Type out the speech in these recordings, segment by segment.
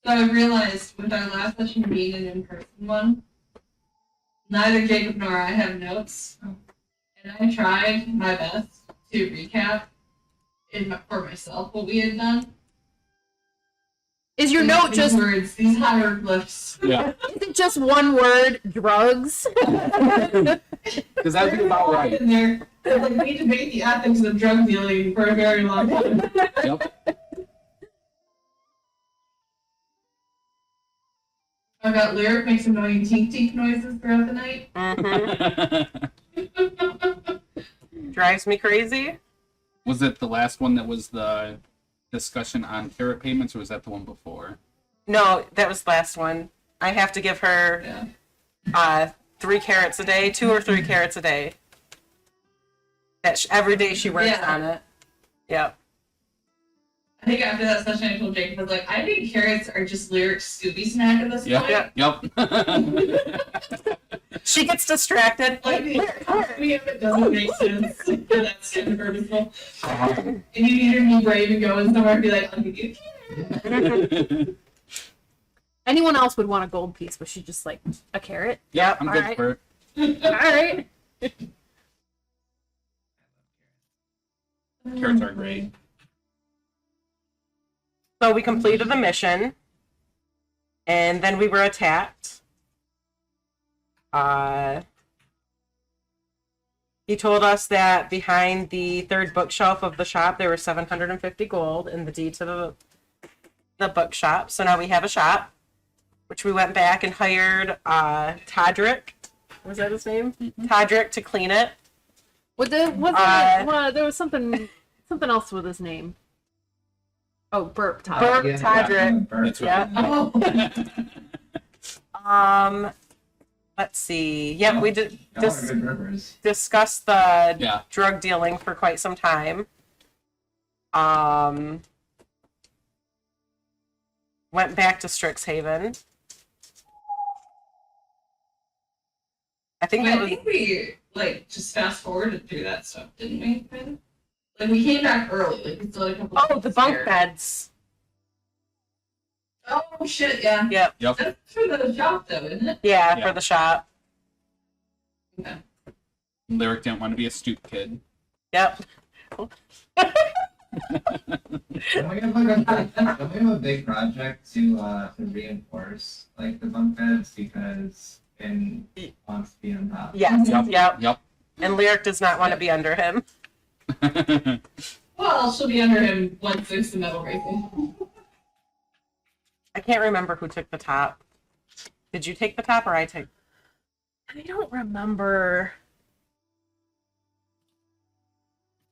So I realized with our last session being an in-person one, neither Jacob nor I have notes, and I tried my best to recap for myself what we had done. Is your note these just words, these hieroglyphs? Yeah. Is it just one word? Drugs. Because that'd be about right. In there, like we debate the ethics of drug dealing for a very long time. Yep. I got Lyric make some annoying tink tink noises throughout the night. Drives me crazy. Was it the last one that was the discussion on carrot payments, or was that the one before? No, that was the last one. I have to give her 3 carrots a day, 2 or 3 carrots a day. Every day she works on it. Yep. I think after that session I told Jacob, I was like, I think carrots are just Lyric's Scooby snack at this point. Yep. She gets distracted. Like, it doesn't make sense. That's kind of purposeful. And you need her to be brave and go in somewhere and be like, I'll give you a carrot. Anyone else would want a gold piece, but she just like a carrot. Yep, I'm good Alright. for it. All right. Carrots are great. So we completed the mission, and then we were attacked. He told us that behind the 3rd bookshelf of the shop there were 750 gold in the deed to the bookshop. So now we have a shop, which we went back and hired Todrick. Was that his name? Mm-hmm. Todrick to clean it. There was something else with his name. Oh, Burp Todrick. Burp Todrick. Yeah. Let's see. Yep, we did discuss the drug dealing for quite some time. Went back to Strixhaven. I think we just fast forwarded through that stuff, didn't we? Kind of? Like we came back early. Like we still had a couple. The bunk beds. Oh shit! Yeah. Yep. That's for the shop, though, isn't it? Yeah, for the shop. Okay. Lyric didn't want to be a stoop kid. Yep. Don't we have a big project to reinforce like the bunk beds because Ben wants to be on top? Yes. Yep. Yep. And Lyric does not want to be under him. Well, she'll be under him once there's the metal racing. I can't remember who took the top. Did you take the top or I take? I don't remember.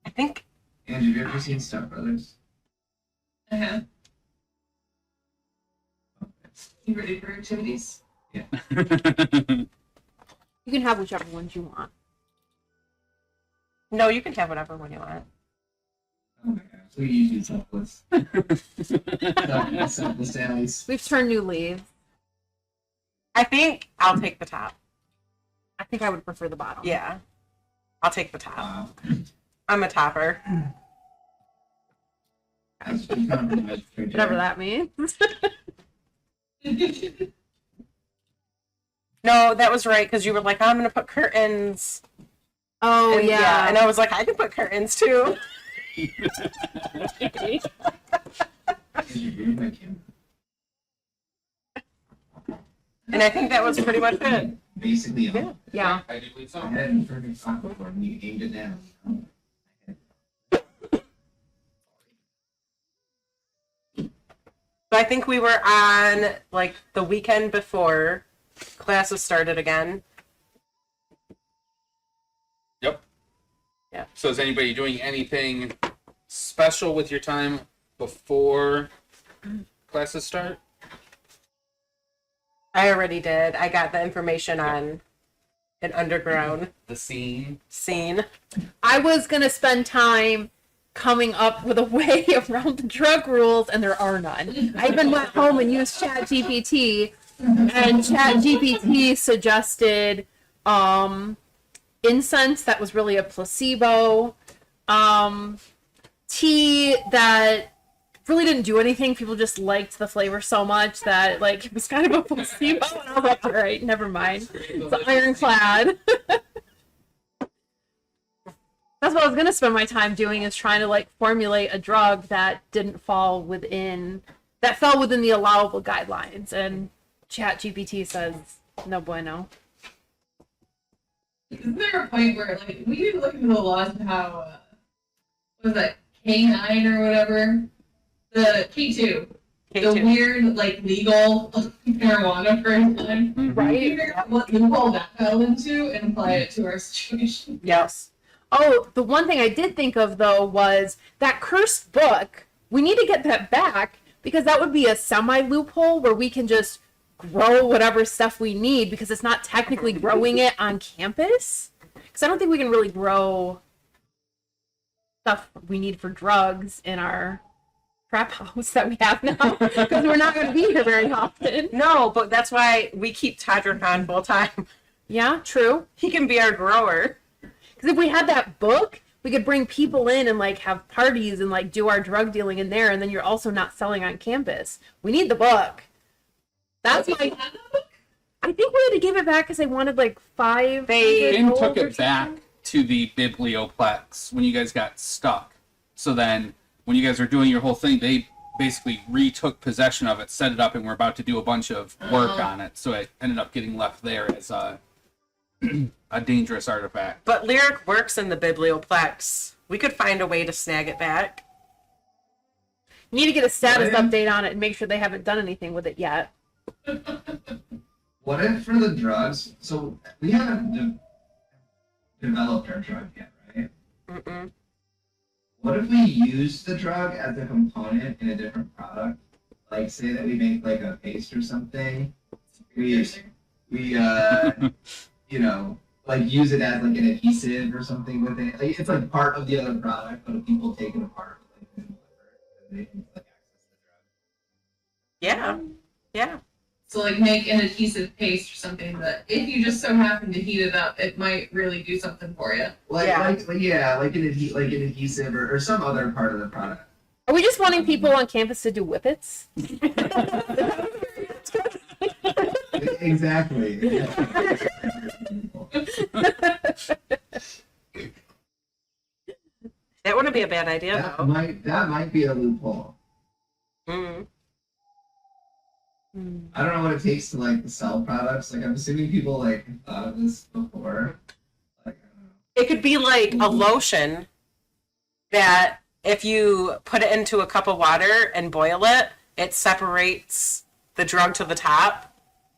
I think. And have you ever seen Step Brothers? I have. You ready for activities? Yeah. You can have whichever ones you want. No, you can have whatever one you want. Oh my gosh, we usually selfless. Selfless Sally's. We've turned new leaves. I think I'll take the top. I think I would prefer the bottom. Yeah. I'll take the top. Wow. I'm a topper. Whatever that means. No, that was right, because you were like, I'm going to put curtains. Oh, and, yeah. And I was like, I can put curtains too. And I think that was pretty much it. Basically, Yeah. I do believe so. I had it perfect spot before and you aimed it down. So I think we were on like the weekend before classes started again. Yep. Yeah. So is anybody doing anything special with your time before classes start? I already did. I got the information on an underground The scene. scene. I was going to spend time coming up with a way around the drug rules, and there are none. I even went home and used ChatGPT, and ChatGPT suggested incense that was really a placebo, tea that really didn't do anything. People just liked the flavor so much that like it was kind of a placebo, and I was like, all right, never mind. It's ironclad. That's what I was gonna spend my time doing, is trying to like formulate a drug that fell within the allowable guidelines, and ChatGPT says no bueno. Isn't there a point where, like, we need to look into the laws of how, what was that, K9 or whatever? The K2. The K2. weird, like, legal marijuana for a time. We Right? figure out what loophole that fell into and apply it to our situation. Yes. Oh, the one thing I did think of though was that cursed book. We need to get that back, because that would be a semi loophole where we can just grow whatever stuff we need, because it's not technically growing it on campus. Because I don't think we can really grow stuff we need for drugs in our trap house that we have now, because we're not going to be here very often. No, but that's why we keep Todrick on full time. Yeah, true. He can be our grower. Because if we had that book, we could bring people in and like have parties and like do our drug dealing in there, and then you're also not selling on campus. We need the book. That's my. I think we had to give it back because they wanted like $5. Finn took it back to the Biblioplex when you guys got stuck. So then, when you guys were doing your whole thing, they basically retook possession of it, set it up, and were about to do a bunch of work on it. So it ended up getting left there as a dangerous artifact. But Lyric works in the Biblioplex. We could find a way to snag it back. You need to get a status update on it and make sure they haven't done anything with it yet. What if for the drugs? So we haven't developed our drug yet, right? Mm-mm. What if we use the drug as a component in a different product? Like, say that we make like a paste or something. We you know, like use it as like an adhesive or something with it. Like, it's like part of the other product, but if people take it apart, like, then they can like access the drug. Yeah. Yeah. So, like, make an adhesive paste or something that, if you just so happen to heat it up, it might really do something for you. Like, Yeah. like an adhesive or some other part of the product. Are we just wanting people on campus to do whippets? Exactly. That wouldn't be a bad idea, though. That might be a loophole. Mm. I don't know what it takes to like sell products. Like, I'm assuming people like thought of this before. Like, I don't know. It could be like a lotion that if you put it into a cup of water and boil it, it separates the drug to the top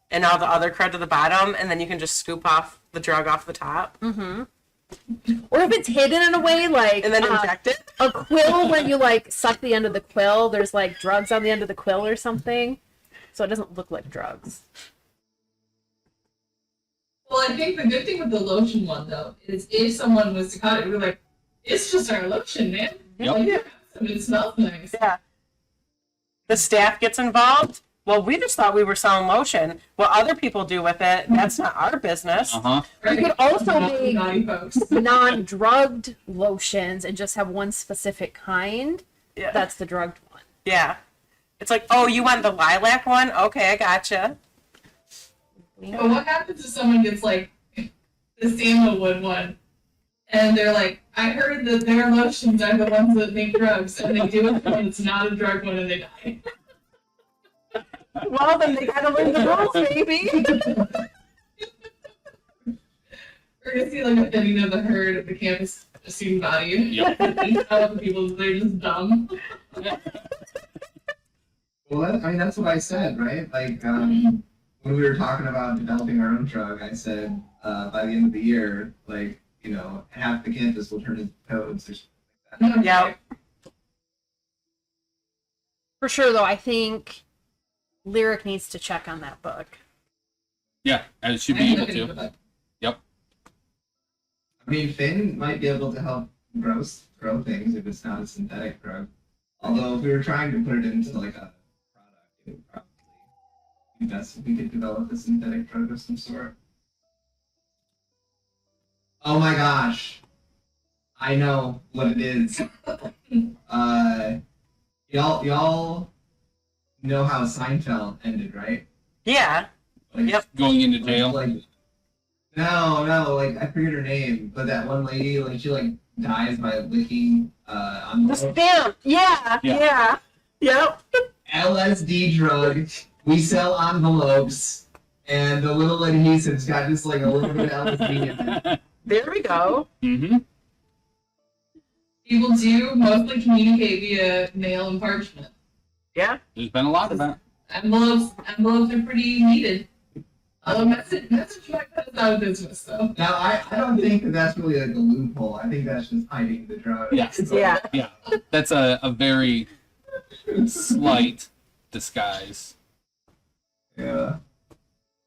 and all the other crud to the bottom, and then you can just scoop off the drug off the top Mm-hmm. Or if it's hidden in a way, like and then inject it. a quill, when you like suck the end of the quill, there's like drugs on the end of the quill or something, so it doesn't look like drugs. Well, I think the good thing with the lotion one, though, is if someone was to cut it, we're like, it's just our lotion, man. Yep. Like, it smells nice. Yeah. The staff gets involved. Well, we just thought we were selling lotion. What other people do with it, that's not our business. Uh-huh. You could also make Naughty folks. non-drugged lotions and just have one specific kind. Yeah. That's the drugged one. Yeah. It's like, oh, you want the lilac one? Okay, I gotcha. But what happens if someone gets, like, the sandalwood one, and they're like, I heard that their lotions are the ones that make drugs, and they do it, and it's not a drug one, and they die. Well, then they gotta learn the rules, baby. We're gonna see, like, a thinning of the herd of the campus student body. Yep. And all the people, they're just dumb. Well, that's what I said, right? Like, when we were talking about developing our own drug, I said by the end of the year, like, you know, half the campus will turn into toads or something like that. Yeah. For sure, though, I think Lyric needs to check on that book. Yeah, and it should be able to. Yep. I mean, Finn might be able to help grow things if it's not a synthetic drug. Although if we were trying to put it into like a product, it would probably be best if we could develop a synthetic drug of some sort. Oh my gosh, I know what it is. Y'all know how Seinfeld ended, right? Yeah. Like, Yep. Going into jail. Like, no, like I forget her name, but that one lady, like she like dies by licking on The stamp. Yeah. Yeah. Yeah. Yep. LSD drug. We sell envelopes, and the little adhesive's got just like a little bit of LSD in it. There we go. Mm-hmm. People do mostly communicate via mail and parchment. Yeah. There's been a lot of that. Envelopes are pretty needed. Message might put us out of business though. Now I don't think that that's really like a loophole. I think that's just hiding the drug. Yeah. Yeah. Yeah. That's a very slight disguise. Yeah.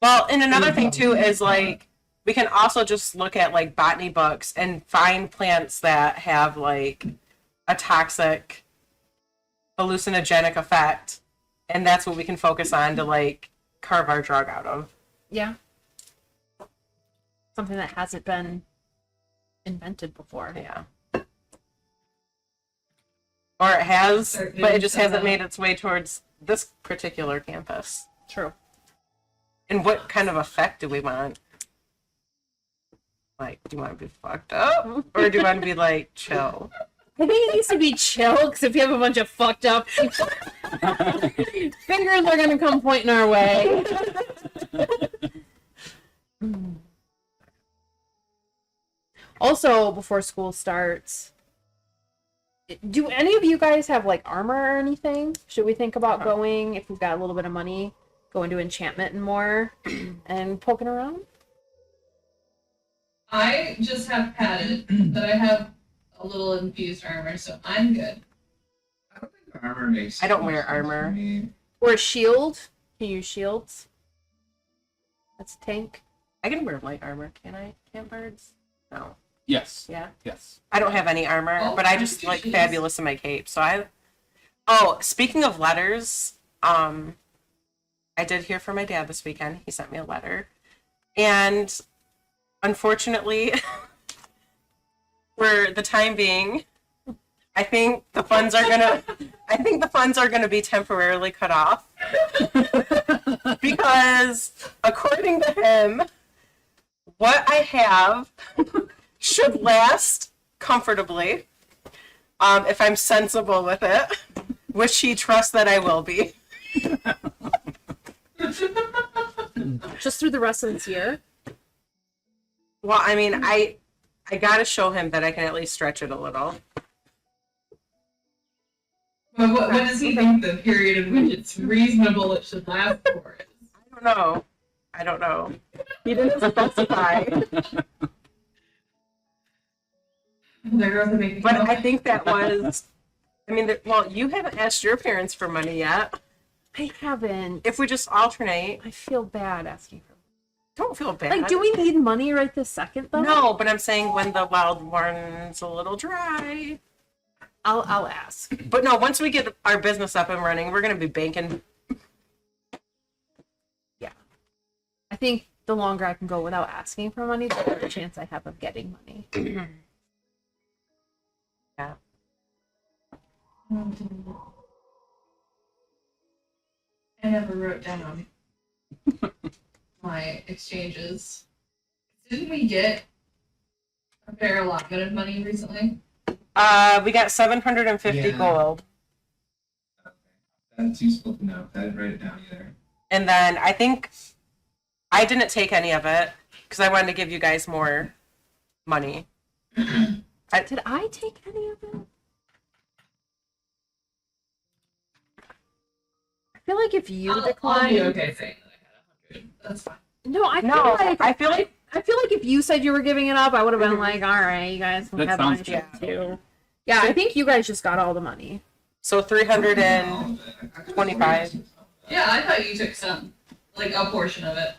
Well, and another thing too is like we can also just look at like botany books and find plants that have like a toxic hallucinogenic effect, and that's what we can focus on to like carve our drug out of. Yeah. Something that hasn't been invented before. Yeah. Or it has, but it just hasn't made its way towards this particular campus. True. And what kind of effect do we want? Like, do you want to be fucked up? Or do you want to be like chill? I think it needs to be chill, because if you have a bunch of fucked up people, fingers are gonna come pointing our way. Also, before school starts, do any of you guys have like armor or anything? Should we think about going, if we've got a little bit of money, go into enchantment and more and poking around? I just have padded, but I have a little infused armor, so I'm good. I don't think armor makes. I don't so wear much sense armor. to me. Or a shield? Can you use shields? That's a tank. I can wear light armor, can I? Can't birds? No. Yes. Yeah. Yes. I don't have any armor, Oh, but I just like jeez. fabulous in my cape. So I. Oh, speaking of letters, I did hear from my dad this weekend. He sent me a letter, and unfortunately, for the time being, I think the funds are gonna be temporarily cut off because, according to him, what I have should last comfortably if I'm sensible with it, which he trusts that I will be. Just through the rest of this year? Well, I mean, I gotta show him that I can at least stretch it a little. But what does he think the period in which it's reasonable it should last for is? I don't know. He didn't specify. There goes the making But of- I think that was. I mean, well, you haven't asked your parents for money yet. I haven't. If we just alternate, I feel bad asking for don't feel bad. Like, do we need money right this second, though? No, but I'm saying when the wild one's a little dry. I'll ask. But no, once we get our business up and running, we're gonna be banking. I think the longer I can go without asking for money, the better chance I have of getting money. Yeah. I never wrote down my exchanges. Didn't we get a fair allotment of money recently? We got 750 Yeah. gold, That's useful to know. I didn't write it down either. and then I think I didn't take any of it because I wanted to give you guys more money. Did I take any of it? I feel like if you I'll declined, be okay saying that I had 100. That's fine. no, I feel No, like I feel like I feel like if you said you were giving it up, I would have been like, all right, you guys can That have sounds my good. shit too. Yeah, I think you guys just got all the money. so 300 25. Yeah, I thought you took some, like a portion of it.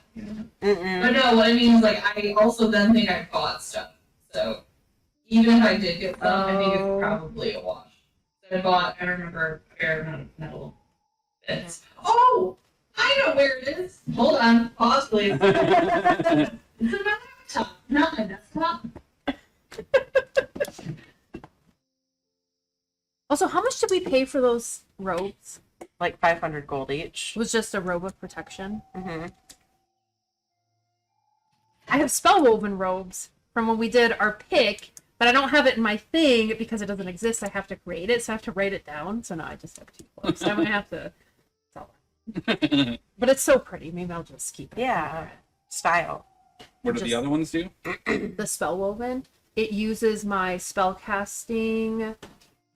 Mm-mm. But no, what I mean is like I also then think I bought stuff. So even if I did get some, I think Oh. it's probably a wash. So I bought, I remember, a fair amount of metal bits. Oh, I know where it is. Hold on, pause please. It's in my laptop, not my desktop. Also, how much did we pay for those robes. Like 500 gold each. It was just a robe of protection. Mm-hmm. I have spellwoven robes from when we did our pick, but I don't have it in my thing because it doesn't exist. I have to create it, so I have to write it down. So now I just have 2 books. So I'm gonna have to sell it. But it's so pretty. Maybe I'll just keep it. Yeah. Style. What do the other ones do? The spellwoven. It uses my spellcasting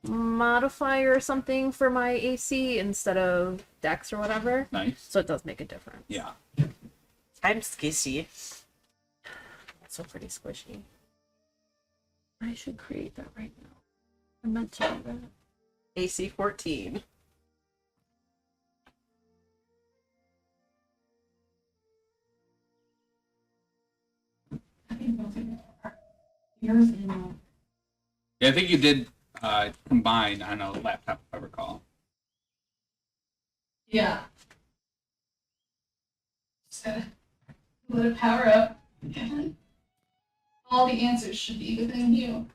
modifier or something for my AC instead of Dex or whatever. Nice. So it does make a difference. Yeah. I'm skissy. It's so pretty squishy. I should create that right now. I meant to do that. AC 14. Yours and Yeah, I think you did combine on a laptop, if I recall. yeah. Just gotta let it power up. And all the answers should be within you.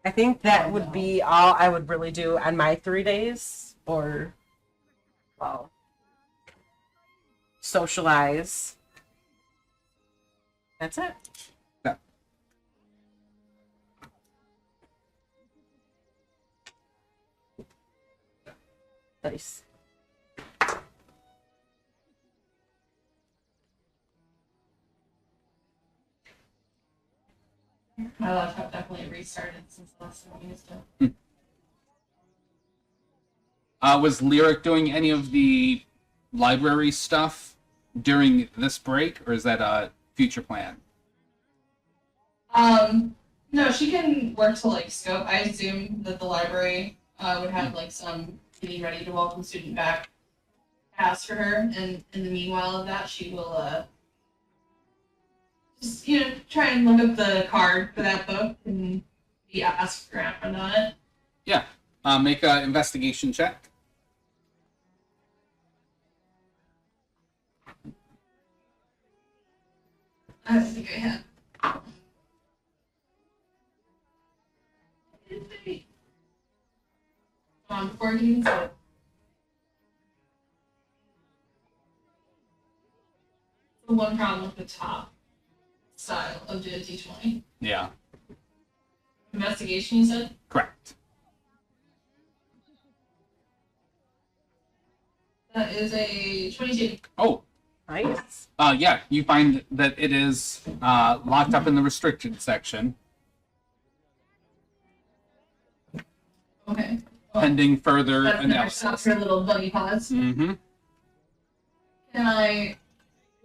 I think that would be all I would really do on my 3 days, or, well, socialize. That's it. Yeah. Nice. My laptop definitely restarted since the last time I used it. Was Lyric doing any of the library stuff during this break, or is that a future plan? No, she can work to like scope. I assume that the library would have like some getting ready to welcome student back task for her, and in the meanwhile of that, she will just try and look up the card for that book and be asked around on it. Yeah. Make an investigation check. I don't think I had. Before you even said it. The one problem with the top style of the D20. Yeah. Investigation, you said? Correct. That is a 22. Oh. Nice. Yeah. You find that it is locked up in the restricted section, Okay. Well, pending further that's never stopped analysis. her little buggy paws. Mm-hmm.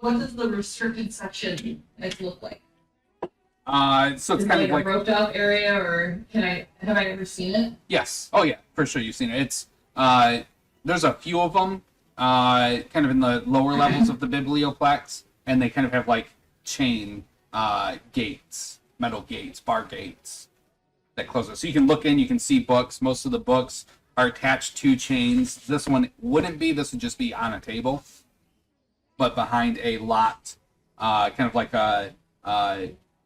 What does the restricted section look like? So it's Is it kind like of like a roped off area, or have I ever seen it? yes. Oh yeah, for sure you've seen it. It's there's a few of them, kind of in the lower levels of the biblioplex, and they kind of have like chain gates, metal gates, bar gates that close it. So you can look in, you can see books. Most of the books are attached to chains. This one wouldn't be. This would just be on a table, but behind a locked, kind of like the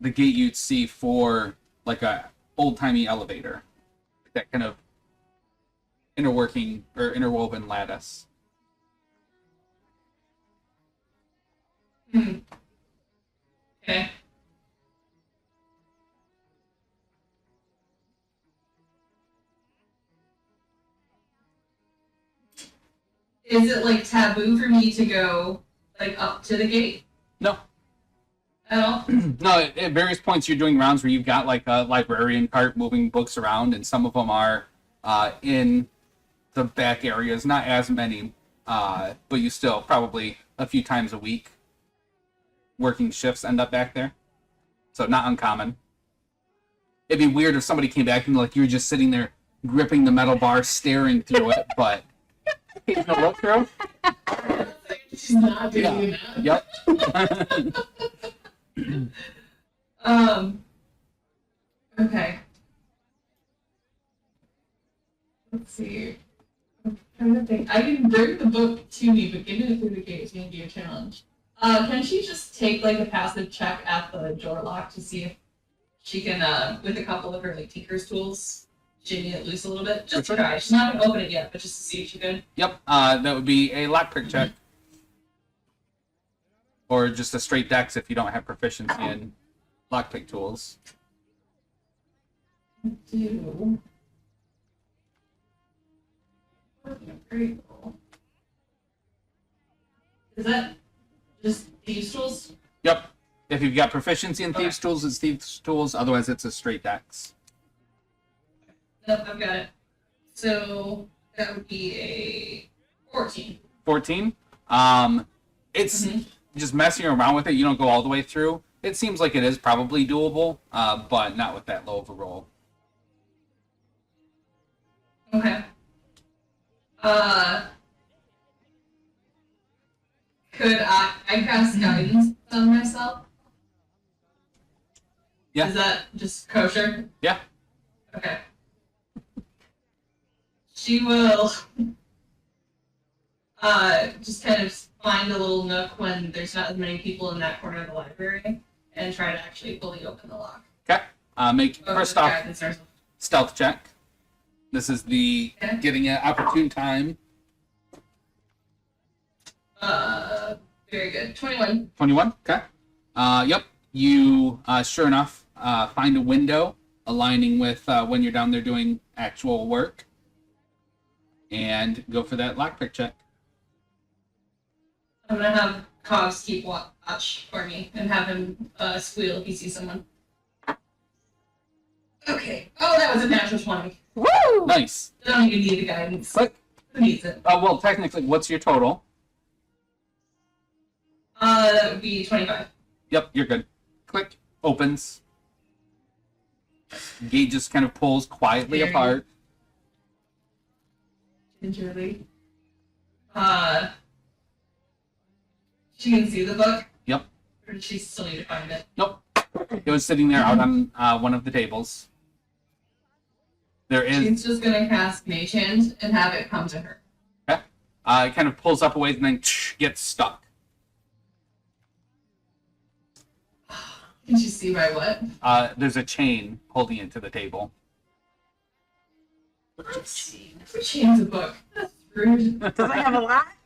gate you'd see for like a old-timey elevator, that kind of interworking or interwoven lattice. Okay. Is it like taboo for me to go like up to the gate No, at all? no. At various points, you're doing rounds where you've got like a librarian cart moving books around, and some of them are in the back areas. Not as many, but you still probably a few times a week. Working shifts end up back there, so not uncommon. It'd be weird if somebody came back and like you were just sitting there gripping the metal bar, staring through it, but he's gonna look through. She's not doing that. Yep. Okay. Let's see. trying to think. I can bring the book to me, but getting it through the gate is going to be a challenge. Can she just take like a passive check at the door lock to see if she can, with a couple of her like tinker's tools, jimmy it loose a little bit? Just to try. She's not going to open it yet, but just to see if she could. Yep. That would be a lockpick check, or just a straight dex if you don't have proficiency in lockpick tools. Do. Very cool. Is that just thieves' tools? Yep. If you've got proficiency in Okay. thieves' tools, it's thieves' tools. Otherwise, it's a straight dex. Nope, I've got it. So that would be a 14. 14. It's Mhm. just messing around with it. You don't go all the way through. It seems like it is probably doable, but not with that low of a roll. Okay. Could I cast guidance on myself? Yeah. Is that just kosher? Yeah. Okay. She will just kind of find a little nook when there's not as many people in that corner of the library and try to actually fully open the lock. Okay. Make Go first with off guidance or- stealth check. This is the Okay. getting an opportune time. Very good. 21. 21. Okay. Yep. You sure enough find a window aligning with when you're down there doing actual work, and go for that lockpick check. I'm gonna have Cogs keep watch for me and have him squeal if he sees someone. Okay. Oh, that was a natural 20. Woo! Nice. Don't even need the guidance. Click. Who needs it? Well, technically, what's your total? That would be 25. Yep, you're good. Click. Opens. Gate just kind of pulls quietly Very apart. Gingerly. She can see the book? Yep. Or does she still need to find it? Nope. It was sitting there out on one of the tables. There is. She's just gonna cast Mage Hand and have it come to her. It kind of pulls up a ways and then gets stuck. Can she see by what? There's a chain holding it to the table. Who chains a book? That's rude. Does it have a lock?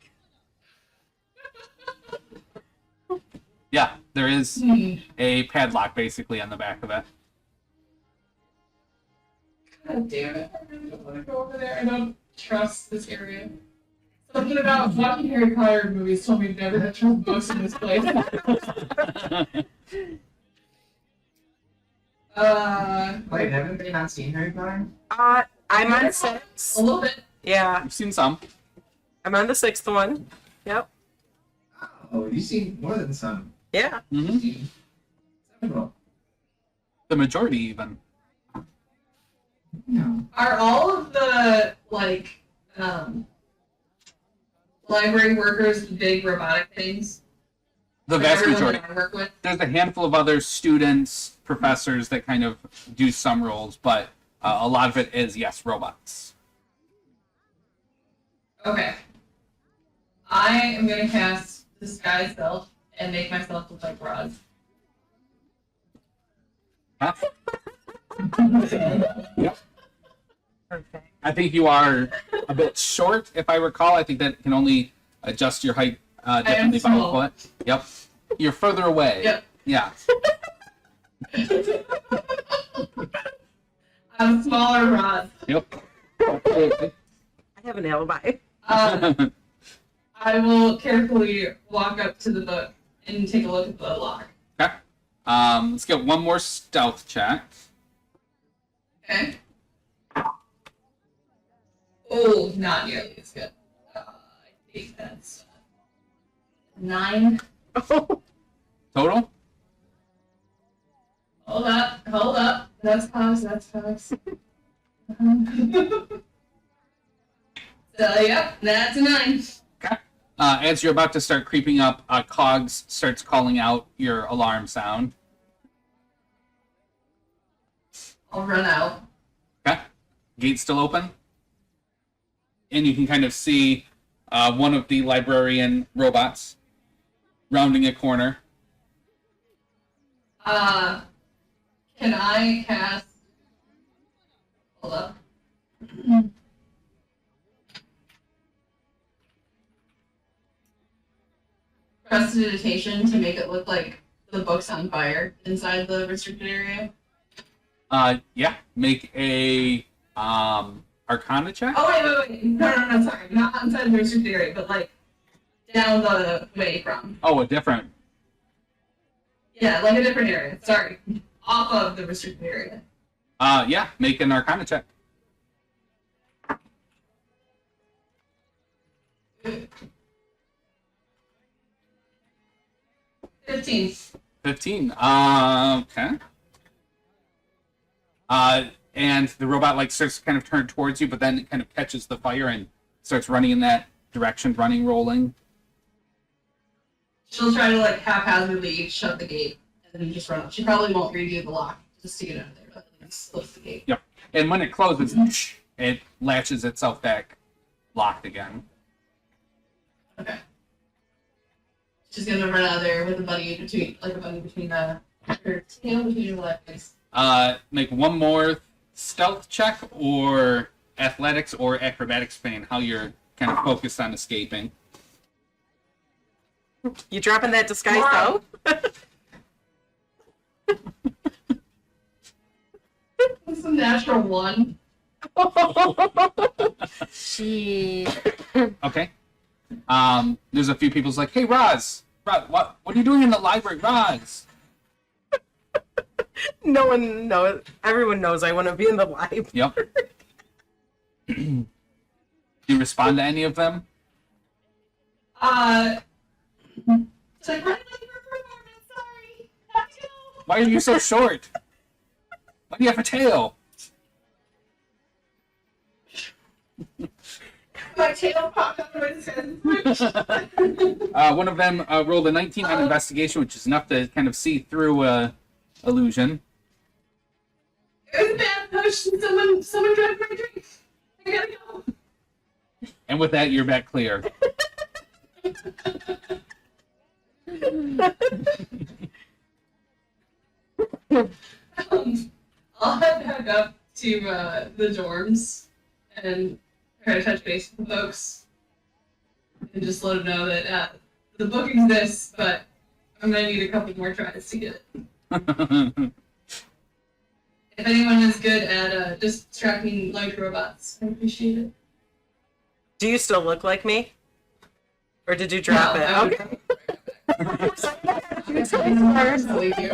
Yeah, there is Hmm. a padlock basically on the back of it. God damn it. I really don't want to go over there. I don't trust this area. Something about watching Harry Potter movies told me never to trust books in this place. Wait, haven't they not seen Harry Potter? I'm on 6. A little bit. Yeah, You've seen some. I'm on the 6th one. Yep. Oh, you've seen more than some. Yeah. Mm-hmm. Seen several. The majority, even. No. Are all of the library workers big robotic things? The Like vast everyone majority. that I work with. There's a handful of other students, professors that kind of do some roles, but a lot of it is, yes, robots. Okay. I am gonna cast Disguise Self and make myself look like Rod. Huh? Perfect. I think you are a bit short, if I recall. I think that can only adjust your height definitely by a small. foot. Yep. You're further away. Yep. Yeah. I'm smaller Rod. Yep. Absolutely. I have an alibi. I will carefully walk up to the book and take a look at the lock. Okay. Let's get one more stealth check. Okay. Oh, not nearly as good. I think that's 9. Total? Hold up. That's close. So, yep, that's a 9. Okay. As you're about to start creeping up, Cogs starts calling out your alarm sound. I'll run out. Okay. Gate still open? and you can kind of see one of the librarian robots rounding a corner. Can I cast? Hold up. Prestidigitation to make it look like the book's on fire inside the restricted area. Yeah, make a Arcana check. Oh wait. No, sorry. Not inside the restricted area, but like down the way from. Oh, a different. Yeah, like a different area. Sorry. Off of the restricted area. Yeah, make an Arcana check. 15. 15. Okay. And the robot like starts to kind of turn towards you, but then it kind of catches the fire and starts running in that direction, rolling. She'll try to like haphazardly shut the gate and then just run up. She probably won't redo the lock just to get out of there, but like close the gate. Yep. And when it closes, it latches itself back locked again. Okay. She's gonna run out of there with a bunny between her tail between her legs. Make one more stealth check or athletics or acrobatics, depending how you're kind of focused on escaping. You dropping that disguise though? It's a natural 1. She. Okay. There's a few people's like, hey, Roz, what are you doing in the library, Roz? No one knows. Everyone knows I want to be in the live. Yep. Do you respond to any of them? It's like, run for performance, sorry. Have to go. Why are you so short? Why do you have a tail? My tail popped out of his head. One of them rolled a 19 on investigation, which is enough to kind of see through illusion. It was a bad push. Someone drank my drink. I gotta go. And with that, you're back clear. I'll head back up to the dorms and try to touch base with the folks and just let them know that the book exists, but I'm gonna need a couple more tries to get it. If anyone is good at distracting large robots, I appreciate it. Do you still look like me? Or did you drop No, it? I would- Okay. Believe you.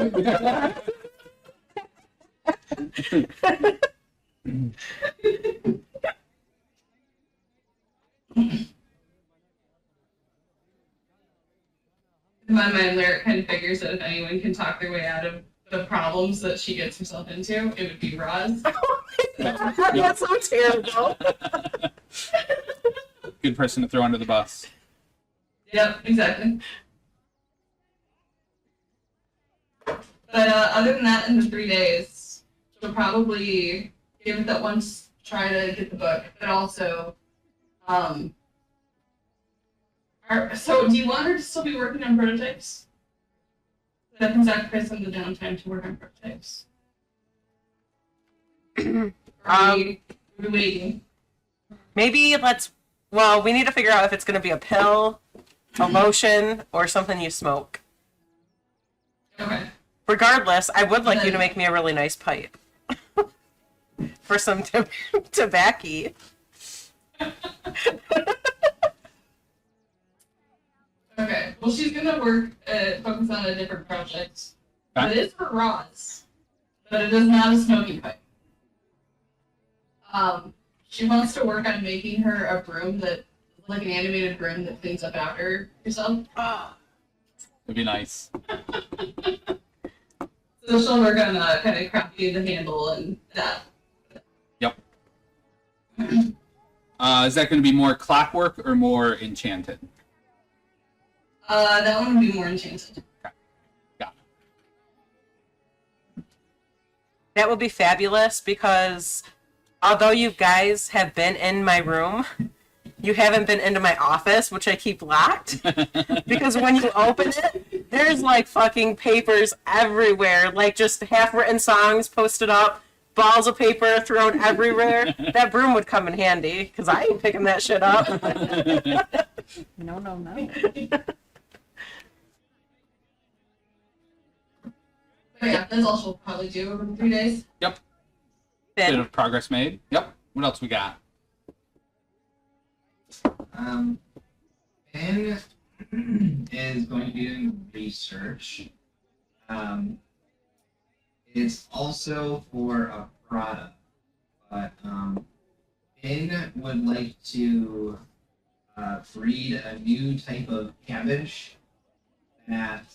In my mind, Lyric kind of figures that if anyone can talk their way out of the problems that she gets herself into, it would be Roz. That's so terrible. Good person to throw under the bus. Yep, exactly. But other than that, in the 3 days, she'll probably give it that once try to get the book, but also, so do you want her to still be working on prototypes? That can sacrifice some of the downtime to work on prototypes. Are we waiting? Maybe we need to figure out if it's going to be a pill, a lotion, or something you smoke. Okay. Regardless, I would like you to make me a really nice pipe. For some tobacco. Okay. Well, she's gonna focus on a different project. Okay. It is for Roz, but it is not a smoking pipe. She wants to work on making her a broom like an animated broom that cleans up after herself. It'd be nice. So she'll work on kind of crafting the handle and that. Yep. Is that going to be more clockwork or more enchanted? That one would be more enchanted. Got it. That would be fabulous because although you guys have been in my room, you haven't been into my office, which I keep locked. Because when you open it, there's like fucking papers everywhere, like just half-written songs posted up, balls of paper thrown everywhere. That broom would come in handy, because I ain't picking that shit up. No. But yeah, that's all she'll probably do over the 3 days. Bit Finn, of progress made. Yep. What else we got? Ben is going to be doing research. It's also for a product, but Ben would like to breed a new type of cabbage that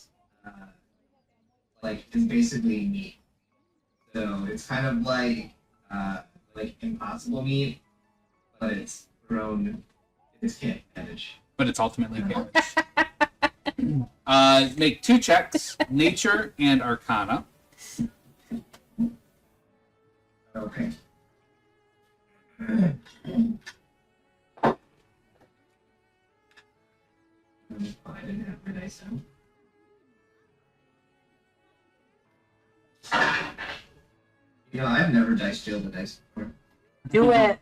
like is basically meat. So it's kind of like impossible meat, but it's grown. It's cabbage. But it's ultimately cabbage. Make 2 checks: nature and arcana. Okay. I didn't have my dice out. You know, I've never dice jailed a dice before. do it.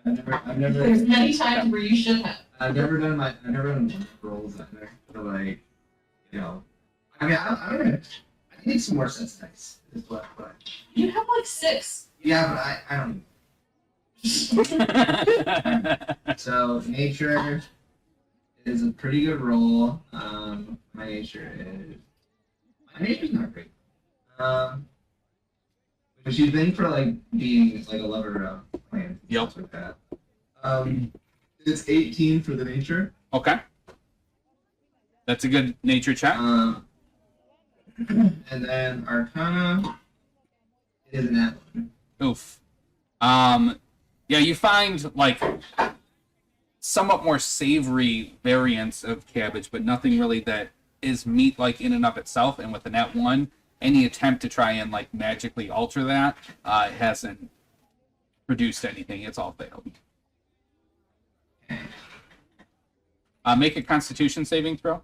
I've never. There's many times where you should have. I've never done rolls either. So like, you know, I mean, I don't know. I need some more sets of dice. Is what. You have like 6. Yeah, but I don't. So nature is a pretty good roll. My nature's not great. But she's been for like being like a lover of plants and Yep. stuff like that. It's 18 for the nature. Okay. That's a good nature check. And then Arcana is an at-one. Oof. Yeah, you find like somewhat more savory variants of cabbage, but nothing really that is meat-like in and of itself. And with the net 1, any attempt to try and like magically alter that hasn't produced anything. It's all failed. Make a Constitution saving throw.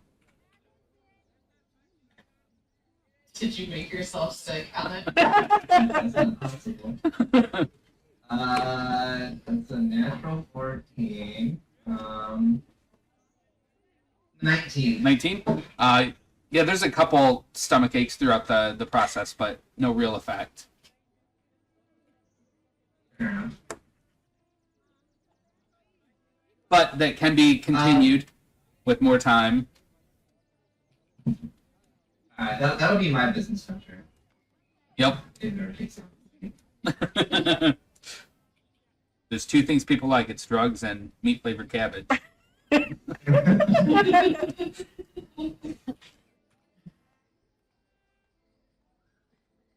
Did you make yourself sick on it? That's not possible. That's a natural 14. 19. 19. Yeah, there's a couple stomach aches throughout the process, but no real effect. Fair enough. But that can be continued with more time. That'll be my business venture. Yep. It never takes out. There's 2 things people like. It's drugs and meat-flavored cabbage.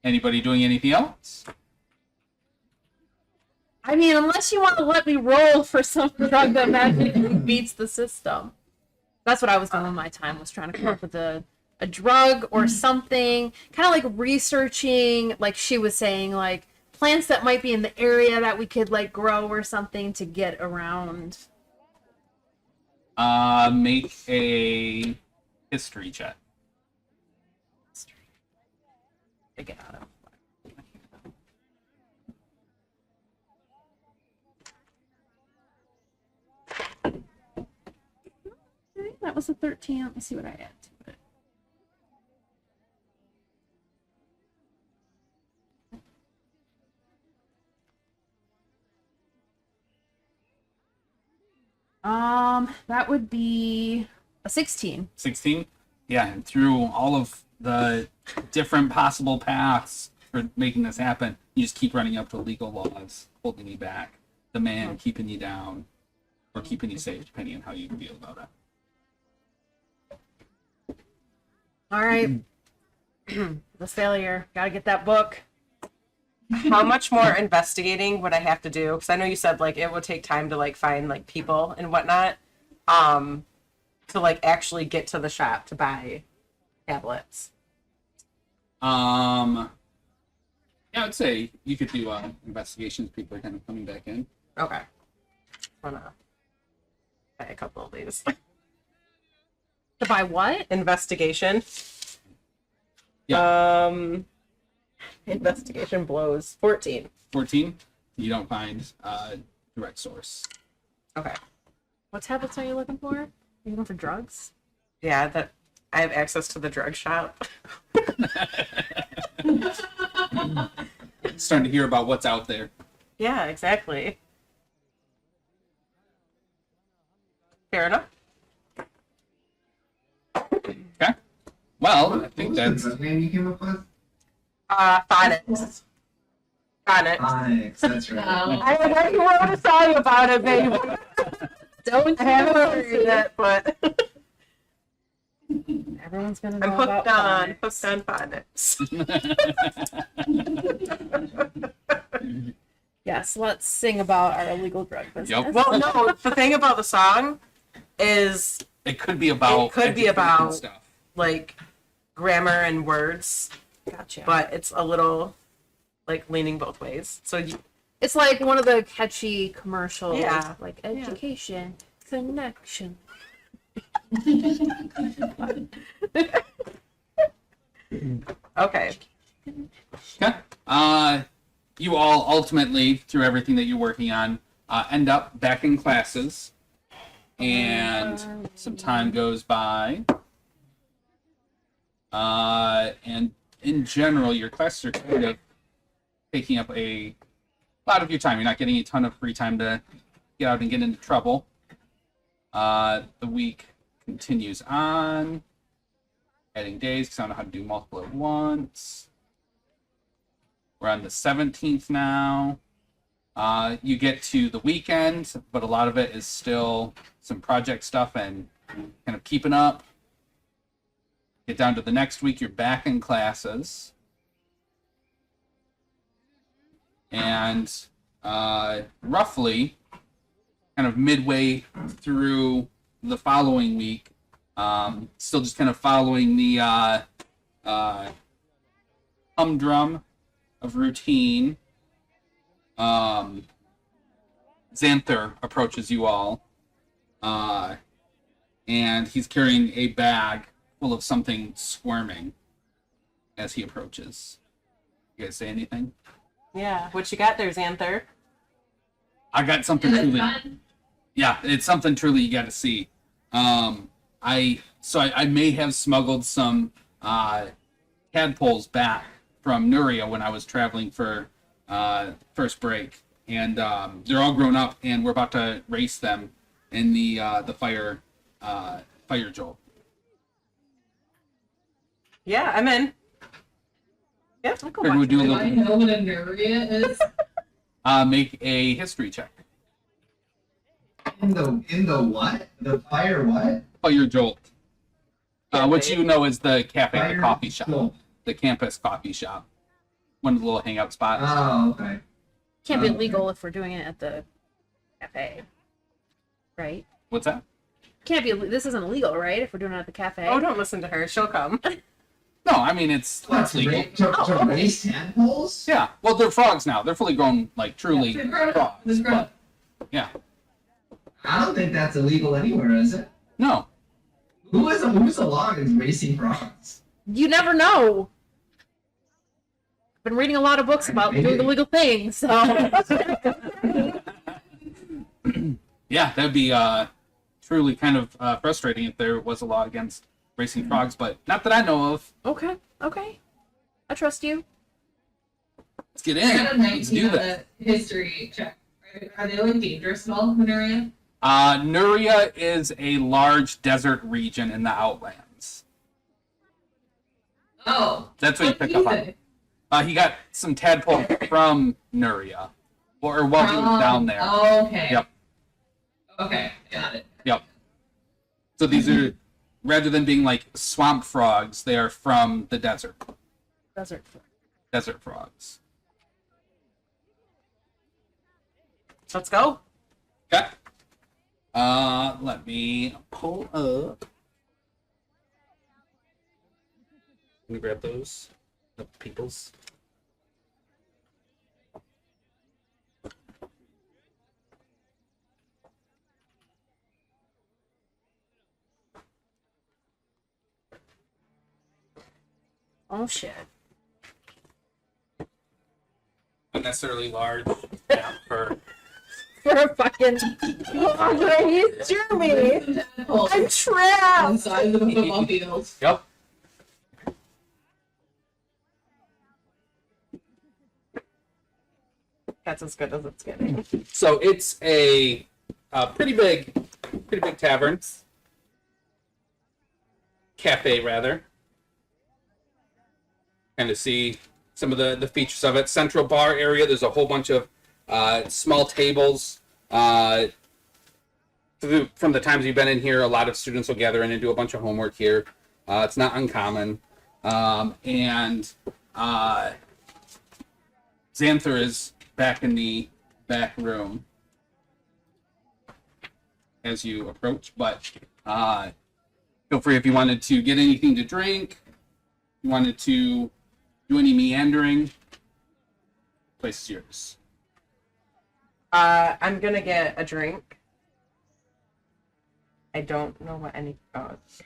Anybody doing anything else? I mean, unless you want to let me roll for some drug that magically beats the system. That's what I was doing with my time, was trying to come up with a drug or something. Kind of like researching, like she was saying, like plants that might be in the area that we could like grow or something to get around. Make a history check. Take it out of. Okay, that was a 13. Let me see what I add to it. That would be a 16. 16? Yeah, and through all of the different possible paths for making this happen, you just keep running up to legal laws holding you back. The man keeping you down, or keeping you safe, depending on how you feel about it. All right. The failure. Gotta get that book. How much more investigating would I have to do? Because I know you said like it would take time to like find like people and whatnot, to like actually get to the shop to buy tablets. Yeah, I would say you could do investigations. People are kind of coming back in. Okay. I'm gonna buy a couple of these. To buy what? Investigation. Yeah. Investigation blows 14. 14. You don't find direct source. Okay. What tablets are you looking for? Are you looking for drugs? Yeah, that I have access to the drug shop. Starting to hear about what's out there. Yeah, exactly. Fair enough. Okay. Well, I What think was that's the drug name you came up with? Phonics. Phonics. Onyx, that's right. I already wrote a song about it, baby. Don't I haven't released it, but Everyone's gonna know I'm about hooked on phonics. Yes, let's sing about our illegal drug business. Yep. Well, no, the thing about the song is it could be about It could be education about- stuff. like grammar and words, Gotcha. but it's a little like leaning both ways. So you, It's like one of the catchy commercials, Yeah. like education, connection. okay. Okay. You all ultimately, through everything that you're working on, end up back in classes, and some time goes by. And in general, your classes are kind of taking up a lot of your time. You're not getting a ton of free time to get out and get into trouble. The week continues on, adding days because I don't know how to do multiple at once. We're on the 17th now. You get to the weekend, but a lot of it is still some project stuff and kind of keeping up. Get down to the next week, you're back in classes. And roughly, kind of midway through the following week, still just kind of following the humdrum of routine, Xanther approaches you all, and he's carrying a bag full of something squirming as he approaches. You guys say anything? Yeah. What you got there, Xanther? I got something Is it truly. fun? Yeah, it's something truly you got to see. I may have smuggled some tadpoles back from Nuria when I was traveling for first break, and they're all grown up, and we're about to race them in the fire jolt. Yeah, I'm in. Yeah. I'll go Figured we'd watch do a Do it. I little. know what a Nuria is? Make a history check. In the what? The fire what? Fire jolt. Which Cafe. you know is the cafe, the Fire coffee shop, jolt. the campus coffee shop, one of the little hangout spots. Oh, okay. Can't be Okay. illegal if we're doing it at the cafe, right? What's that? Can't be. This isn't illegal, right? If we're doing it at the cafe. Oh, don't listen to her. She'll come. No, I mean it's What's legal. to raise tadpoles? Yeah, well, they're frogs now. They're fully grown, like truly They're grown up. frogs. They're grown But, up. yeah, I don't think that's illegal anywhere, is it? no. Who's along is racing frogs? You never know. Been reading a lot of books about Maybe. doing illegal things, so Yeah, that'd be truly kind of frustrating if there was a law against racing frogs, but not that I know of. okay, I trust you. Let's get I in. got a Let's 19 do on this. the history check. Are they like dangerous at all, Nuria? Nuria is a large desert region in the Outlands. Oh. That's what you pick up on. He got some tadpole from Nuria, or while he was down there. Okay. Yep. Okay, got it. Yep. So these are, rather than being like swamp frogs, they are from the desert. Desert. Desert frogs. Let's go. Okay. Let me pull up. Let me grab those. The peoples. Oh shit. Unnecessarily large map for. For a fucking. Oh, wait, Jeremy! I'm trapped! Inside the football field. Yep. That's as good as it's getting. So it's a pretty big tavern, cafe rather. Kind of see some of the features of it. Central bar area. There's a whole bunch of small tables. From the times you've been in here, a lot of students will gather in and do a bunch of homework here. It's not uncommon. And Xanther is back in the back room as you approach, but feel free if you wanted to get anything to drink, you wanted to do any meandering, place is yours. I'm gonna get a drink. I don't know what any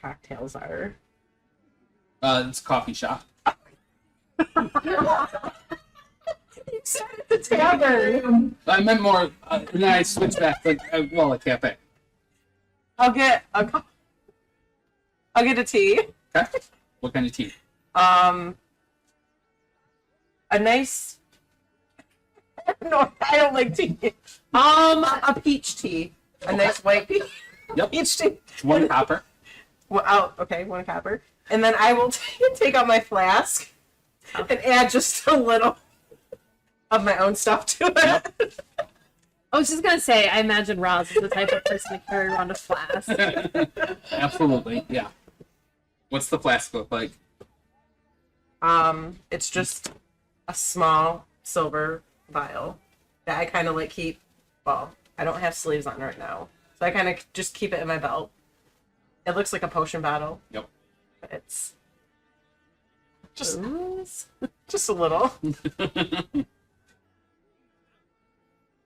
cocktails are. It's a coffee shop. You said it's a tavern. I meant more, then I switched back, like, a cafe. I'll get a tea. Okay. What kind of tea? A nice. No, I don't like tea. A peach tea. A nice white peach. Yep. Peach tea. One copper. Well, okay, 1 copper. And then I will take out my flask and add just a little of my own stuff to it. I was just gonna say, I imagine Roz is the type of person to carry around a flask. Absolutely, yeah. What's the flask look like? It's just a small silver vial that I kind of like keep. Well, I don't have sleeves on right now, so I kind of just keep it in my belt. It looks like a potion bottle. Yep. But it's just a little.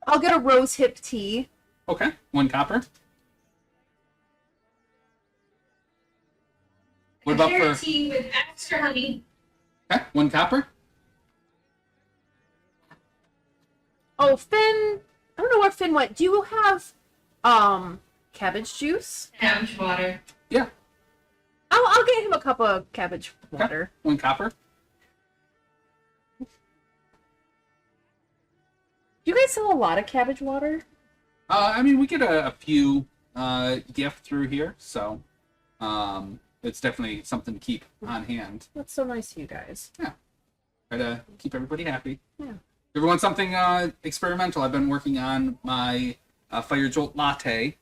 I'll get a rose hip tea. Okay, 1 copper. What about for tea with extra honey? okay, 1 copper? Oh, Finn. I don't know where Finn went. Do you have cabbage juice? Cabbage water. Yeah. I'll get him a cup of cabbage water. 1 copper. Do you guys sell a lot of cabbage water? I mean, we get a few gift through here, so it's definitely something to keep on hand. That's so nice of you guys. Try to keep everybody happy. Yeah. If you want something experimental, I've been working on my Fire Jolt Latte.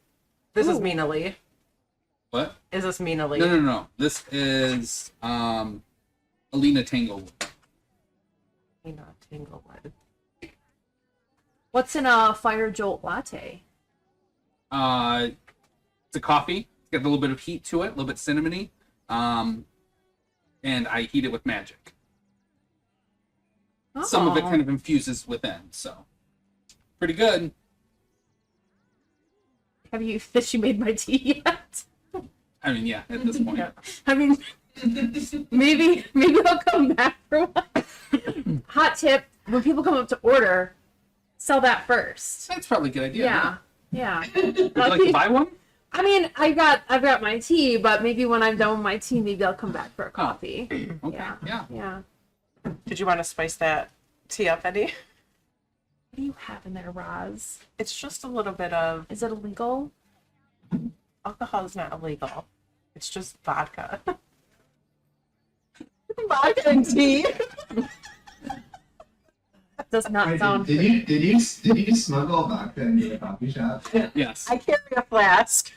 This is Ooh. Mina Lee. What? Is this Mina Lee? No. This is Alina Tanglewood. Mina Tanglewood. What's in a fire jolt latte? It's a coffee. It's got a little bit of heat to it, a little bit cinnamony. And I heat it with magic. Some of it kind of infuses within, so pretty good. Have you fishy made my tea yet? I mean, yeah, at this point. I mean, maybe I'll come back for one. Hot tip: when people come up to order, sell that first. That's probably a good idea. Yeah. Would you like to buy one? I mean, I've got my tea, but maybe when I'm done with my tea, maybe I'll come back for a coffee. Okay. Yeah. Yeah. Did you want to spice that tea up, Eddie? What do you have in there, Roz? It's just a little bit of Is it illegal? alcohol. Is not illegal. It's just vodka. Vodka and tea. Does not Wait, sound. did you smuggle vodka into the coffee shop? Yes. I carry a flask.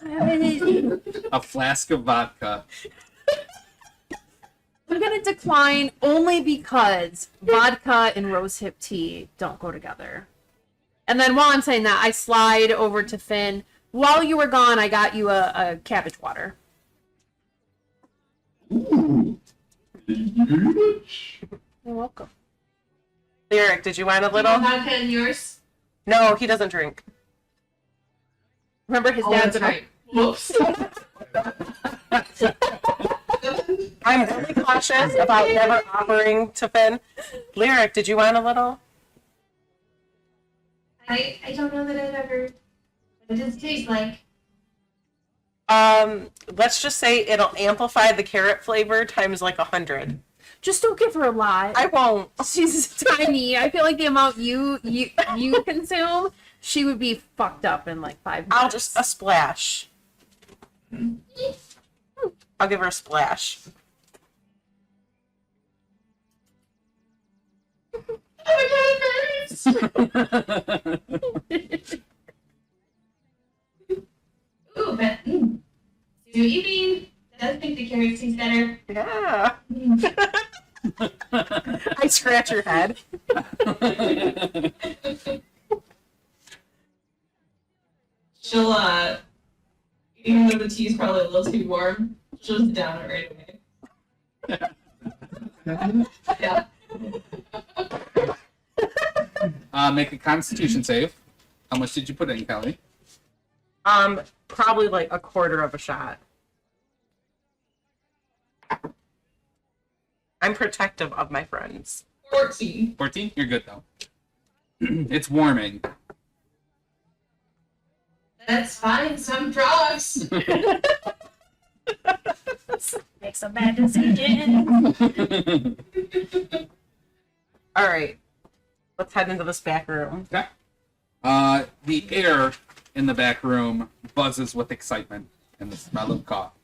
A flask of vodka. I'm gonna decline only because vodka and rosehip tea don't go together. And then while I'm saying that, I slide over to Finn. While you were gone, I got you a cabbage water. Ooh. Thank you very much. You're welcome. Lyric, did you want a little? Vodka in yours? No, he doesn't drink. Remember his Oh, dad's that's right. Whoops. I'm really cautious about never offering to Finn. Lyric, did you want a little? I don't know that I've ever. What does it taste like? Let's just say it'll amplify the carrot flavor times like 100. Just don't give her a lot. I won't. She's tiny. I feel like the amount you consume, she would be fucked up in like 5 minutes. I'll just a splash. I'll give her a splash. Ooh, but see what you mean? Does make the carrots taste better. Yeah. I scratch your head. She'll, even though the tea's probably a little too warm, she'll just down it right away. Yeah. Make a Constitution save. How much did you put in, Kelly? Probably like a quarter of a shot. I'm protective of my friends. 14. 14? You're good, though. It's warming. That's fine. Some drugs. Make some bad decisions. All right. Let's head into this back room. Okay. The air in the back room buzzes with excitement and the smell of coffee.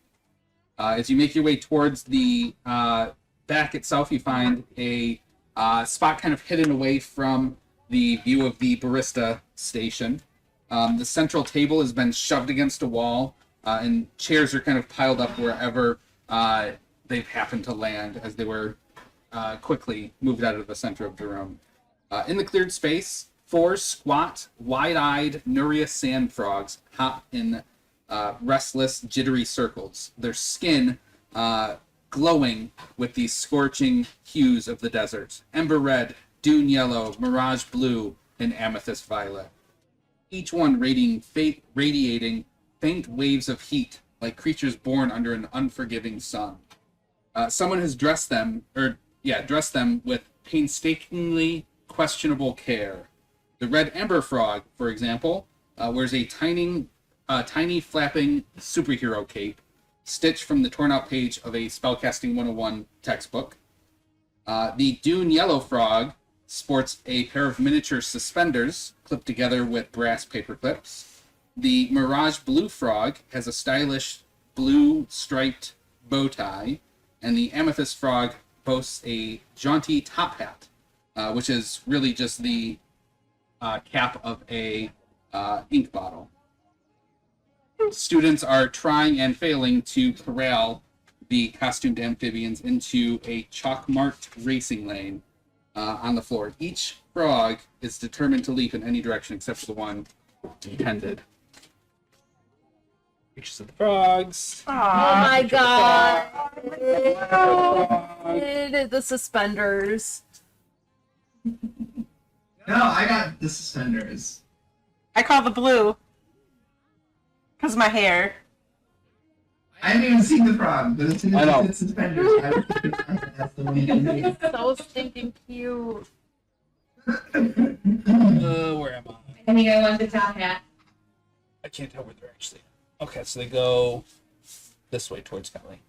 As you make your way towards the back itself, you find a spot kind of hidden away from the view of the barista station. The central table has been shoved against a wall, and chairs are kind of piled up wherever they've happened to land as they were quickly moved out of the center of the room. In the cleared space, 4 squat, wide-eyed Nuria sand frogs hop in restless, jittery circles, their skin glowing with the scorching hues of the desert: ember red, dune yellow, mirage blue, and amethyst violet. Each one radiating faint waves of heat like creatures born under an unforgiving sun. Someone has dressed them with painstakingly questionable care. The red ember frog, for example, wears a tiny flapping superhero cape, stitched from the torn-out page of a Spellcasting 101 textbook. The dune yellow frog sports a pair of miniature suspenders clipped together with brass paper clips. The mirage blue frog has a stylish blue striped bow tie, and the amethyst frog boasts a jaunty top hat, which is really just the cap of a ink bottle. Students are trying and failing to corral the costumed amphibians into a chalk-marked racing lane on the floor. Each frog is determined to leap in any direction except for the one intended. Pictures of the frogs. Oh my god. The suspenders. No, I got the suspenders. I call the blue. Because my hair. I haven't even seen the frog, but as soon I as know. it's suspenders, I would think that's the one you need. So stinking cute. Where am I? I think I want the top hat. I can't tell where they're actually. Okay, so they go this way towards Kelly.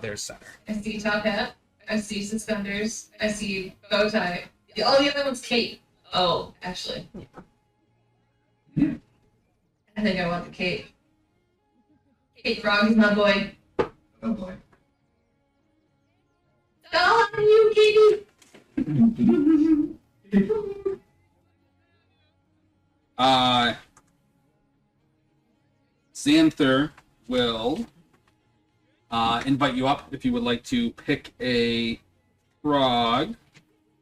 There's center. I see top hat. I see suspenders. I see bow tie. Oh, the other one's cape. Oh, actually. Yeah. I think I want the cape. Cape frog is my boy. Oh boy. Oh, you kitty. Xanther will invite you up if you would like to pick a frog.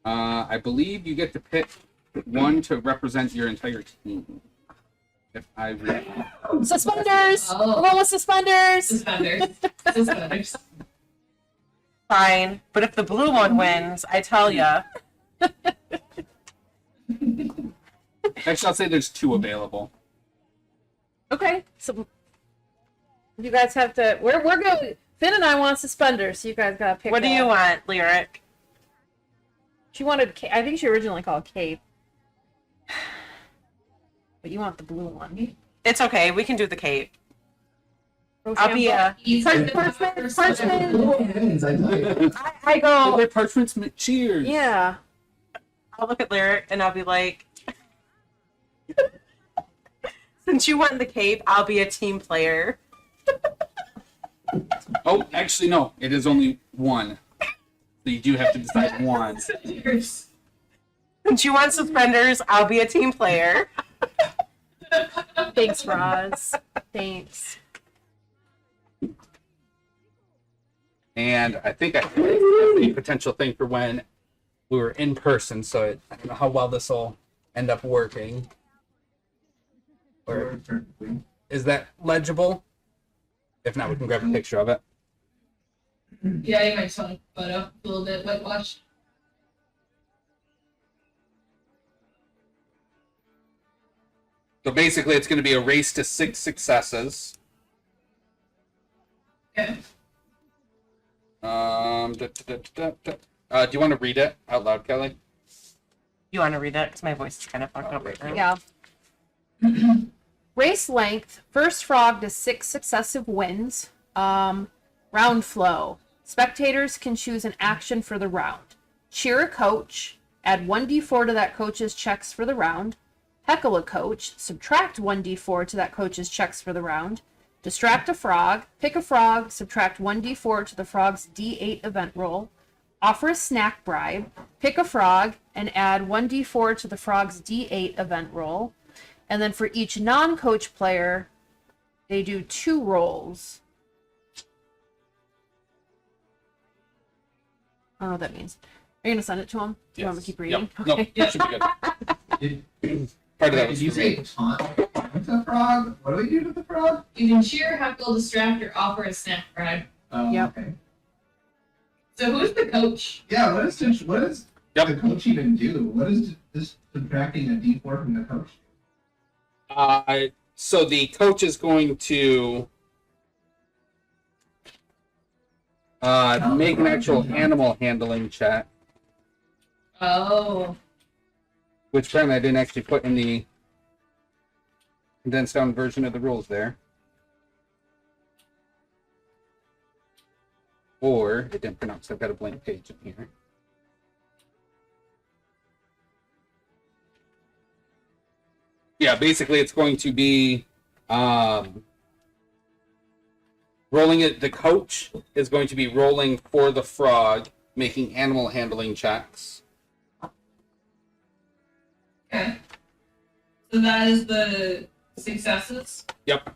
I believe you get to pick one to represent your entire team. If I read. Suspenders! Oh. We're going with suspenders! Suspenders. Suspenders. Fine. But if the blue one wins, I tell ya. Actually, I'll say there's 2 available. Okay, so you guys have to. We're going Finn and I want suspenders, so you guys gotta pick What do you want, Lyric? She wanted, I think she originally called cape. But you want the blue one. It's okay. We can do the cape. Rochambeau. I'll be a. Parchment. Hands, I tell you. I go, They're parchments. Cheers. yeah. I'll look at Lyric and I'll be like, since you want the cape, I'll be a team player. Oh, actually, no. It is only one. So you do have to decide one. Since you want suspenders, I'll be a team player. Thanks, Roz. Thanks. And I think I the potential thing for when we were in person, so I don't know how well this will end up working. Or Perfectly. is that legible? If not, we can grab a picture of it. Yeah, you might just want to butt up a little bit, whitewashed. So basically, it's going to be a race to 6 successes. Okay. Do you want to read it out loud, Kelly? You want to read it? Because my voice is kind of fucked up right now. Yeah. Race length. First frog to 6 successive wins. Round flow. Spectators can choose an action for the round. Cheer a coach. Add 1d4 to that coach's checks for the round. Heckle a coach. Subtract 1d4 to that coach's checks for the round. Distract a frog. Pick a frog. Subtract 1d4 to the frog's d8 event roll. Offer a snack bribe. Pick a frog and add 1d4 to the frog's d8 event roll. And then for each non-coach player, they do 2 rolls. I don't know what that means. Are you going to send it to him? Do you want me to keep reading? Yep. Okay. No, that should be good. Part of that Did was you for say me. taunt the frog? What do we do to the frog? You can cheer, heckle, distract, or offer a snack bribe. Oh, Yep. okay. So who's the coach? Yeah, what does Yep. the coach even do? What is this subtracting a d4 from the coach? So the coach is going to make an actual animal handling check, Oh. which apparently I didn't actually put in the condensed down version of the rules there. Or it didn't pronounce. I've got a blank page in here. Yeah, basically it's going to be rolling it. The coach is going to be rolling for the frog, making animal handling checks. Okay. So that is the successes? Yep.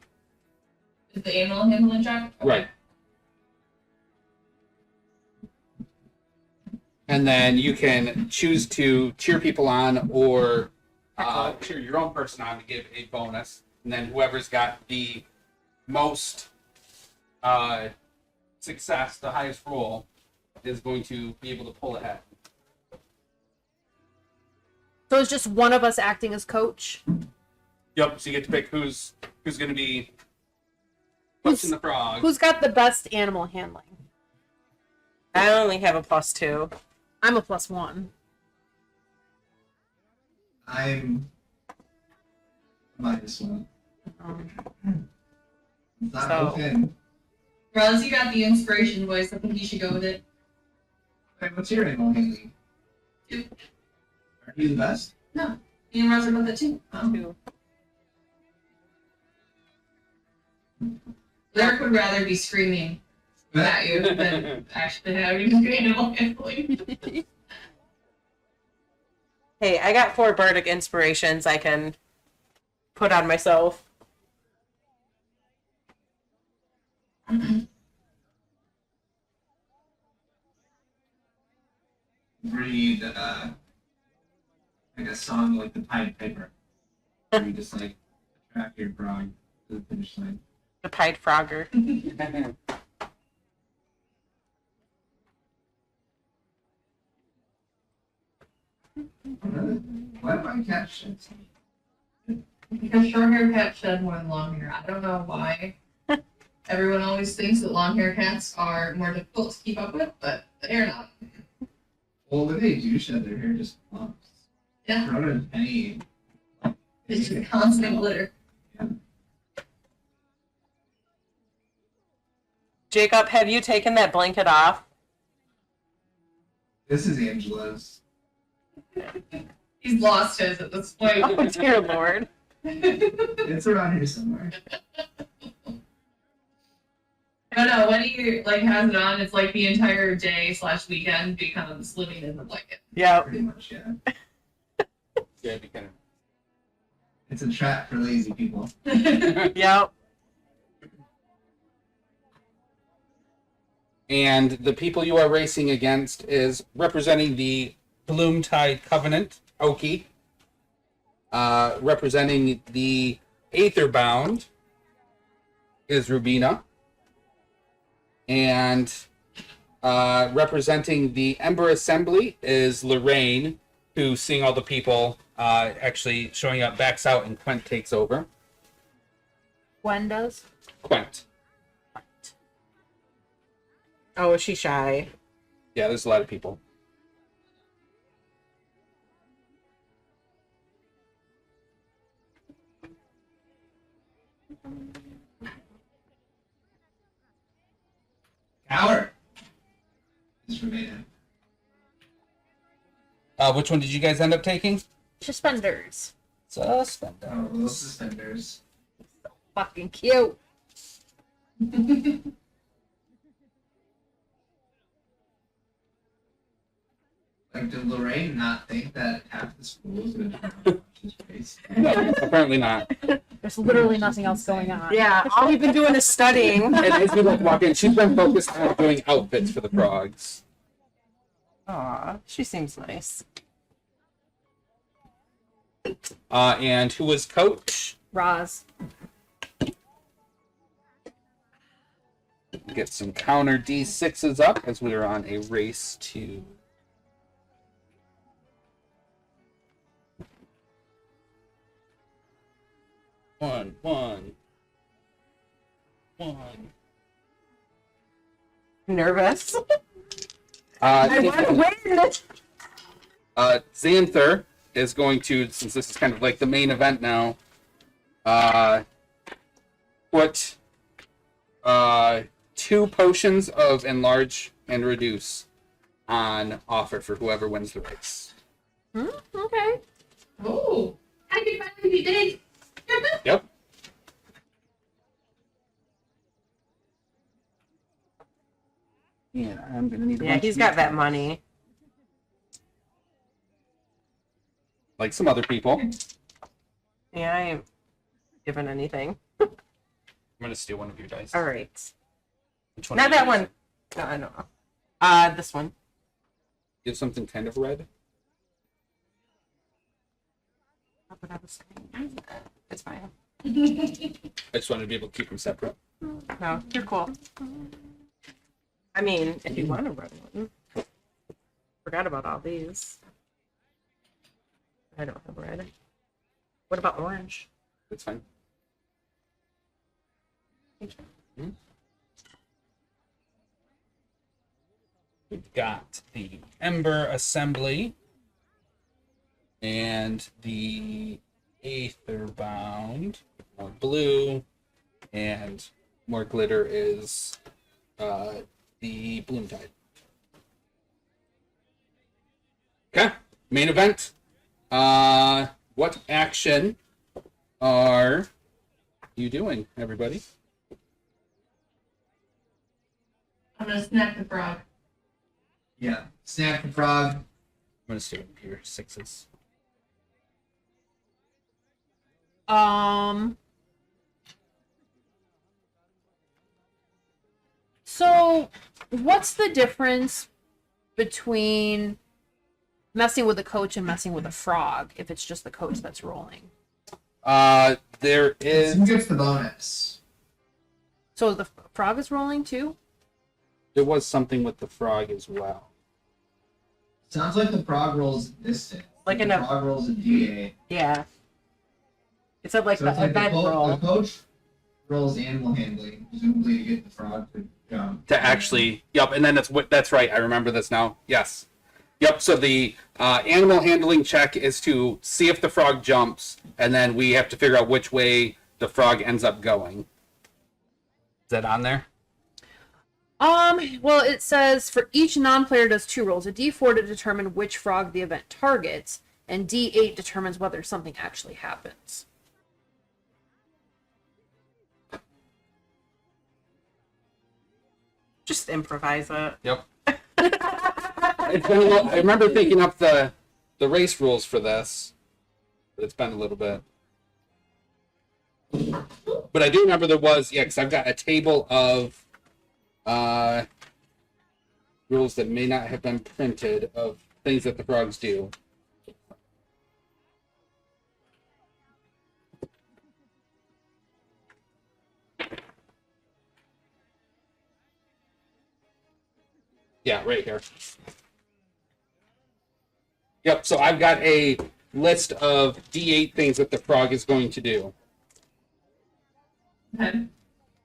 Is the animal handling check? Okay. Right. And then you can choose to cheer people on or cheer your own person on to give a bonus. And then whoever's got the most success, the highest roll, is going to be able to pull ahead. So it's just one of us acting as coach. Yep. So you get to pick who's going to be pushing the frog. Who's got the best animal handling? I only have a +2. I'm a +1. I'm -1. It's not So- open. Roz, you got the inspiration voice. I think you should go with it. Wait, what's your animal handling? 2. Are you the best? Me and Roz are both at 2. Two. Lyric would rather be screaming at you than actually having to do animal handling. Hey, I got 4 bardic inspirations I can put on myself. Read like a song like the Pied Piper. Where you just like attract your frog to the finish line. The Pied Frogger. Why do I catch it? Because short hair cats shed more than long hair. I don't know why. Everyone always thinks that long hair cats are more difficult to keep up with, but they are not. Well, when they do shed their hair, just clumps. Yeah. Not in any. It's just constant glitter. Jacob, have you taken that blanket off? This is Angela's. He's lost his at this point. Oh, dear Lord. It's around here somewhere. But no, when he like has it on, it's like the entire day / weekend becomes living in the blanket. Yeah. Pretty much, yeah. Yeah, it'd be kind It's a trap for lazy people. Yep. And the people you are racing against is representing the Bloomtide Covenant, Oki. Representing the Aetherbound is Rubina. And representing the Ember Assembly is Lorraine, who, seeing all the people actually showing up, backs out, and Quent takes over. Gwen does. Quent. Oh, is she shy? Yeah, there's a lot of people. Coward! This remain. Which one did you guys end up taking? Suspenders. Suspenders. Oh, those suspenders. Fucking cute. Like, did Lorraine not think that half the school was going to his face? No, apparently not. There's literally nothing else going on. Yeah, all we've been doing is studying. And as we walk in, she's been focused on doing outfits for the frogs. Aw, she seems nice. And who was coach? Roz. Get some counter D6s up as we are on a race to. One. Nervous. I want to win. Xanther is going to, since this is kind of like the main event now, put 2 potions of enlarge and reduce on offer for whoever wins the race. Okay. Oh, I can finally be big. Yep. Yeah, I'm gonna need. Yeah, he's got that money. Like some other people. I'm Yeah, I ain't giving anything. gonna steal one of your dice. All right. Which one Not are you that using? one. No. This one. Give something kind of red. That's what I was saying. It's fine. I just wanted to be able to keep them separate. No, you're cool. I mean, if you want to run one. Forgot about all these. I don't have red. What about orange? That's fine. We've got the Ember Assembly and the Aetherbound. More blue and more glitter is the Bloomtide. Okay, main event. What action are you doing, everybody? I'm gonna snack the frog. Yeah. Snack the frog. I'm gonna stay up here. 6s. So, what's the difference between messing with the coach and messing with a frog if it's just the coach that's rolling? There is. Who gets the bonus? So the frog is rolling too? There was something with the frog as well. Sounds like the frog rolls distance. Like the in a- frog rolls a D8. Yeah. It's like So the it's like event the roll. coach rolls animal handling, presumably to get the frog to jump. To actually, yep, and then that's right. I remember this now. Yes, yep. So the animal handling check is to see if the frog jumps, and then we have to figure out which way the frog ends up going. Is that on there? Well, it says for each non-player does 2 rolls, a d4 to determine which frog the event targets, and d8 determines whether something actually happens. Just improvise it. Yep. It's been I remember thinking up the race rules for this, but it's been a little bit. But I do remember there was, yeah, because I've got a table of rules that may not have been printed of things that the frogs do. Yeah, right here. Yep, so I've got a list of D8 things that the frog is going to do. Okay.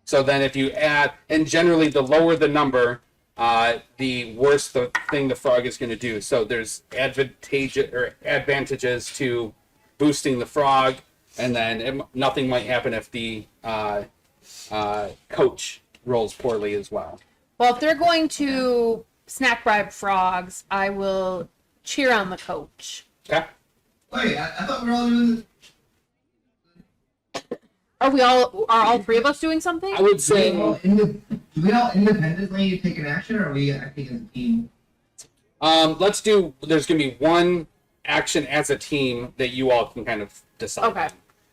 So then if you add, and generally the lower the number, the worse the thing the frog is going to do. So there's advantages to boosting the frog, and then nothing might happen if the coach rolls poorly as well. Well, if they're going to snack bribe frogs, I will cheer on the coach. Okay. Wait, I thought we were all doing this. Are all 3 of us doing something? I would say, Do we all independently take an action, or are we acting as a team? let's do, there's going to be one action as a team that you all can kind of decide. Okay.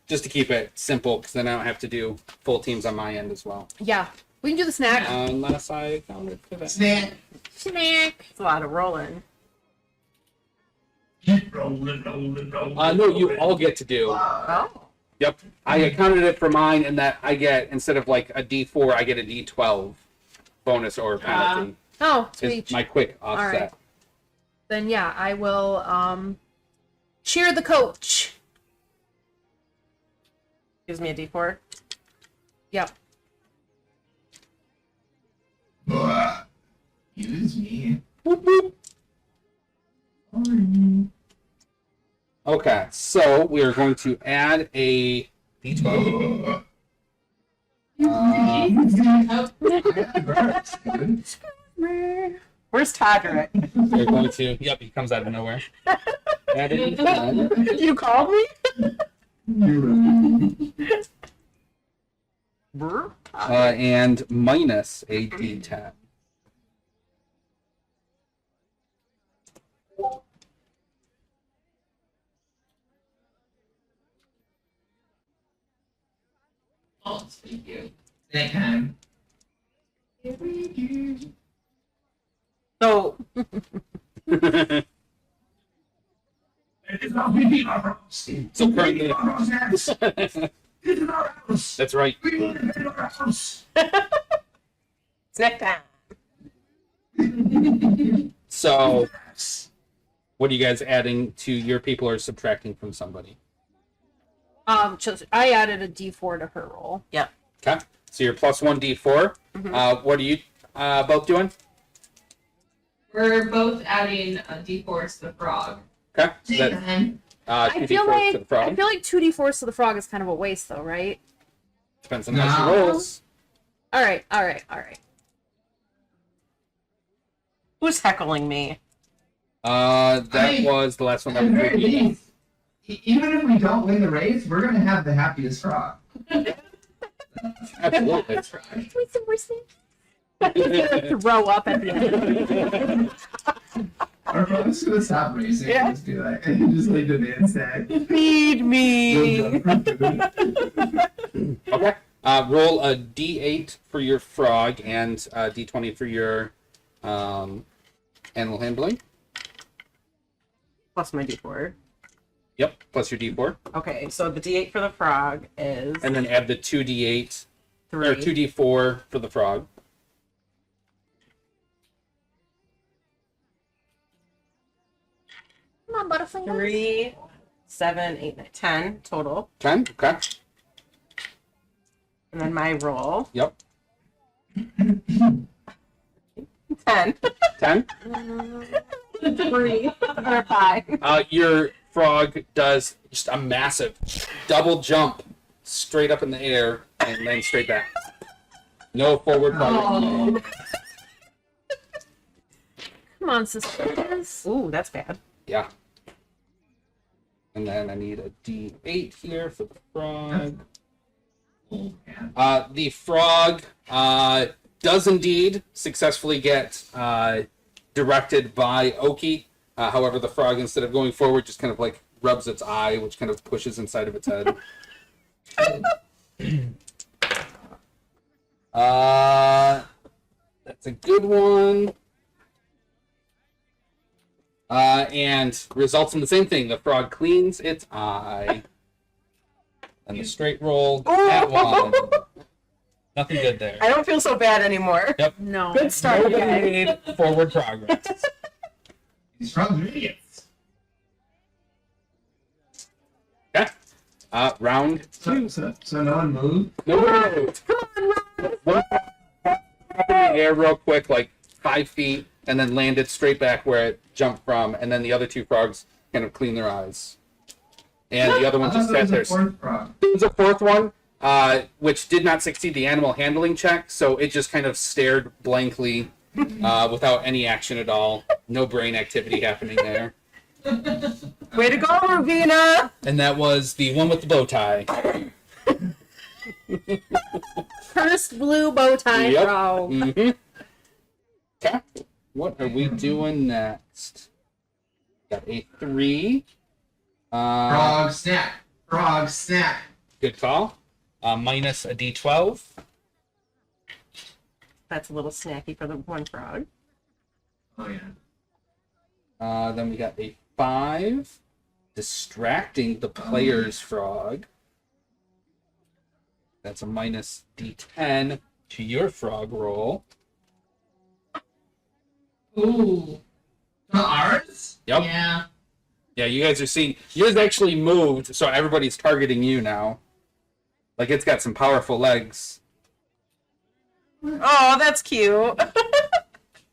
Just to keep it simple, because then I don't have to do full teams on my end as well. Yeah. We can do the snack. Unless I counted for that. Snack. Snack. It's a lot of rolling. Rolling. No, you all get to do. Oh. Yep. I counted it for mine, and that I get, instead of like a D4, I get a D12 bonus or penalty. Oh, Is sweet. my quick offset. right. Then yeah, I will cheer the coach. Gives me a D4. Yep. Use me. Okay, so we are going to add a D12. Where's Todrick? We're going to. Yep, he comes out of nowhere. Add a D10. You called me? And minus a D10. Oh, thank you. Snack time. So, So currently, that's right. snack time. So, what are you guys adding to your people or subtracting from somebody? Just I added a D4 to her roll. Yep. Okay, so you're plus 1 D4. What are you both doing? We're both adding a D4 to the frog. Okay, so Snack that's time. 2 I feel D4s to the like frog. 2d4s to the frog is kind of a waste, though, right? Depends on how she No. rolls. All right. Who's heckling me? That was the last one that At the was very reviewed. least, even if we don't win the race, we're gonna have the happiest frog. Absolutely. Throw up at the end. Our frog's gonna stop racing and just be like, and just leave the man sad. Feed me. Okay. Roll a D8 for your frog and a D20 for your animal handling. Plus my D4. Yep, plus your D4. Okay, so the D8 for the frog is And then add the 2D8 or 3. 2D4 for the frog. Come on, Butterfly. 3, 7, 8, 9, 10 total. 10. Okay. And And then my roll. Yep. 10. 10. 3 or 5. Your frog does just a massive double jump straight up in the air and then straight back. No forward progress. Oh. Come on, sisters. Ooh, that's bad. Yeah. And then I need a D8 here for the frog. Oh, man. The frog does indeed successfully get directed by Oki. However, the frog, instead of going forward, just kind of like rubs its eye, which kind of pushes inside of its head. That's a good one. And results in the same thing. The frog cleans its eye. And the straight roll, that one. Nothing good there. I don't feel so bad anymore. No. Good start, Nobody guys. made forward progress. These frogs are idiots. Okay. Round two. So no one moved? Nobody moved. One up in the air real quick, like 5 feet, and then landed straight back where it jumped from, and then the other two frogs kind of cleaned their eyes. And the other one just sat there. A fourth frog. There was a fourth one, which did not succeed the animal handling check, so it just kind of stared blankly without any action at all. No brain activity happening there. Way to go, Ravina! And that was the one with the bow tie. Cursed blue bow tie Yep. frog. Mm-hmm. Okay. What are we doing next? Got a 3. Frog snack. Frog snack. Good call. Minus a D12. That's a little snacky for the one frog. Oh, yeah. Then we got a 5. Distracting the player's frog. That's a minus D10 to your frog roll. Ooh. To ours? Yep. Yeah. Yeah, you guys are seeing. Yours actually moved, so everybody's targeting you now. Like, it's got some powerful legs. Oh, that's cute.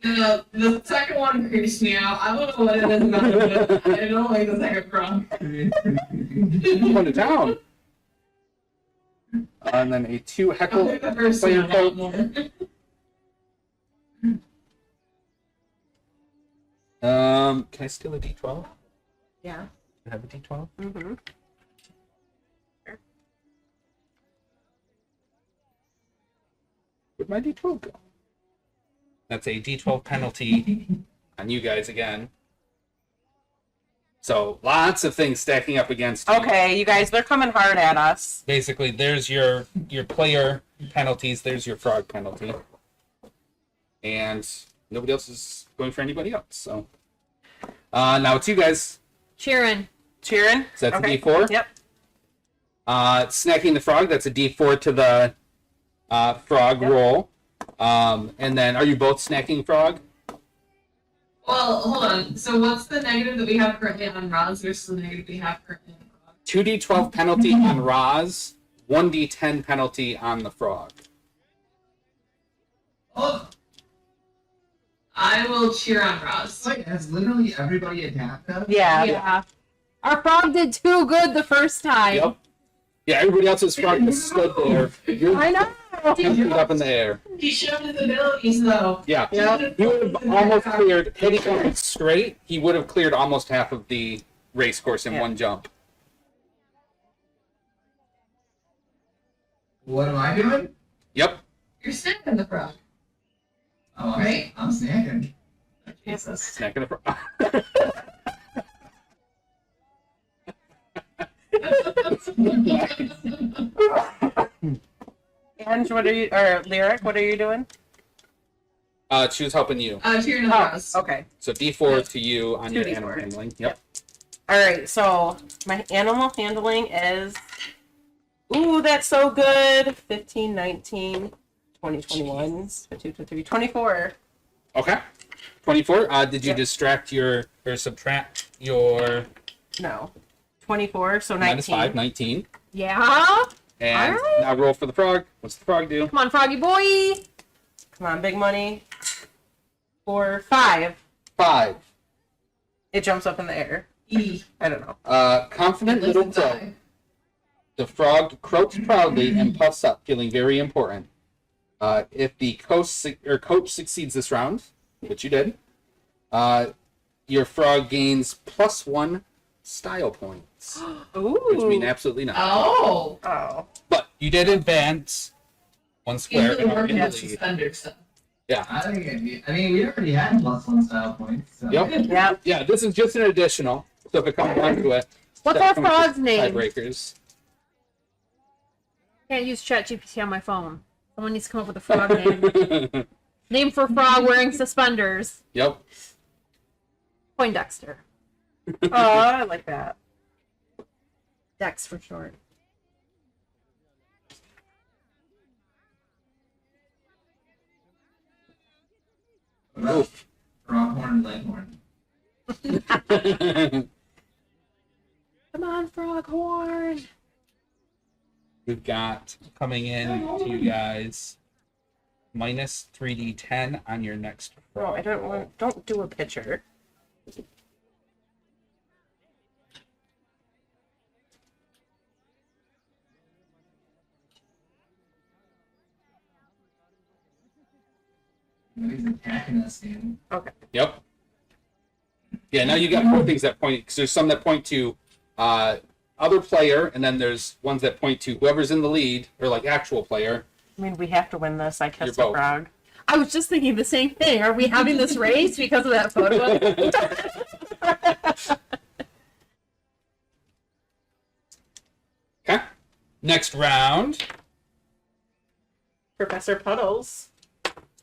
The second one creeps me out. I don't know what it is about it, but I don't like the second frog. Going to town. And then a 2 I heckle. like the first player one a lot vote. more. Can I steal a D12? Yeah. I have a D12. Mm-hmm. Where'd my D12 go? That's a D12 penalty on you guys again. So lots of things stacking up against you. Okay, you guys, they're coming hard at us. Basically, there's your player penalties. There's your frog penalty, and nobody else is going for anybody else. So now it's you guys. Cheering. Cheering. So that's Okay. a D4. Yep. Snacking the frog. That's a D4 to the frog roll. And then, are you both snacking frog? Well, hold on. So what's the negative that we have currently on Roz versus the negative we have currently on Frog? 2d12 penalty on Roz, 1d10 penalty on the frog. Oh, I will cheer on Roz. wait, has literally everybody attacked us? Yeah. Our frog did too good the first time. Yep. Yeah, everybody else's frog just stood there. You're I know. 10 feet up in the air. He showed his abilities, though. Yeah. Yep. He would have almost cleared, had he gone straight, he would have cleared almost half of the race course in Yeah. one jump. What am I doing? Yep. You're snapping the frog. Oh, Right. I'm snacking. Jesus. Snacking a frog. And what are you, or Lyric, what are you doing? She was helping you. Cheering on Oh, Roz. okay. So D4 to you on your 2d4. animal handling. Yep. All right, so my animal handling is, ooh, that's so good. 15, 19, 20, 21, 22, 23, 24. Okay. 24. Did you Yep. distract your or subtract your No. 24, so 19. minus 5, 19? Yeah. And Alright. now roll for the frog. What's the frog do? Come on, Froggy boy. Come on, big money. For 5. 5. It jumps up in the air. I don't know. Confident little crow. The frog croaks proudly and puffs up, feeling very important. If the coach succeeds this round, which you did, your frog gains +1 style points, Ooh. which mean absolutely nothing. Oh. Oh. But you did advance 1 square. Easily and are working in the at lead. suspenders stuff. I think we already had +1 style points. So. Yep. Yep. Yeah, this is just an additional. So if it comes down to it, What's that our comes frog's with name? Tiebreakers. Can't use ChatGPT on my phone. Someone needs to come up with a frog name. Name for frog wearing suspenders. Yep. Poindexter. Oh, I like that. Dex for short. Oof. Pronghorn, leghorn. Come on, Froghorn. We've got coming in to you guys minus 3d10 on your next No, I don't do a picture. He's attacking us, dude. Okay. Yep. Yeah, now you got 4 things that point, because there's some that point to other player, and then there's ones that point to whoever's in the lead, or like actual player. I mean, we have to win this. I kissed You're a both. frog. I was just thinking the same thing. Are we having this race because of that photo? Okay. Next round. Professor Puddles.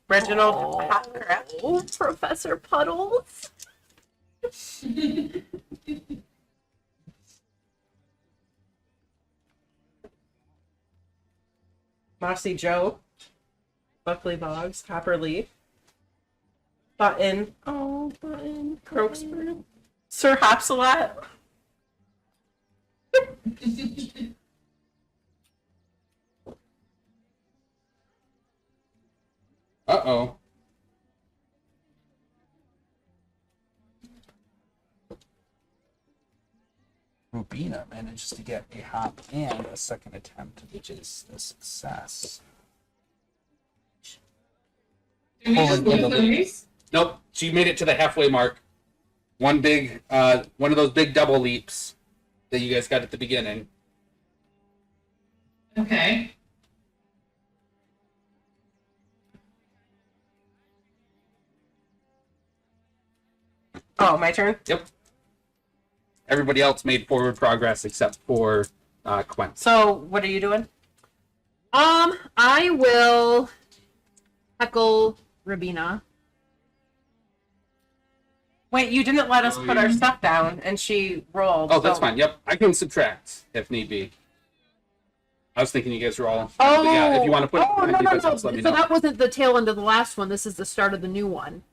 Reginald Hopcraft. Oh, Professor Puddles. Mossy Joe. Buckley Boggs. Copperleaf. Button. Oh, Button. Crokesbury. Sir Hopsalot. Uh-oh. Rubina manages to get a hop and a second attempt, which is a success. Did we just Pulling in lose the the lead. race? Nope, she made it to the halfway mark. One of those big double leaps that you guys got at the beginning. Okay. Oh, my turn? Yep. Everybody else made forward progress except for Quent. So, what are you doing? I will heckle Rabina. Wait, you didn't let us put our stuff down, and she rolled. Oh, that's so- fine. Yep, I can subtract if need be. I was thinking you guys were all. Oh, but yeah, if you want to put. oh no, no, no. let So me know. that wasn't the tail end of the last one. This is the start of the new one.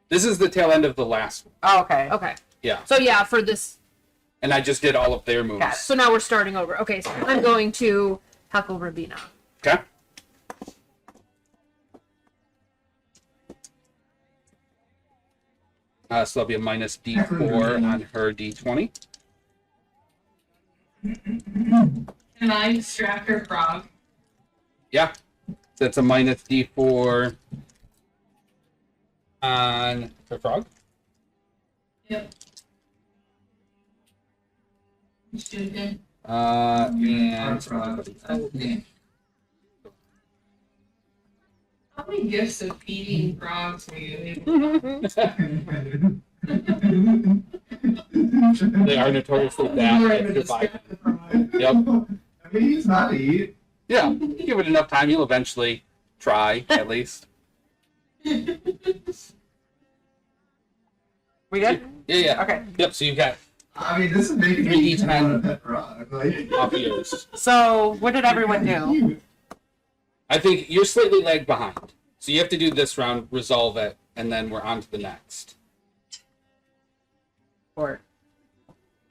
This is the tail end of the last one. Oh, okay. Okay. Yeah, So yeah, for this. and I just did all of their moves. Got it. So now we're starting over. Okay, so I'm going to heckle Rabina. Okay. So that'll be a minus D4 on her D20. Can I distract her frog? Yeah. That's a minus D4 on her frog. Yep. You should good. And How many gifts of feeding frogs were you able they are notoriously to bad You're at able to surviving. distract the frog. Yep. I mean, he's not to eat. Yeah. Give it enough time, you'll eventually try, at least. We good? Yeah, yeah. Okay. Yep, so you've got I mean, this is making me 3D10. want a pet frog. Like, off yours. So, what did everyone do? I think you're slightly lagged behind. So you have to do this round, resolve it, and then we're on to the next. 4.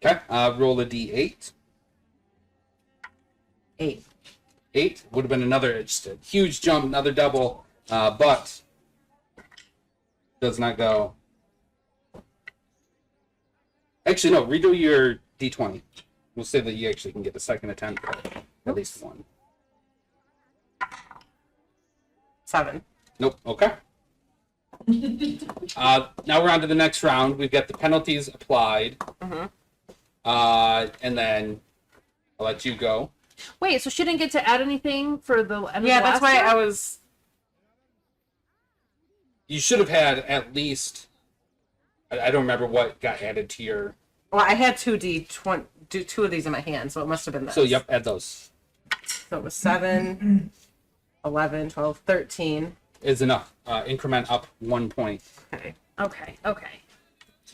Okay. Roll a D8. 8. 8 would have been another just a huge jump, another double, but does not go. Actually, no. Redo your d20. We'll say that you actually can get a second attempt at least one. 7. Nope. Okay. Now we're on to the next round. We've got the penalties applied. Mhm. And then I'll let you go. Wait, so she didn't get to add anything for the end Yeah, of the that's last why round? I was. You should have had at least. I don't remember what got added to your. Well, I had 2d20, two of these in my hand, so it must have been this. So yep, add those. So it was 7, 11, 12, 13. Is enough. Increment up 1 point. Okay. Okay.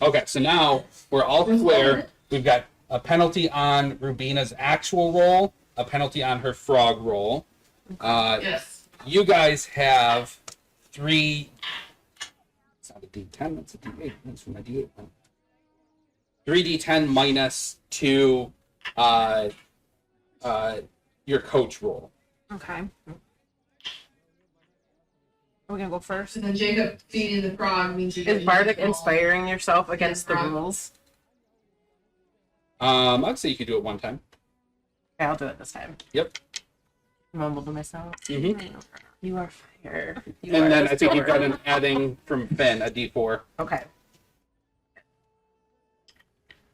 Okay, so now we're all square. We've got a penalty on Rubina's actual roll, a penalty on her frog roll. Yes. You guys have 3. It's not a D10, that's a D8. That's from my D8 one. 3d10 minus 2 your coach roll. Okay. Are we gonna go first? And then Jacob feeding the frog means you're Is getting Bardic the ball. inspiring yourself against the Frog. rules? I'd say you could do it one time. Okay, I'll do it this time. Yep. Mumble to myself. Mm-hmm. You are fire. You And are then a I think you've got storm. an adding from Finn, a D4. Okay.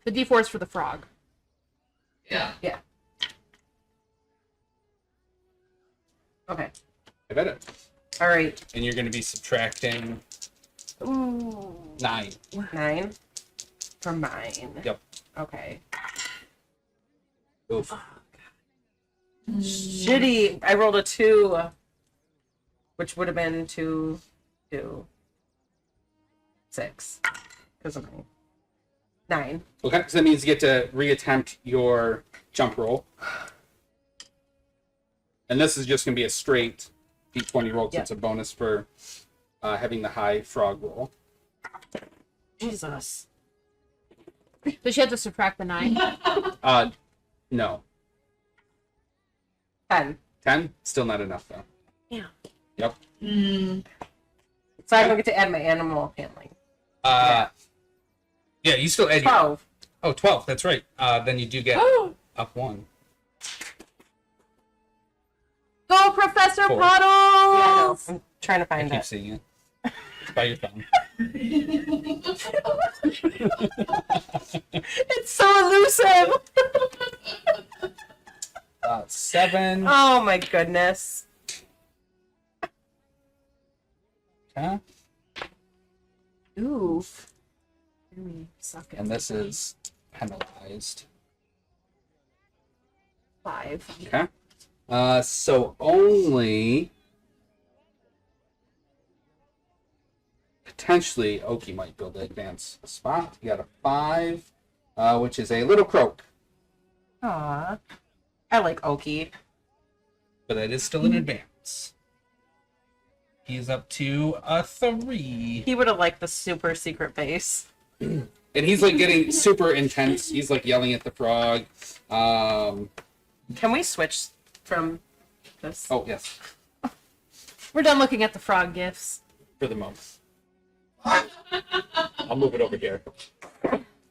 The D4 is for the frog. Yeah. Okay. I bet it. All right. And you're going to be subtracting Ooh. 9. 9 from mine. Yep. Okay. Oof. Shitty. I rolled a 2, which would have been 2, 2, 6. Because of my 9. Okay, so that means you get to reattempt your jump roll. And this is just going to be a straight D20 roll because Yeah. it's a bonus for having the high frog roll. Jesus. Does she have to subtract the 9? No. 10. 10? Still not enough, though. Yeah. Yep. So I don't get to add my animal handling. Yeah, you still add your... 12. Oh, 12, that's right. Then you do get up 1. Go, Professor 4. Yeah, I know. Puddles! I'm trying to I find keep it. seeing it. It's by your thumb. It's so elusive. 7. Oh my goodness. Okay. Ooh. Really suck it. And this is penalized. 5. Okay. So only potentially Oki might be able to advance a spot. You got a 5, which is a little croak, Aw. I like Oki. but that is still an advance. He's up to a 3. He would have liked the super secret base. And he's like getting super intense. He's like yelling at the frog. Can we switch from this? Oh, yes, We're done looking at the frog gifts. for the moment. I'll move it over here.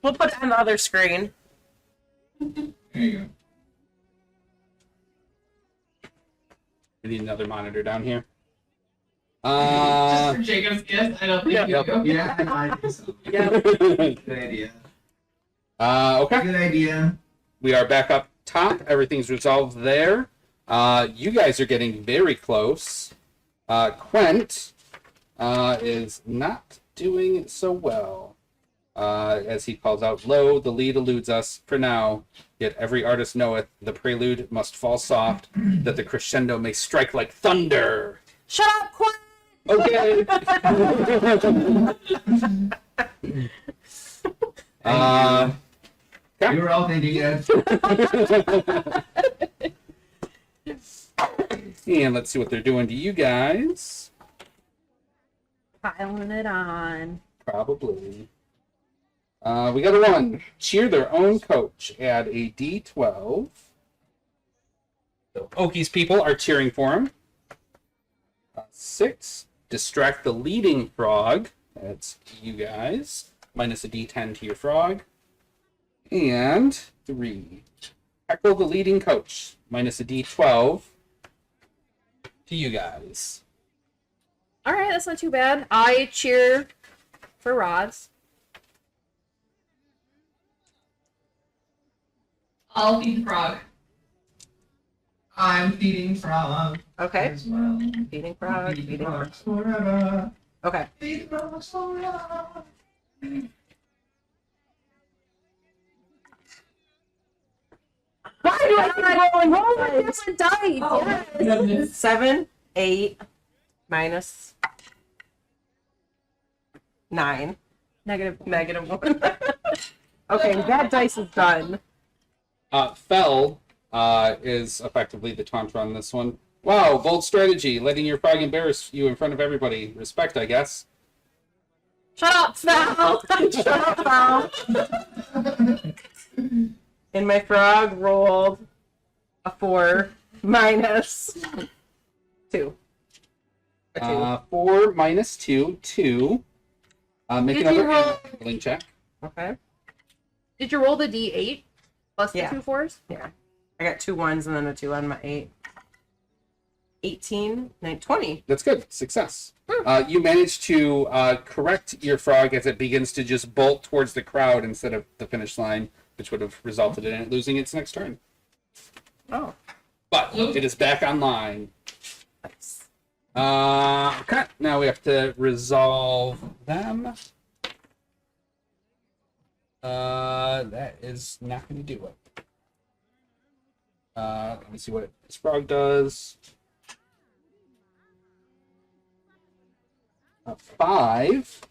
We'll put it on the other screen. There you go. We need another monitor down here. Just for Jacob's gift, I don't think you do. Yeah, I think so. Yeah. Good idea. Okay. Good idea. We are back up top. Everything's resolved there. You guys are getting very close. Quent is not doing so well. As he calls out, "Lo, the lead eludes us for now. Yet every artist knoweth the prelude must fall soft, that the crescendo may strike like thunder." Shut up, Quinn! Okay. We were all thinking it. And let's see what they're doing to you guys. Piling it on. Probably. We got a 1. Cheer their own coach. Add a D12. Oki's people are cheering for him. 6. Distract the leading frog. That's you guys. Minus a d10 to your frog. And 3. Heckle the leading coach. Minus a d12 to you guys. All right, that's not too bad. I cheer for Roz. I'll feed the frog. I'm feeding frog Okay. as well. Feeding frog. Feed Feeding frog. frogs forever. Okay. Feed frogs forever. Why do I keep rolling? Roll a different dice. Yes. 7, 8, minus 9, Negative. -1. Okay, that dice is done. Fell is effectively the taunt on this one. Wow, bold strategy, letting your frog embarrass you in front of everybody. Respect, I guess. Shut up, Val. Shut up, Val. And my frog rolled a 4 minus 2. A 2. 4 minus 2, 2. Make Did another you roll- handling check. Okay. Did you roll the D8 plus Yeah. the 2 4s? Yeah. I got 2 1s and then a 2 on my 8. 18, 9, 20. That's good. Success. You managed to correct your frog as it begins to just bolt towards the crowd instead of the finish line, which would have resulted in it losing its next turn. Oh. But it is back online. Nice. Okay. Now we have to resolve them. That is not going to do it. Let me see what this frog does. 5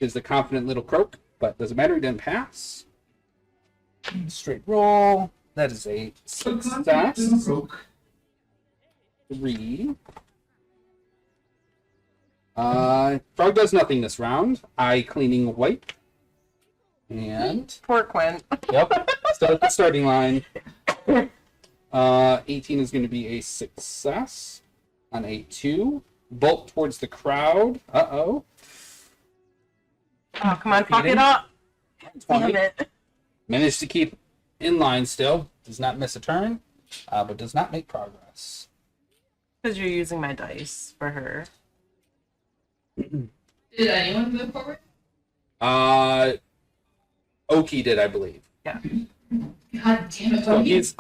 is the confident little croak, but doesn't matter. He didn't pass. Straight roll. That is a success. 3. Frog does nothing this round. Eye cleaning wipe. And Poor Quinn. yep, still at the starting line. 18 is going to be a success on a 2. Bolt towards the crowd. Uh-oh. Oh, come on, fuck it up. Damn 20. it. Managed to keep in line still. Does not miss a turn, but does not make progress. Because you're using my dice for her. Did anyone move forward? Oki did, I believe. Yeah. God damn it. So he's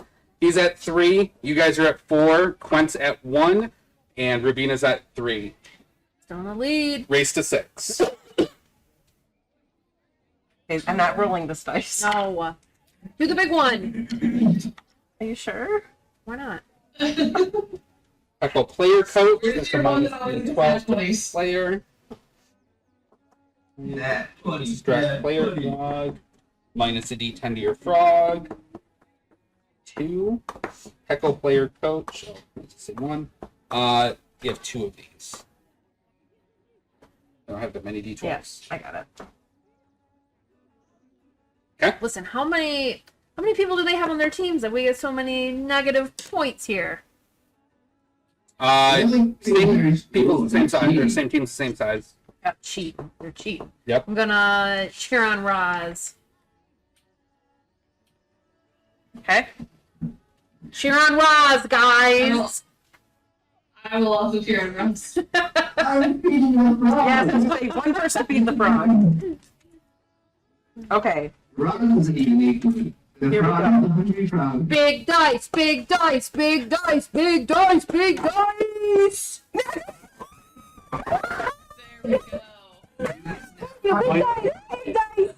at 3. You guys are at 4. Quent's at 1. And Rabina's at 3. Still in the lead. Race to 6. Okay, I'm not rolling this dice. No. Do the big one. Are you sure? Why not? Echo player coach. Where's That's your a minus one that always 12 has player. Nat 20. Distract Nat player 20. frog. Minus a d10 to your frog. 2. Heckle player coach. Oh, let's say 1. You have 2 of these. I don't have that many d12s. Yes, I got it. Listen, how many people do they have on their teams that we get so many negative points here? Same people, same size, or same teams, same size. Yep, cheating. They're cheating. Yep. I'm gonna cheer on Roz. Okay. Cheer on Roz, guys. I will also cheer on Rose. I'm feeding the frog. Yes, that's right. One person feed the frog. Okay. Frogs are unique. The Here we frog go. is a hungry frog. Big dice, big dice, big dice, big dice, big dice. There we go.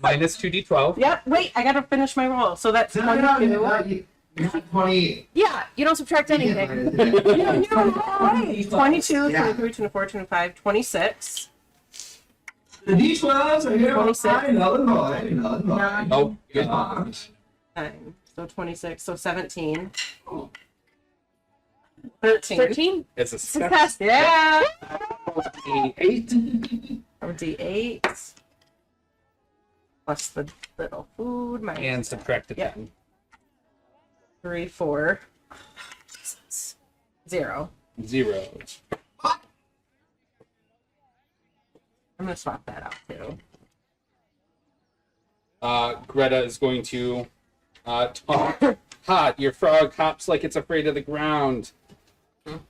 Minus 2d12. Yep. Wait, I gotta finish my roll. So that's No, no, 22. no, you got 20. Yeah, you don't subtract anything. Right. 22, Yeah. 23, 24, 25, 26. The D12s are here. 26. Null and void. Null and void. Oh, Good good. box. 9. So 26. So 17. 13. 13? It's a Success. Yeah. 8. Or D8. Plus the little food. Minus And subtract the Yeah. 10. 3, 4. 0. 0. I'm gonna swap that out too. Greta is going to talk. Hot, your frog hops like it's afraid of the ground. At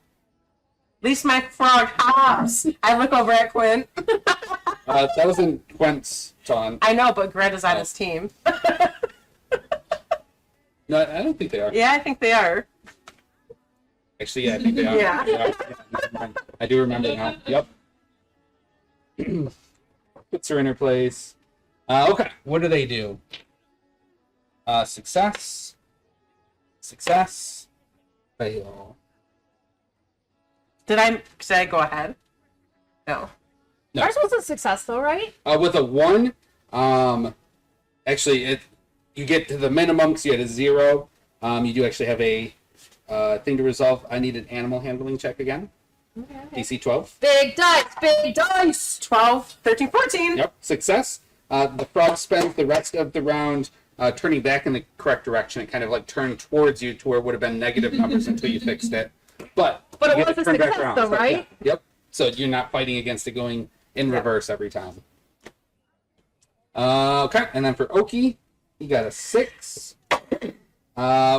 least my frog hops. I look over at Quinn. That wasn't Quent's ton. I know, but Greta's on his team. No, I don't think they are. Yeah, I think they are. Actually, yeah, I think they are. Yeah. They are. I do remember now. Yep. Puts her in her place. Okay, what do they do? Success. Success. Fail. Did I go ahead? No. No. Ours was a success though, right? With a 1, actually, you get to the minimum because you had a 0. You do actually have a thing to resolve. I need an animal handling check again. Okay. DC 12. Big dice, big dice. 12, 13, 14. Yep, success. The frog spends the rest of the round turning back in the correct direction. It kind of like turned towards you to where it would have been negative numbers until you fixed it. But But you it get was to a turn back success around. though, So, right? yeah. Yep. So you're not fighting against it going in reverse every time. Okay, and then for Oki, he got a 6,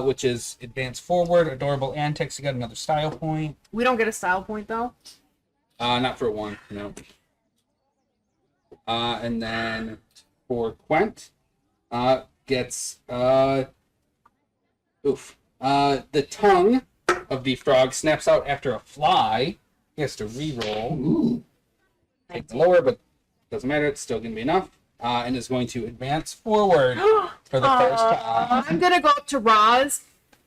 which is advance forward, adorable antics. You got another style point. We don't get a style point though. Not for 1, no. And then for Quent, gets the tongue of the frog snaps out after a fly. He has to re-roll. Ooh. Take the lower, but doesn't matter. It's still going to be enough. And is going to advance forward for the first time. I'm gonna go up to Roz,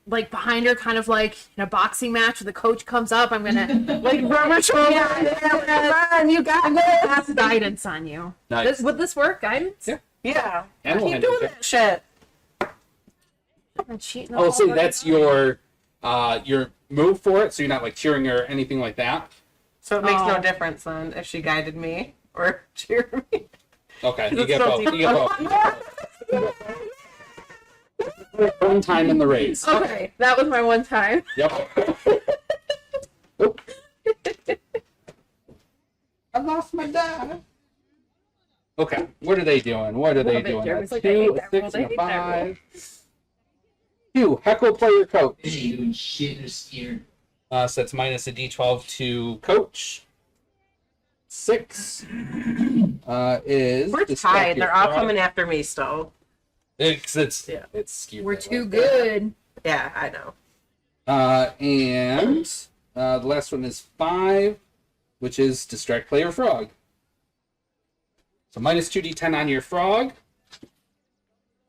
like behind her, kind of like in a boxing match where the coach comes up. I'm gonna like rub her shoulder. Come on, you got this. Ask guidance on you. Nice. Would this work? Guidance? Yeah. Yeah. Animal Keep handling doing check. that shit. I'm cheating Oh, all so over that's you. your move for it. So you're not like cheering or anything like that. So it makes no Oh. difference then if she guided me or cheered me. Okay, you It's get still both. You get both. One time in the race. Okay, that was my one time. Yep. Oop. I lost my die. Okay, what are they doing? What are they Love it, doing? Jeremy's A like, I 2, hate a that 6, roll, I and a hate that roll. 5. 2, heckle player coach. They ain't doing shit. They're scared. So it's minus a d12 to coach. 6 is We're distract tied. your They're all frog. coming after me still. It's Yeah. it's skewed. We're that too way. good. Yeah, I know. And the last one is 5, which is distract player frog. So minus 2d10 on your frog,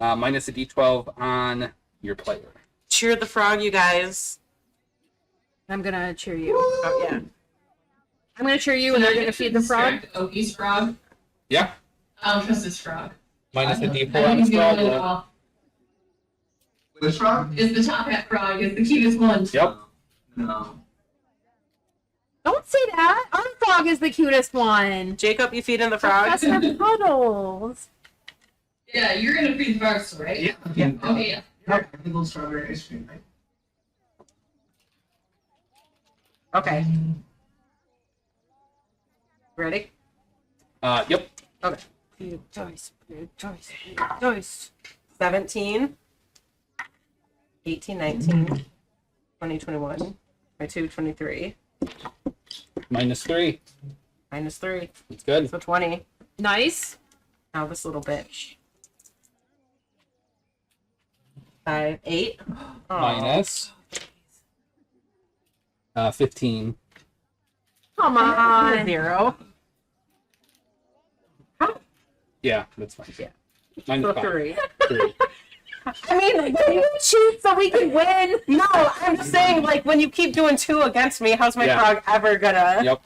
minus a d12 on your player. Cheer the frog, you guys. I'm gonna cheer you. Oh, yeah. I'm gonna cheer you, and they're gonna feed the frog. Oki's frog. Yeah, I don't trust this frog. minus a I d4 think on he's the gonna frog. win it all. Which frog? It's the top hat frog. It's the cutest one. Yep. No. Don't say that. Our frog is the cutest one. Jacob, you feeding the frog? Professor Puddles. Yeah, you're gonna feed the frogs, right? Yeah. Okay, yeah. Yeah. Little strawberry ice cream, right? Okay. Ready? Yep. Okay. Big dice, big dice, big dice. 17, 18, 19, 20, 21, 22, 23, Minus 3. minus 3. It's good. So 20. Nice. Now this little bitch. 5, 8. Aw. Minus 15. Come on. 0. Yeah, that's fine. Yeah. Minus So 5. 3. 3. I mean, you cheat so we can win. No, I'm just saying, like, when you keep doing 2 against me, how's my Yeah. frog ever gonna? Yep.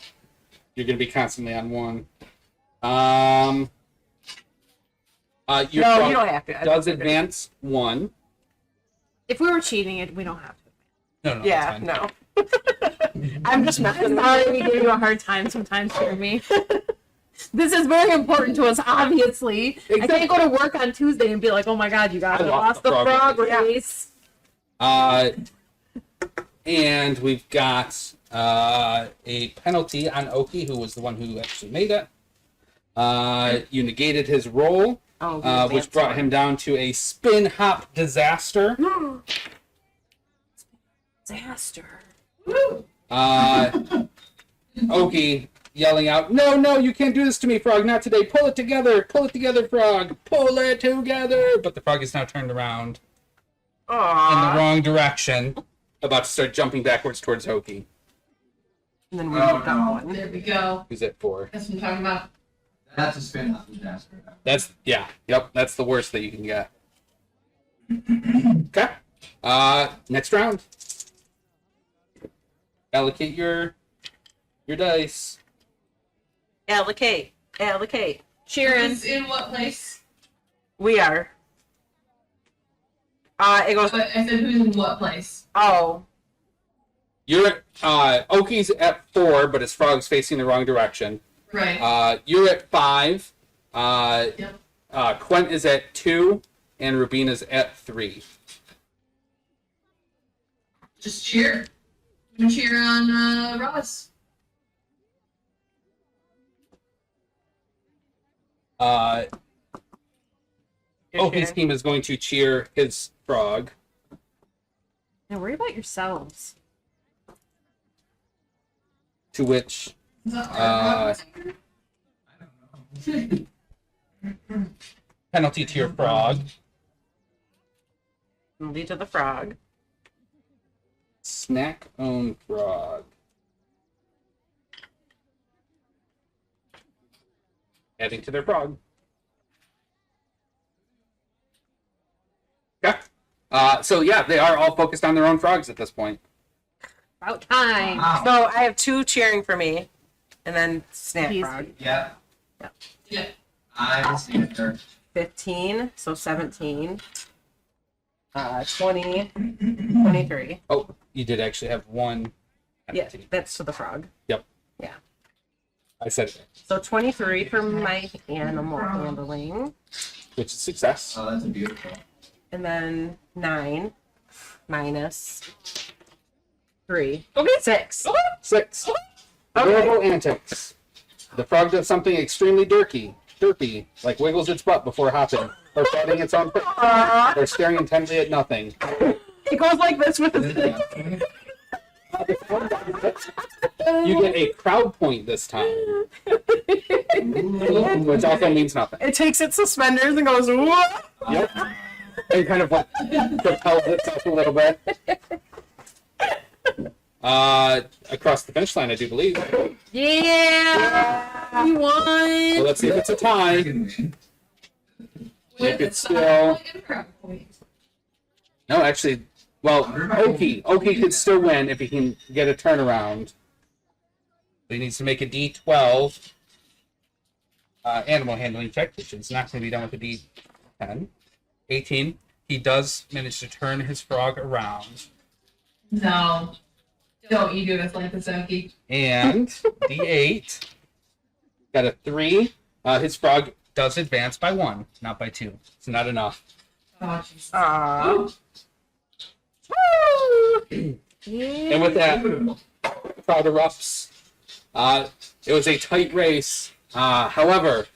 You're gonna be constantly on 1. Your No, frog you don't have to. I does don't- advance 1. If we were cheating it, we don't have to. No, no. Yeah, that's fine. no. I'm just messing I'm with sorry you. we gave you a hard time sometimes, Jeremy. This is very important to us, obviously. I can't go to work on Tuesday and be like, oh my god, you guys I lost the frog race. race. And we've got a penalty on Oki, who was the one who actually made it. You negated his roll, which brought him down to a spin hop disaster. Disaster. Oki yelling out, "No, no, you can't do this to me, Frog! Not today! Pull it together! Pull it together, Frog! Pull it together!" But the frog is now turned around in the wrong direction, about to start jumping backwards towards Oki. And then we moved no. up one. There we go. Who's it for? That's what I'm talking about. That's a spin off disaster. That's the worst that you can get. Okay. Next round. Allocate your dice. Allocate. Cheering. Who's in what place? We are. It goes. But I said who's in what place? Oh. You're at Oki's at 4, but his frog's facing the wrong direction. Right. You're at 5. Yep. Quent is at 2, and Rubina's at 3. Just cheer. I'm gonna cheer on Ross. Oki's team is going to cheer his frog. Now worry about yourselves. To which Is that our Ross? I don't know. penalty to your frog. Lead to the frog. Snack own frog. Adding to their frog. Yeah. So yeah, they are all focused on their own frogs at this point. About time. Wow. So I have 2 cheering for me, and then Snack He's- Frog. Yeah. Yeah. I'm a sneaker. 15, so 17. 20, 23. Oh, you did actually have one Yeah, penalty. that's to the frog. I said it, So 23 for my animal handling, which is success. Oh, that's a beautiful. and then 9 minus 3. Okay, 6. 6. Adorable antics. The frog does something extremely derpy, like wiggles its butt before hopping, or patting its own foot, or staring intently at nothing. It goes like this with Isn't the. that You get a crowd point this time, which also means nothing. It takes its suspenders and goes, what? Yep. And kind of like propels itself a little bit. Across the finish line, I do believe. Yeah! We won! So let's see if it's a tie. With it's the still- crowd point. No, actually, well, Oki could still win if he can get a turnaround. He needs to make a D12 animal handling check, which is not going to be done with a D10. 18. He does manage to turn his frog around. No. Don't you do this like this, Oki. And D8. Got a 3. His frog does advance by 1, not by 2. It's not enough. Oh, Jesus. Aww. And with that, crowd erupts. It was a tight race. However,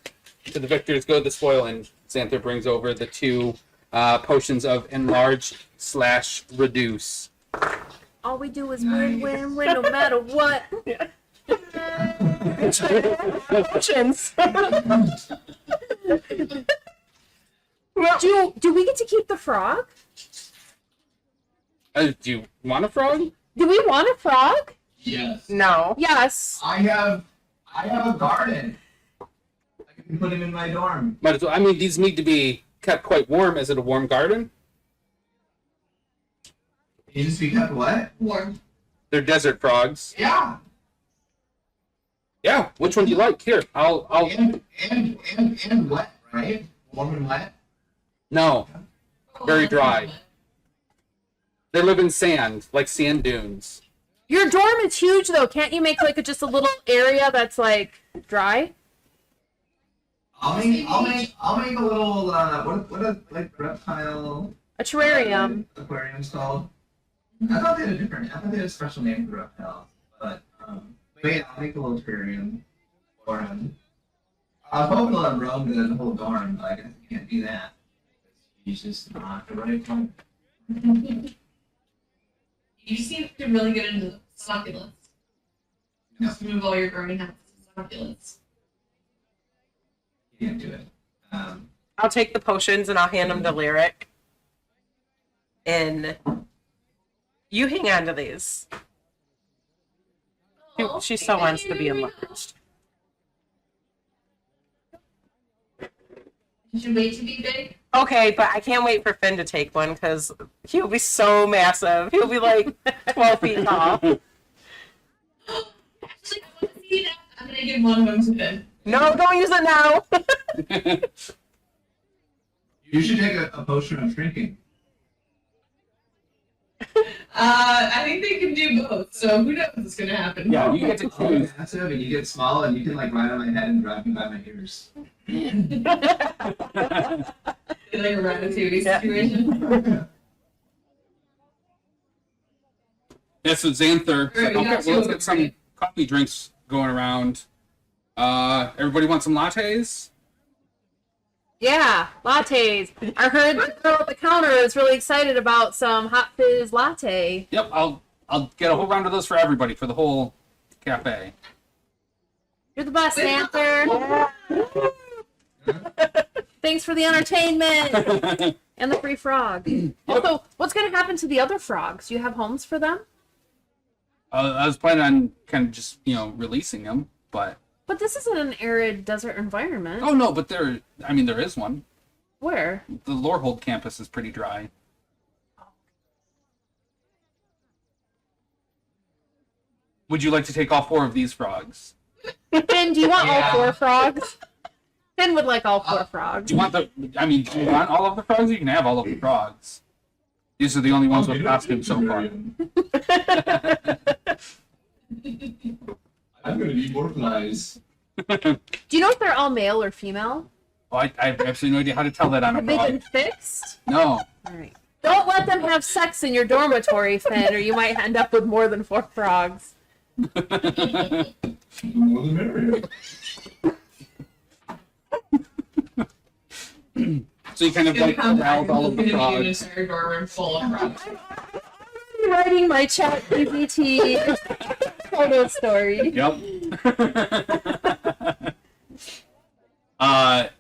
to the victors go the spoil, and Xanther brings over the 2 potions of enlarge/reduce. All we do is win, win, win, no matter what. Options. Do we get to keep the frog? Do you want a frog? Do we want a frog? Yes. No. Yes. I have a garden. I can put him in my dorm. Might as well. I mean, these need to be kept quite warm. Is it a warm garden? He just be kept what? Warm. They're desert frogs. Yeah. Yeah. Which one do you like? Here, I'll. And wet, right? Warm and wet. No, very Oh, dry. They live in sand, like sand dunes. Your dorm is huge, though. Can't you make like just a little area that's like dry? I'll make a little what a like reptile A terrarium. aquarium's called. I thought they had a different. I thought they had a special name for reptiles, but wait, I'll make a little terrarium for him. I was hoping to let him roam the whole dorm, but I guess I can't do that. He's just not the right one. You seem to really get into succulents. Just move all your growing habits to succulents. Can't do it. I'll take the potions and I'll hand them to Lyric. And you hang on to these. She still wants to be enlarged. You should wait to be big. Okay, but I can't wait for Finn to take one because he'll be so massive. He'll be like 12 feet tall. Actually, I want to see that. I'm gonna give one of them to Ben. No, don't use it now. You should take a potion of shrinking. I think they can do both, so who knows what's gonna happen. Yeah, you get to Oh, choose. massive, and you get small, and you can like ride on my head and drive me by my ears. Like a ratatouille Yeah. situation. Yeah, so Xanther. Alright, we Okay, got well, let's two get some already. coffee drinks going around. Everybody want some lattes? Yeah, lattes. I heard the girl at the counter is really excited about some hot fizz latte. Yep, I'll get a whole round of those for everybody for the whole cafe. You're the best, Xanther. Thanks for the entertainment and the free frog. Also, what's going to happen to the other frogs? Do you have homes for them? I was planning on kind of just releasing them, but But this isn't an arid desert environment. oh no, but there is one. Where? The Lorehold campus is pretty dry. Would you like to take all 4 of these frogs? Finn, do you want Yeah. all 4 frogs? Finn would like all 4 frogs. Do you want do you want all of the frogs? You can have all of the frogs. These are the only ones with costumes so far. I'm gonna need more flies. Do you know if they're all male or female? Oh, I have absolutely no idea how to tell that on a Have they been frog. fixed? No. All right. Don't let them have sex in your dormitory, Finn, or you might end up with more than 4 frogs. The more the merrier. So you kind of like corralled all of the frogs. Entire dorm room full of frogs. I'm writing my chat GPT photo story. Yep.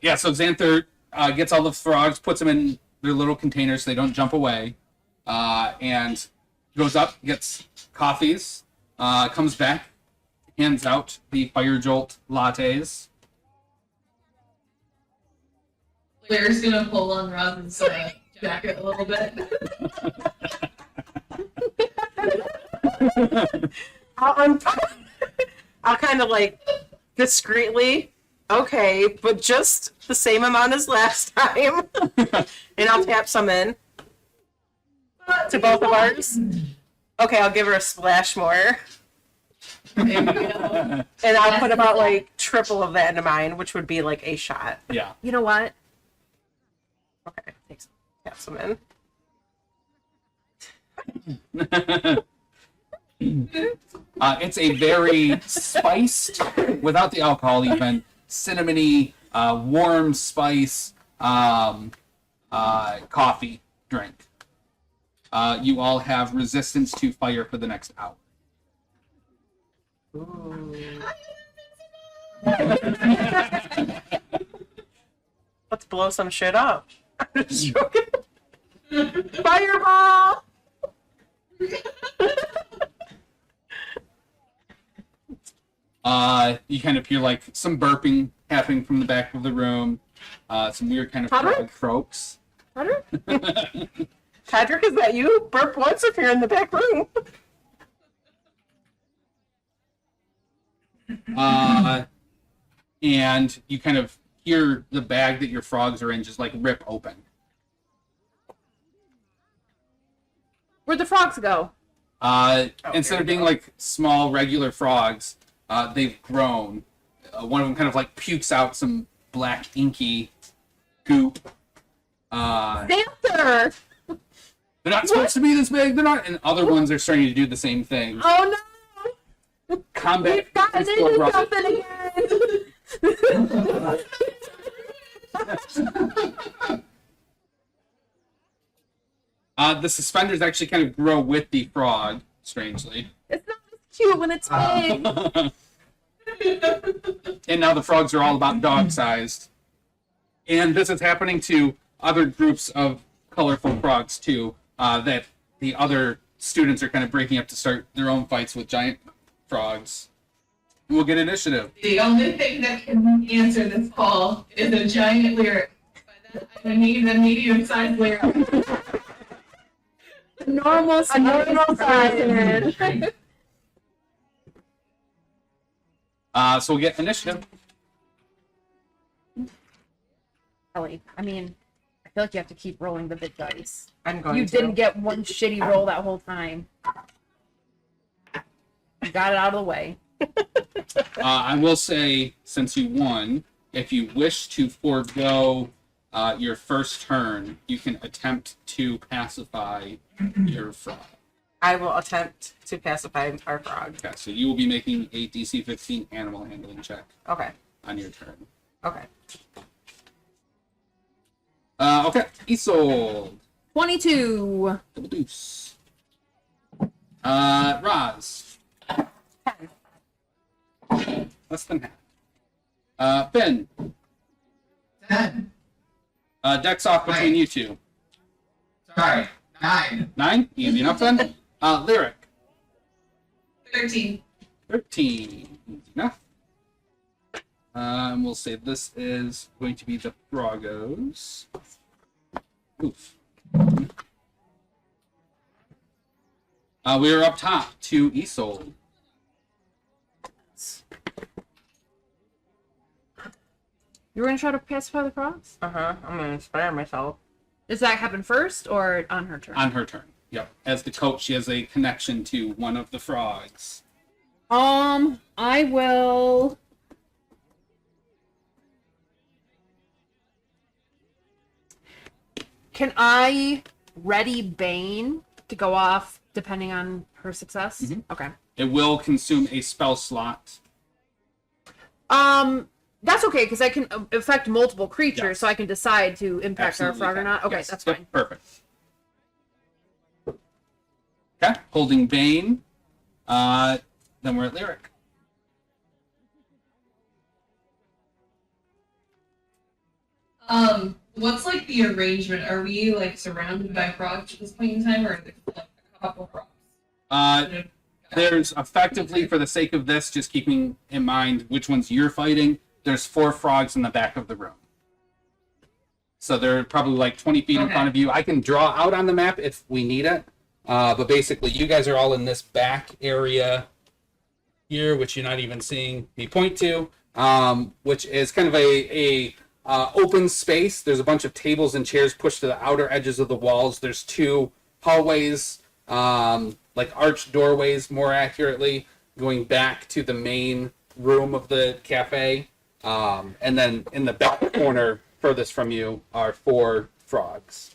Yeah, so Xanther gets all the frogs, puts them in their little containers so they don't jump away, and goes up, gets coffees, comes back, hands out the Fire Jolt lattes. Claire's gonna pull on Robin's jacket a little bit. I'll kind of like discreetly, okay, but just the same amount as last time. And I'll tap some in to both of ours. Okay, I'll give her a splash more. There you go. And I'll put about like triple of that into mine, which would be like a shot. Yeah. You know what? Okay, tap some in. It's a very spiced, without the alcohol even, cinnamony, warm spice coffee drink. You all have resistance to fire for the next hour. Let's blow some shit up. I'm just joking. Fireball! You kind of hear like some burping happening from the back of the room, some weird kind of Podrick? frog croaks. Butter? Patrick, is that you? Burp once if you're in the back room. And you kind of hear the bag that your frogs are in just like rip open. Where'd the frogs go? Instead of being like small regular frogs, they've grown. One of them kind of like pukes out some black inky goop. Xanther! They're not supposed to be this big. They're not. And other ones are starting to do the same thing. Oh no! Combat We've gotten is for into rough. something again! The suspenders actually kind of grow with the frog, strangely. It's not as cute when it's big. And now the frogs are all about dog-sized. And this is happening to other groups of colorful frogs, too, that the other students are kind of breaking up to start their own fights with giant frogs. We'll get initiative. The only thing that can answer this call is a giant lyric. By that, I need a medium-sized lyric. A normal size. So we'll get initiative. Ellie, I mean, I feel like you have to keep rolling the big dice. I'm going You to. didn't get one shitty roll that whole time. You got it out of the way. I will say, since you won, if you wish to forego your first turn, you can attempt to pacify your frog. I will attempt to pacify our frog. Okay, so you will be making a DC 15 animal handling check Okay. on your turn. Okay. Okay, Isolde. 22. Double deuce. Roz. 10. Less than half. Finn. 10. Dex off between you two. Sorry. 9. 9? Easy enough then. Lyric. 13. 13. Easy enough. We'll say this is going to be the Frogos. Oof. We are up top to Isolde. You were going to try to pacify the frogs? I'm gonna inspire myself. Does that happen first or on her turn? On her turn. Yep. As the coach, she has a connection to one of the frogs. I will. Can I ready Bane to go off depending on her success? Mhm. Okay. It will consume a spell slot. That's okay because I can affect multiple creatures, Yes. so I can decide to impact our Absolutely frog or can. not. Okay, Yes. that's Yep, fine. perfect. Okay, holding Bane. Then we're at Lyric. What's like the arrangement? Are we like surrounded by frogs at this point in time, or are there like a couple frogs? There's effectively, for the sake of this, just keeping in mind which ones you're fighting, there's 4 frogs in the back of the room. So they're probably like 20 feet in Okay. front of you. I can draw out on the map if we need it. But basically, you guys are all in this back area here, which you're not even seeing me point to, which is kind of a open space. There's a bunch of tables and chairs pushed to the outer edges of the walls. There's 2 hallways, like arched doorways, more accurately, going back to the main room of the cafe. And then in the back corner, furthest from you, are 4 frogs.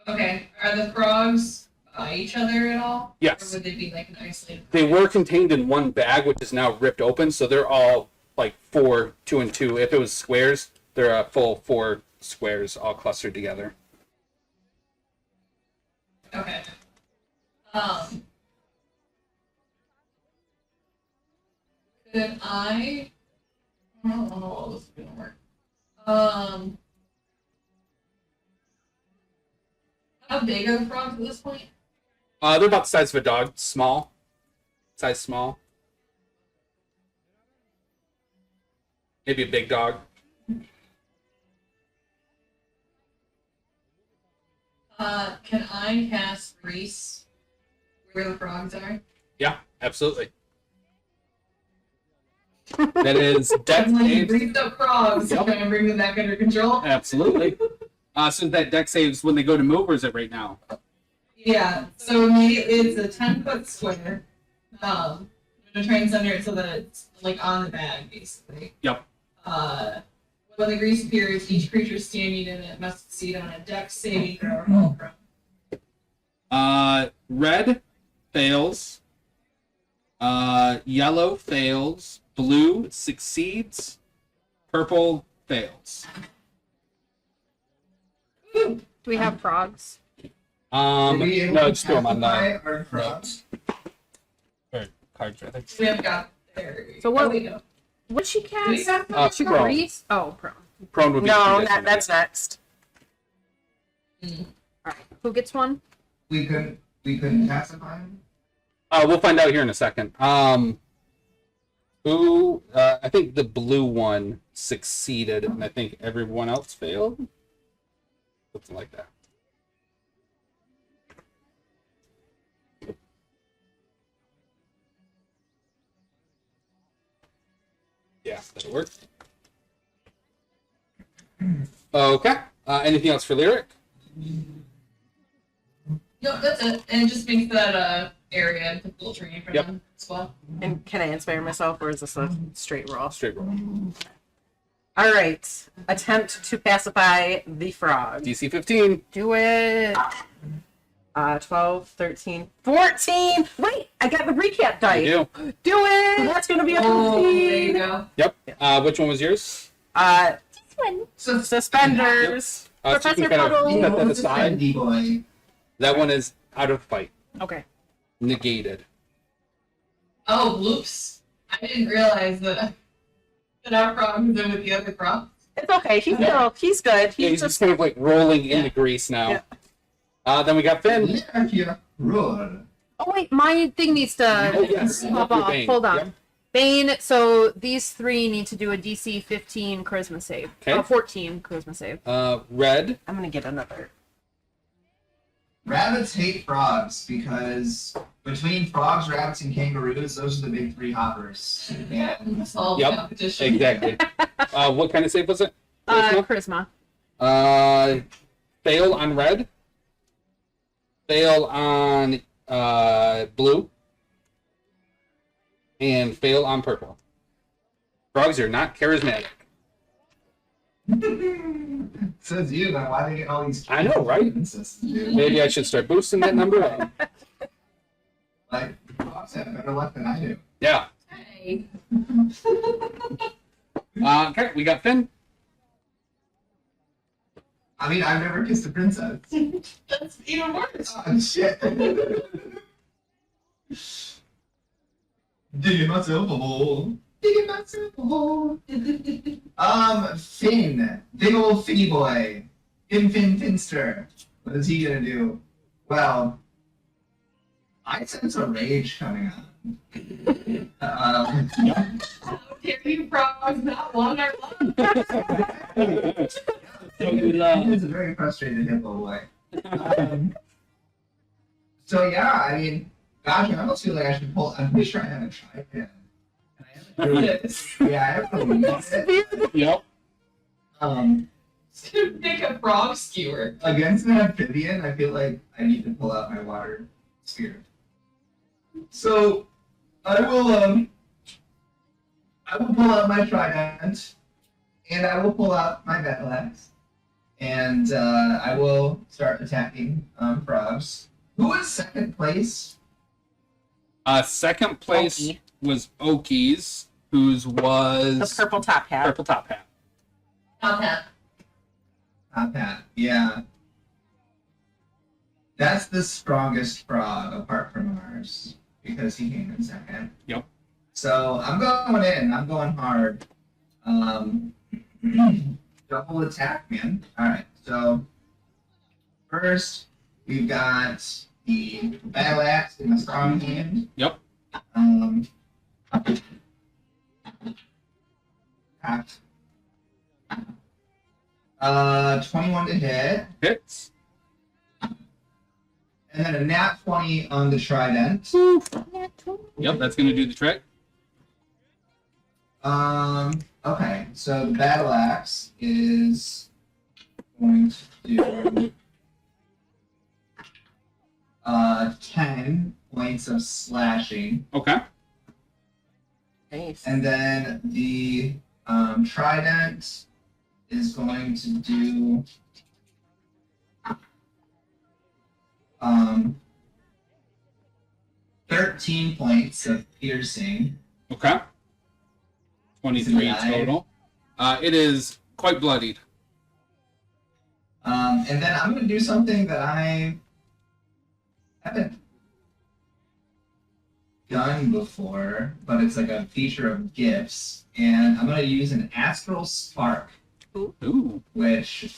Okay. Are the frogs by each other at all? Yes. Or would they be like an isolated? They were contained in one bag, which is now ripped open, so they're all like 4, 2 and 2. If it was squares, they're a full 4 squares all clustered together. Okay. Could I don't know how this is gonna work. How big are the frogs at this point? They're about the size of a dog. Small. Size small. Maybe a big dog. Can I cast Grease where the frogs are? Yeah, absolutely. That is dex I'm like saves. greased up frogs to Yep. try and bring them back under control. Absolutely. So that dex saves when they go to move, or is it right now? Yeah, so immediately it's a 10-foot square. I'm gonna try and center it so that it's like on the bag, basically. Yep. When the grease appears, each creature standing in it must succeed on a dex saving throw or fall prone. Red fails. Yellow fails. Blue succeeds. Purple fails. Do we have frogs? Did we able No, to just throw them on pacify the our frogs? or cards rather. We haven't got there. So what- Oh, we know. What'd she Do we cast? got She prone. Grease? Oh, prone. Prone would be No, predestined. that's next. Alright. Who gets one? We couldn't pacify him? We'll find out here in a second. Who? I think the blue one succeeded, and I think everyone else failed. Something like that. Yeah, that'll work. Okay. Anything else for Lyric? No, that's it. And it just makes that area into full training for Yep. them as well. And can I inspire myself, or is this a straight roll? Straight roll. All right. Attempt to pacify the frog. DC 15. Do it. 12, 13, 14. Wait, I got the recap die. You do. Do it. So that's gonna be a Oh, there you 15. go. Yep. Which one was yours? Suspenders. So you Professor can kind of Puddle. set that Oh, aside. Spendy boy. That one is out of fight. Okay. Negated. Oh, whoops. I didn't realize that our frog was in with the other frog. It's okay. He's good. Yeah, he's just kind of like rolling into grease now. Then we got Finn. Yeah, roar. Oh wait, my thing needs to Oh, yes. pop Your off. Bane. Hold on. Yep. Bane, so these three need to do a DC 15 charisma save. Okay. 14 charisma save. Red. I'm gonna get another. Rabbits hate frogs because between frogs, rabbits, and kangaroos, those are the big three hoppers. And Solve Yep. competition. Exactly. What kind of save was it? Charisma? Charisma. Fail on red. Fail on blue. And fail on purple. Frogs are not charismatic. says you, then why they get all these? I know, right? Dude. Maybe I should start boosting that number up. Like, frogs have better luck than I do. Yeah. Hey. Okay, we got Finn. I mean, I've never kissed a princess. That's even worse. Oh, shit. Digging myself a hole. Digging myself a hole. Finn. Big old Finny boy. Finster. What is he gonna do? Well, I sense a rage coming on. How dare you frogs not want our love? He's a very frustrated hippo boy. So yeah, I mean, gosh, I almost feel like I should pull. I'm pretty sure I haven't tried it. And I haven't yeah, I haven't used it. Yep. Pick a frog skewer. Against an amphibian, I feel like I need to pull out my water spear. So I will pull out my trident, and I will pull out my battle axe, and I will start attacking frogs. Who was second place? Second place Okie. was Okies, whose was The purple top hat. Purple Top Hat. Top hat. Top hat. Yeah. That's the strongest frog apart from ours because he came in second. Yep. So I'm going in. I'm going hard. Double attack, man. All right. So first we've got the battle axe in the strong hand. Yep. Attack. 21 to hit, Hits. and then a nat 20 on the trident. Yep, that's gonna do the trick. Okay, so the battle axe is going to do 10 points of slashing, Okay. Nice. and then the trident is going to do 13 points of piercing. Okay. 23 Yeah, total. It is quite bloodied. And then I'm going to do something that I haven't done before, but it's like a feature of gifts. And I'm going to use an Astral Spark, Ooh. which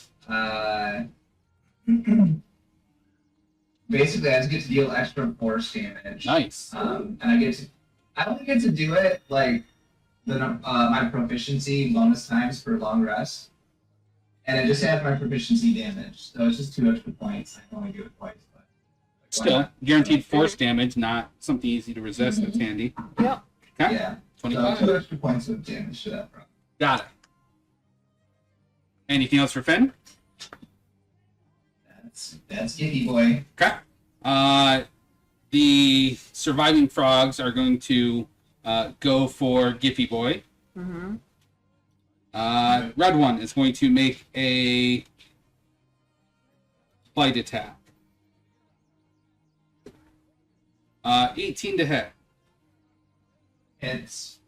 basically I just get to deal extra force damage. Nice. And I only get to do it like my proficiency bonus times for long rest. And it just adds my proficiency damage. So it's just 2 extra points. I can only do it twice, but Still, guaranteed force damage, not something easy to resist. That's handy. Yep. Okay. yeah. 25. So 2 extra points of damage to that problem. Got it. Anything else for Finn? That's Giffy Boy. Okay. The surviving frogs are going to go for Giffy Boy. Mm-hmm. Red one is going to make a bite attack. 18 to hit. Hits.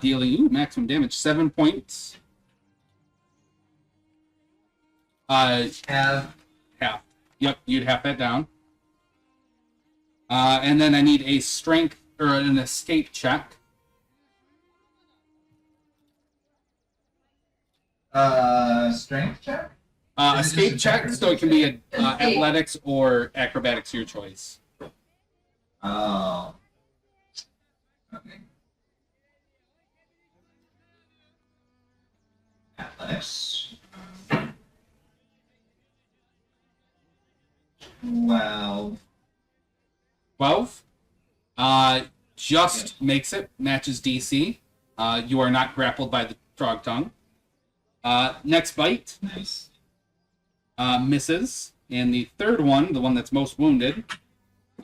Dealing maximum damage, 7 points. Have Half. Yep, you'd half that down. And then I need a strength or an escape check. Strength check? Escape just a check, check? so it can be Escape. athletics or acrobatics, your choice. Oh. Okay. Athletics. 12. 12. Just makes it, matches DC. You are not grappled by the frog tongue. Next bite, Nice. misses. And the third one, the one that's most wounded,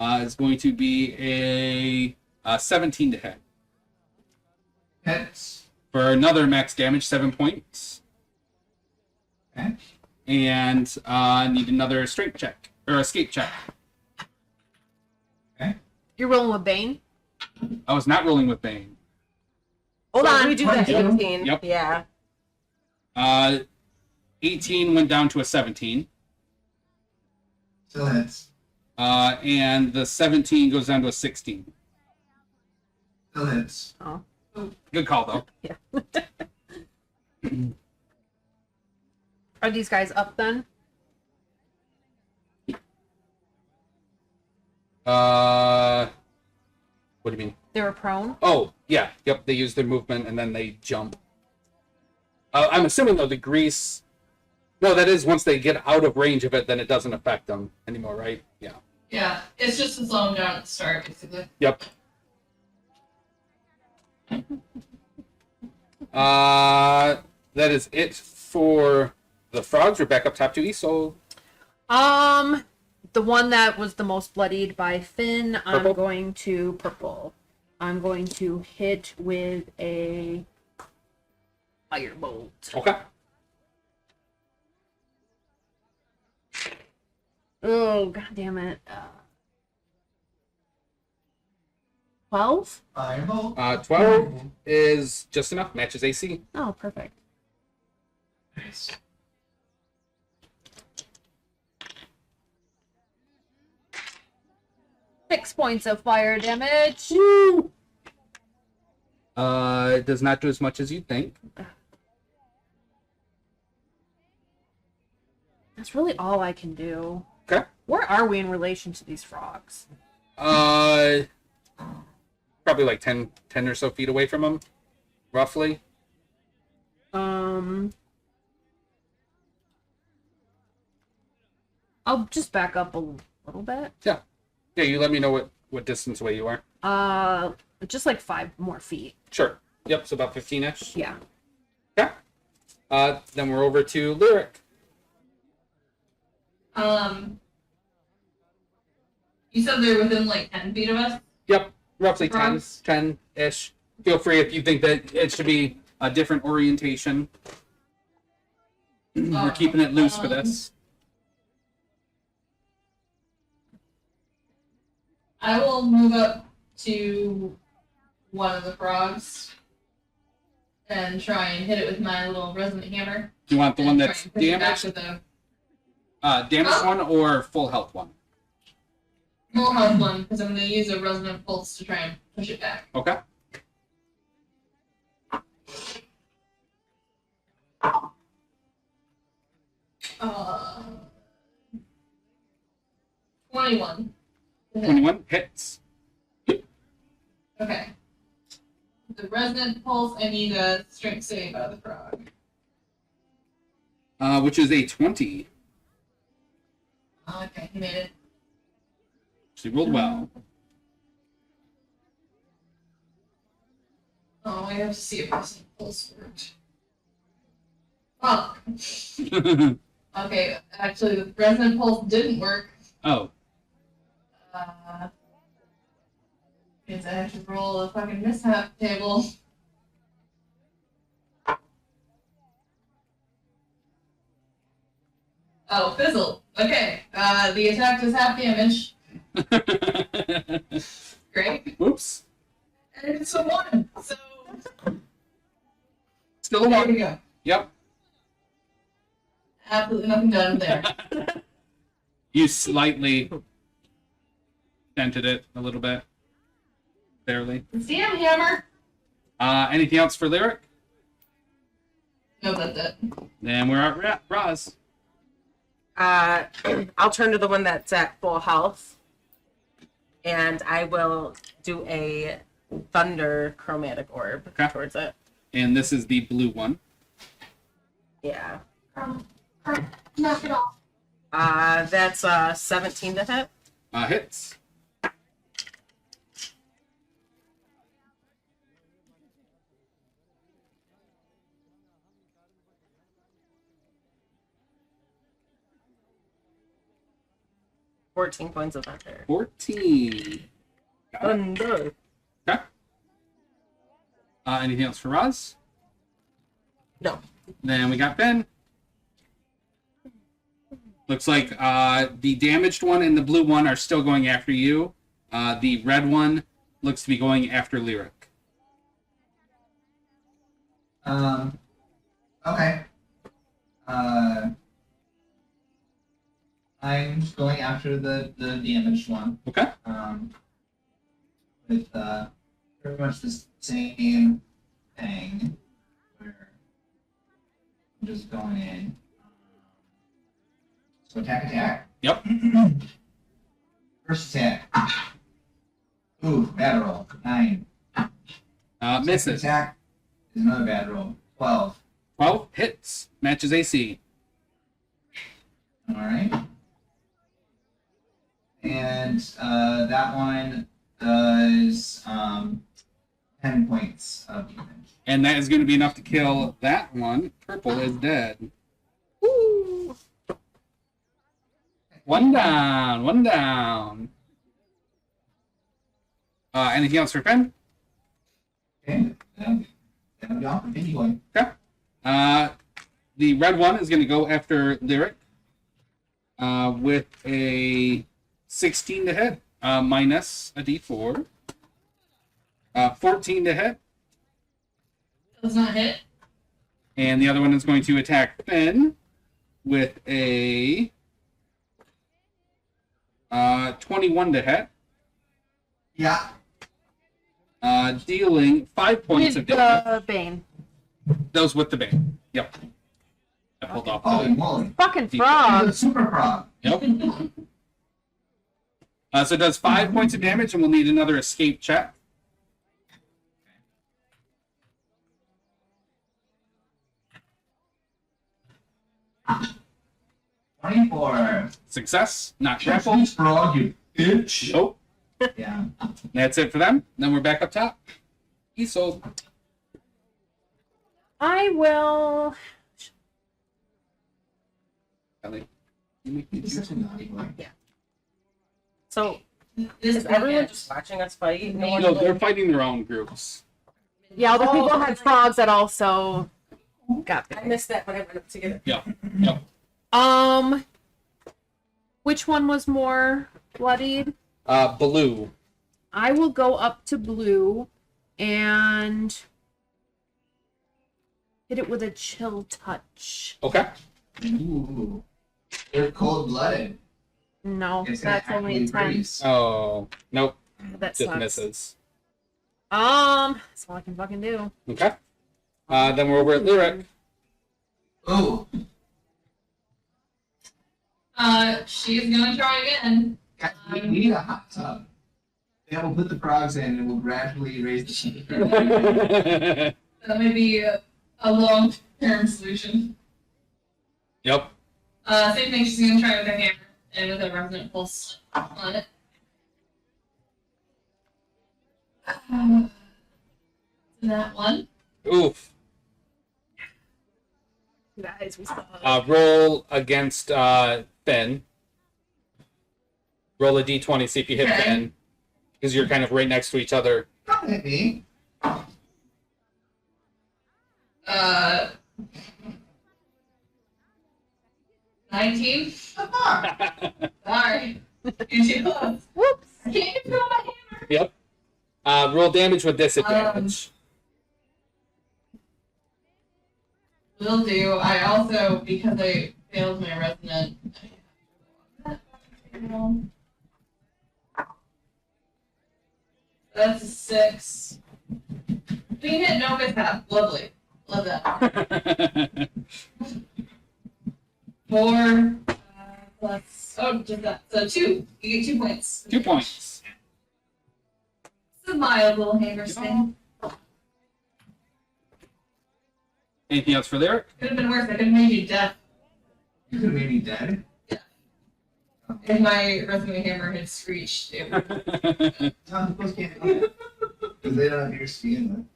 is going to be a 17 to hit. Hits. For another max damage, 7 points. Okay. And need another strength check, or escape check. You're rolling with Bane? I was not rolling with Bane. Hold So on. we do the 18. Yep. Yeah. 18 went down to a 17. Still hits. And the 17 goes down to a 16. Still hits. Oh. Good call, though. Yeah. Are these guys up then? What do you mean? They were prone? Oh, yeah. Yep, they use their movement and then they jump. I'm assuming, though, the grease... No, that is once they get out of range of it, then it doesn't affect them anymore, right? Yeah. Yeah, it's just to slow them down at the start, basically. Yep. That is it for the frogs. We're back up top to Esol. The one that was the most bloodied by Finn, Purple? I'm going to purple. I'm going to hit with a firebolt. Okay. Oh, god damn it. 12? Firebolt. 12 is just enough. Matches AC. Oh, perfect. Nice. Six points of fire damage. It does not do as much as you'd think. That's really all I can do. Okay. Where are we in relation to these frogs? Probably like 10 or so feet away from them, roughly. I'll just back up a little bit. Yeah, you let me know what distance away you are. Just like 5 more feet. Sure. Yep, so about 15-ish. Yeah. Okay. Then we're over to Lyric. You said they're within like 10 feet of us? Yep, roughly 10, Frogs? 10-ish. Feel free if you think that it should be a different orientation. We're keeping it loose for this. I will move up to one of the frogs and try and hit it with my little resonant hammer. Do you want the and one try that's and push it back damaged? with a Damaged one or full health one? full health one, because I'm going to use a resonant pulse to try and push it back. Okay. Uh, 21. 21 hits. Okay. The resonant pulse, I need a strength save out of the frog. Which is a 20. Oh, okay, he made it. She rolled well. Oh, I have to see if resonant pulse worked. Fuck. Okay, actually, the resonant pulse didn't work. Oh. Means I have to roll a fucking mishap table. Oh, fizzle. Okay. The attack does half damage. Great. Whoops. And it's a 1, so Still a there 1. we go. Yep. Absolutely nothing done there. You slightly dented it a little bit. Barely. Damn hammer! Anything else for Lyric? No, that's it. Then we're at Roz. I'll turn to the one that's at full health, and I will do a thunder chromatic orb Okay. towards it. And this is the blue one. Yeah. Knock it off. That's 17 to hit. Hits. $14 points of thunder. 14. Got it. Thunder. Okay. Anything else for Roz? No. Then we got Ben. Looks like the damaged one and the blue one are still going after you. The red one looks to be going after Lyric. Okay. I'm going after the damaged one. Okay. With pretty much the same thing. Where I'm just going in. So attack. Yep. First attack. Ooh, bad roll. 9. Misses. Second attack is another bad roll. 12. 12 hits. Matches AC. Alright. And that one does 10 points of damage. And that is going to be enough to kill that one. Purple is dead. Woo! One down. One down. Anything else for Pen? Okay, that'll be all for anyway. Okay. The red one is going to go after Lyric with a 16 to hit, minus a d4. 14 to hit. Does not hit. And the other one is going to attack Ben with a 21 to hit, Yeah. dealing 5 points of damage. Bane. Those with the bane. Yep. I pulled off Holy the. moly. Fucking He's frog. a super frog. Yep. So it does 5 points of damage, and we'll need another escape check. 24. Success. Not grappled. Frog, you bitch. Nope. Yeah. That's it for them. Then we're back up top. He sold. I will. Ellie. He's such a naughty boy. So, This is everyone just watching us fight? No one No, they're fighting their own groups. Yeah, other people had frogs that also Got I it. missed that when I went up to get it. Yep. Which one was more bloodied? Blue. I will go up to blue and hit it with a chill touch. Okay. Ooh. They're cold-blooded. No, It's gonna that's only a actively 10. freeze. Oh, nope. That Just sucks. misses. That's all I can fucking do. Okay. Then we're over at Lyric. Ooh. She's gonna try again. Guys, we need a hot tub. Then we'll put the frogs in and we'll gradually raise the temperature. That may be a long-term solution. Yep. Same thing, she's gonna try with her hammer and with a resonant pulse on it. That one. Oof. Guys, we saw Roll against Finn. Roll a d20, see if you hit Okay. Finn. Because you're kind of right next to each other. Don't hit me. 19. Sorry. You're too close. Whoops. I can't control my hammer. Yep. Roll damage with disadvantage. Will do. I also, because I failed my resonant. That's a 6. Being hit, no mishap. Lovely. Love that. 4 plus. Oh, just that. So 2. You get 2 points. 2 points. It's a mild little hammer sting. Anything else for Lyric? Could have been worse. I could have made you deaf You could have made me dead. if my resonant hammer had screeched. It would. Some people can't do that. Because they don't have your skin.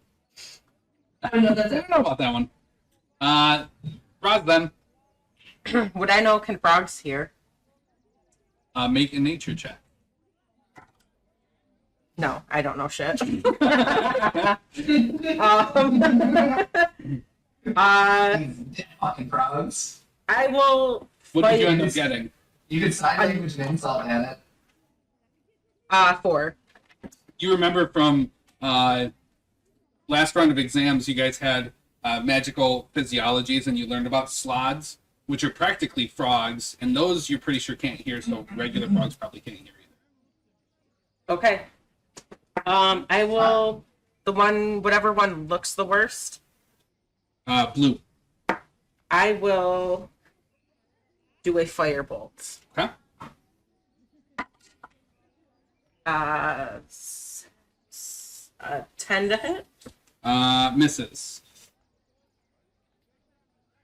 I don't know. That's I it. don't know about that one. Roz then. Would I know can frogs hear? Make a nature check. No, I don't know shit. These dead fucking frogs. I will What did you fight- end up getting? You could sign language and insult at it. 4. You remember from last round of exams, you guys had magical physiologies, and you learned about slods, which are practically frogs, and those you're pretty sure can't hear, so regular frogs probably can't hear either. Okay. I will whatever one looks the worst, Blue. I will do a firebolt. Okay. 10 to hit. Misses.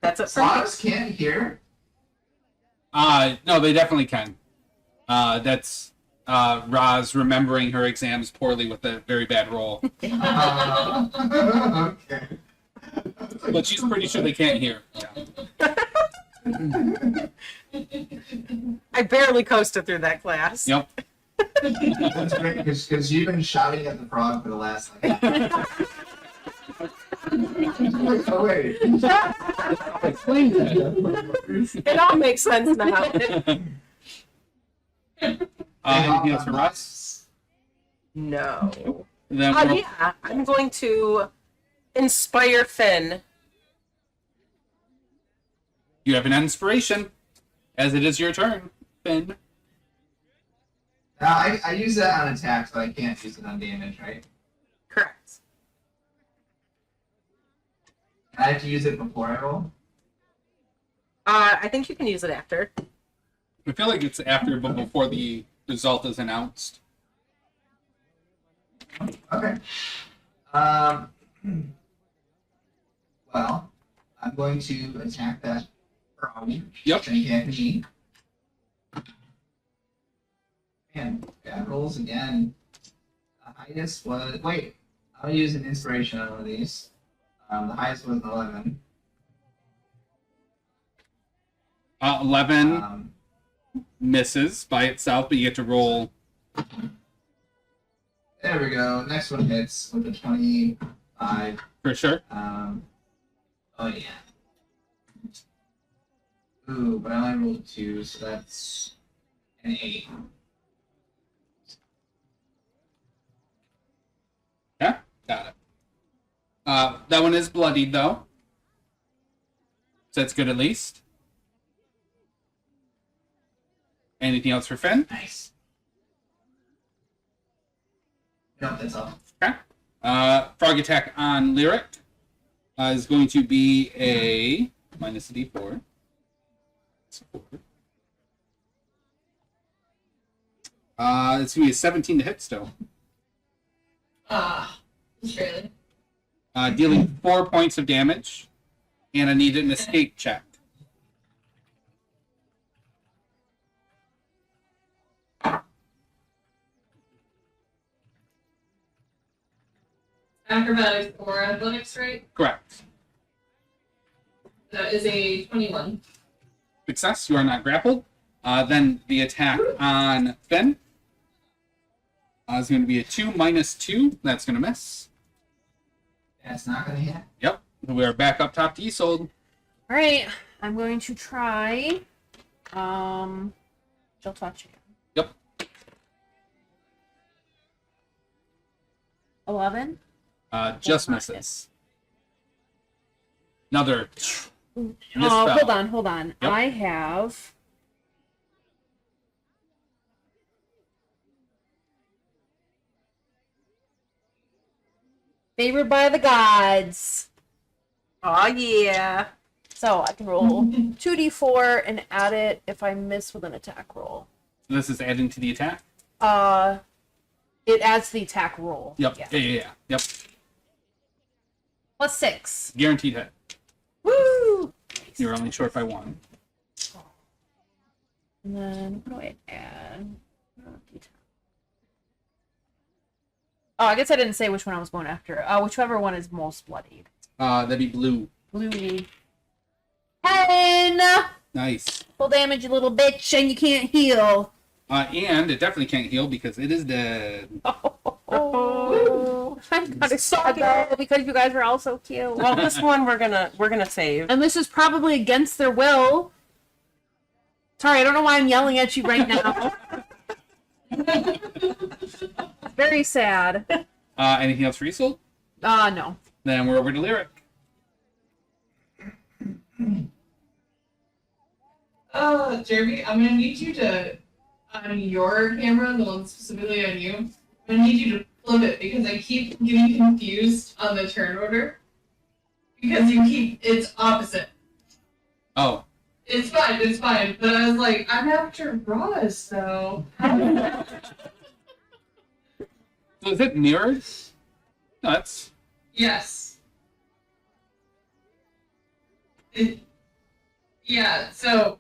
That's it for me. Frogs can't hear. No, they definitely can. That's Roz remembering her exams poorly with a very bad roll. Okay. But she's pretty sure they can't hear. Yeah. I barely coasted through that class. Yep. That's great because you've been shouting at the frog for the last like. Oh wait. Explain that. It all makes sense now. Anything else for Roz? No. Then we'll- Yeah, I'm going to inspire Finn. you have an inspiration, as it is your turn, Finn. I use that on attack, so I can't use it on damage, right? Correct. I have to use it before I roll. I think you can use it after. I feel like it's after, but before the result is announced. Okay. Well, I'm going to attack that frog. Yep. That hit me. And that rolls again. The highest was wait. I'll use an inspiration on one of these. The highest was an 11. 11 misses by itself, but you get to roll. There we go. Next one hits with a 25. For sure. Oh yeah. Ooh, but I only rolled a 2, so that's an 8. Yeah, got it. That one is bloodied though, so that's good at least. Anything else for Finn? Nice. No, that's all. Okay. Frog attack on Lyric is going to be a minus a d4. It's going to be a 17 to hit still. Just barely. Dealing 4 points of damage, and I need an escape check. Acrobatics or athletics, right? Correct. That is a 21. Success. You are not grappled. Then the attack on Finn is going to be a 2 minus 2. That's going to miss. That's not gonna hit. Yep. We are back up top to Isolde. All right, I'm going to try. She'll touch again. Yep. 11. Just That's not misses. Another. Oh, Misspell. hold on. Yep. I have. Favored by the gods. Oh yeah. So I can roll 2d4 and add it if I miss with an attack roll. This is adding to the attack. It adds the attack roll. Yep. Yeah. Yeah. Yep. Plus 6. Guaranteed hit. Woo! You're only short by 1. And then what do I add? Oh, I guess I didn't say which one I was going after. Whichever one is most bloodied. That'd be blue. Bluey. 10! Nice. Full damage, you little bitch, and you can't heal. And it definitely can't heal because it is dead. Oh, I'm kind of sad though because you guys were all so cute. Well, this one we're gonna save. And this is probably against their will. Sorry, I don't know why I'm yelling at you right now. Very sad. Anything else for Isolde? No. Then we're over to Lyric. Jeremy, I'm gonna need you to, on your camera, the one specifically on you, I'm gonna need you to flip it because I keep getting confused on the turn order. Because it's opposite. Oh. It's fine. But I was like, I'm after Roz, so. So is it mirrored? No, that's. Yes. Yeah, so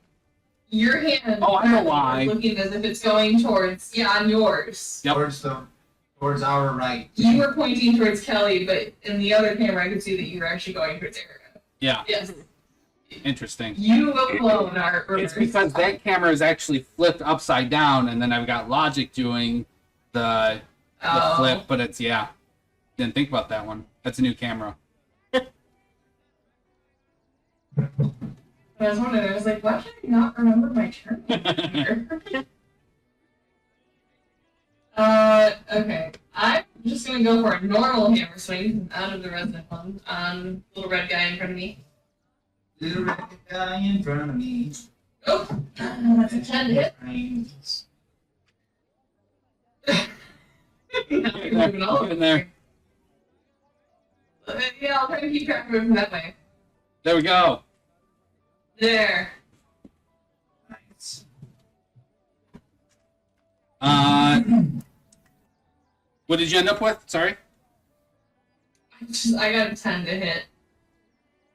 your hand Oh, I know why. looking as if it's going towards on yours. Yep. Towards our right. You were pointing towards Kelly, but in the other camera I could see that you were actually going towards Erica. Yeah. Yes. Interesting. You alone are It's because that camera is actually flipped upside down, and then I've got Logic doing the flip, but it's, yeah. Didn't think about that one. That's a new camera. I was wondering, I was like, why can I not remember my turn? Okay. I'm just gonna go for a normal hammer swing out of the resident one on the little red guy in front of me. Little red guy in front of me. Oh, that's a 10 to hit. Now you're moving all over In there. Yeah, I'll try to keep track of moving that way. There we go. There. Nice. What did you end up with? Sorry? I got a 10 to hit.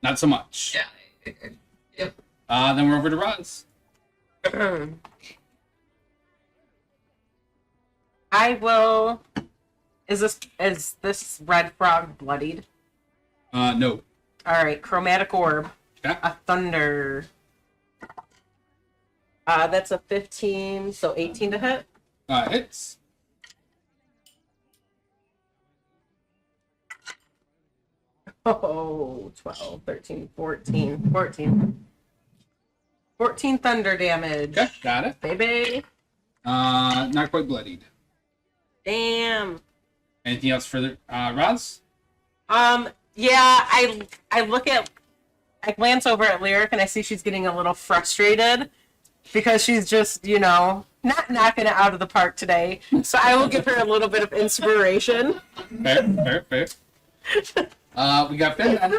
Not so much. Yeah. Yep. Then we're over to Roz. I will. Is this red frog bloodied? No. All right, chromatic orb, Okay. a thunder. That's a 15, so 18 to hit. Hits. Oh, 12, 13, 14, 14. 14 thunder damage. Okay, got it. Baby. Not quite bloodied. Damn. Anything else for the Roz? Yeah, I look at, I glance over at Lyric and I see she's getting a little frustrated because she's just, not knocking it out of the park today. So I will give her a little bit of inspiration. Fair. We got Finn then.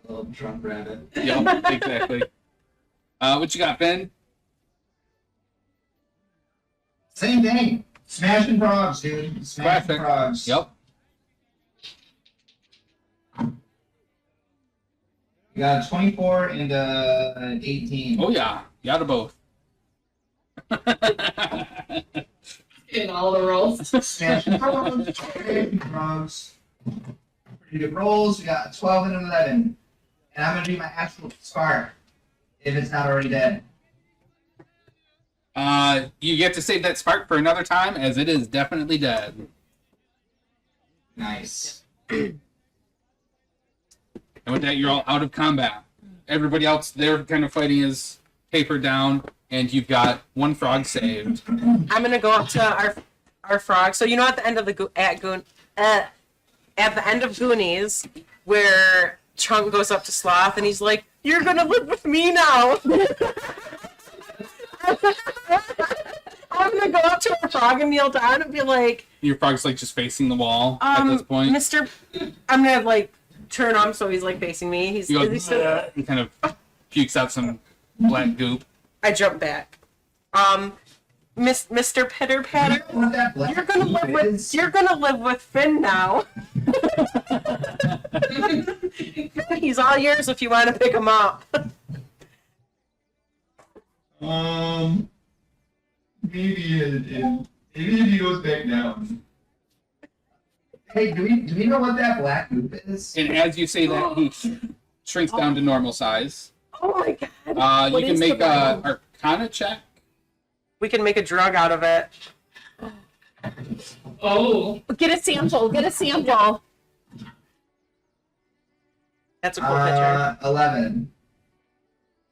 A little drunk rabbit. Yep, exactly. What you got, Finn? Same thing. Smashing frogs, dude. Smashing Classic. frogs. Yep. We got a 24 and an 18. Oh yeah, you got both. In all the rolls. Smashing frogs. Smashing frogs. Pretty good rolls. We got a 12 and an 11. And I'm going to do my actual spark if it's not already dead. You get to save that spark for another time, as it is definitely dead. Nice. And with that, you're all out of combat. Everybody else, their kind of fighting is tapered down, and you've got one frog saved. I'm gonna go up to our frog. So at the end of the at the end of Goonies, where Chunk goes up to Sloth and he's like, "You're gonna live with me now." I'm gonna go up to our frog and kneel down and be like, Your frog's like just facing the wall at this point. Mr. I'm gonna like turn him so he's like facing me. He's, He is he goes, still... and kind of pukes out some black goop. I jump back. Mr. Pitter Patter, What that black you're gonna live with Finn now. He's all yours if you want to pick him up. Maybe if he goes back down. Hey, do we know what that black goop is? And as you say that, he shrinks down to normal size. Oh my god. You What can is make the a bottom? Arcana check. We can make a drug out of it. Oh. Get a sample. Get a sample. That's a cool picture. 11.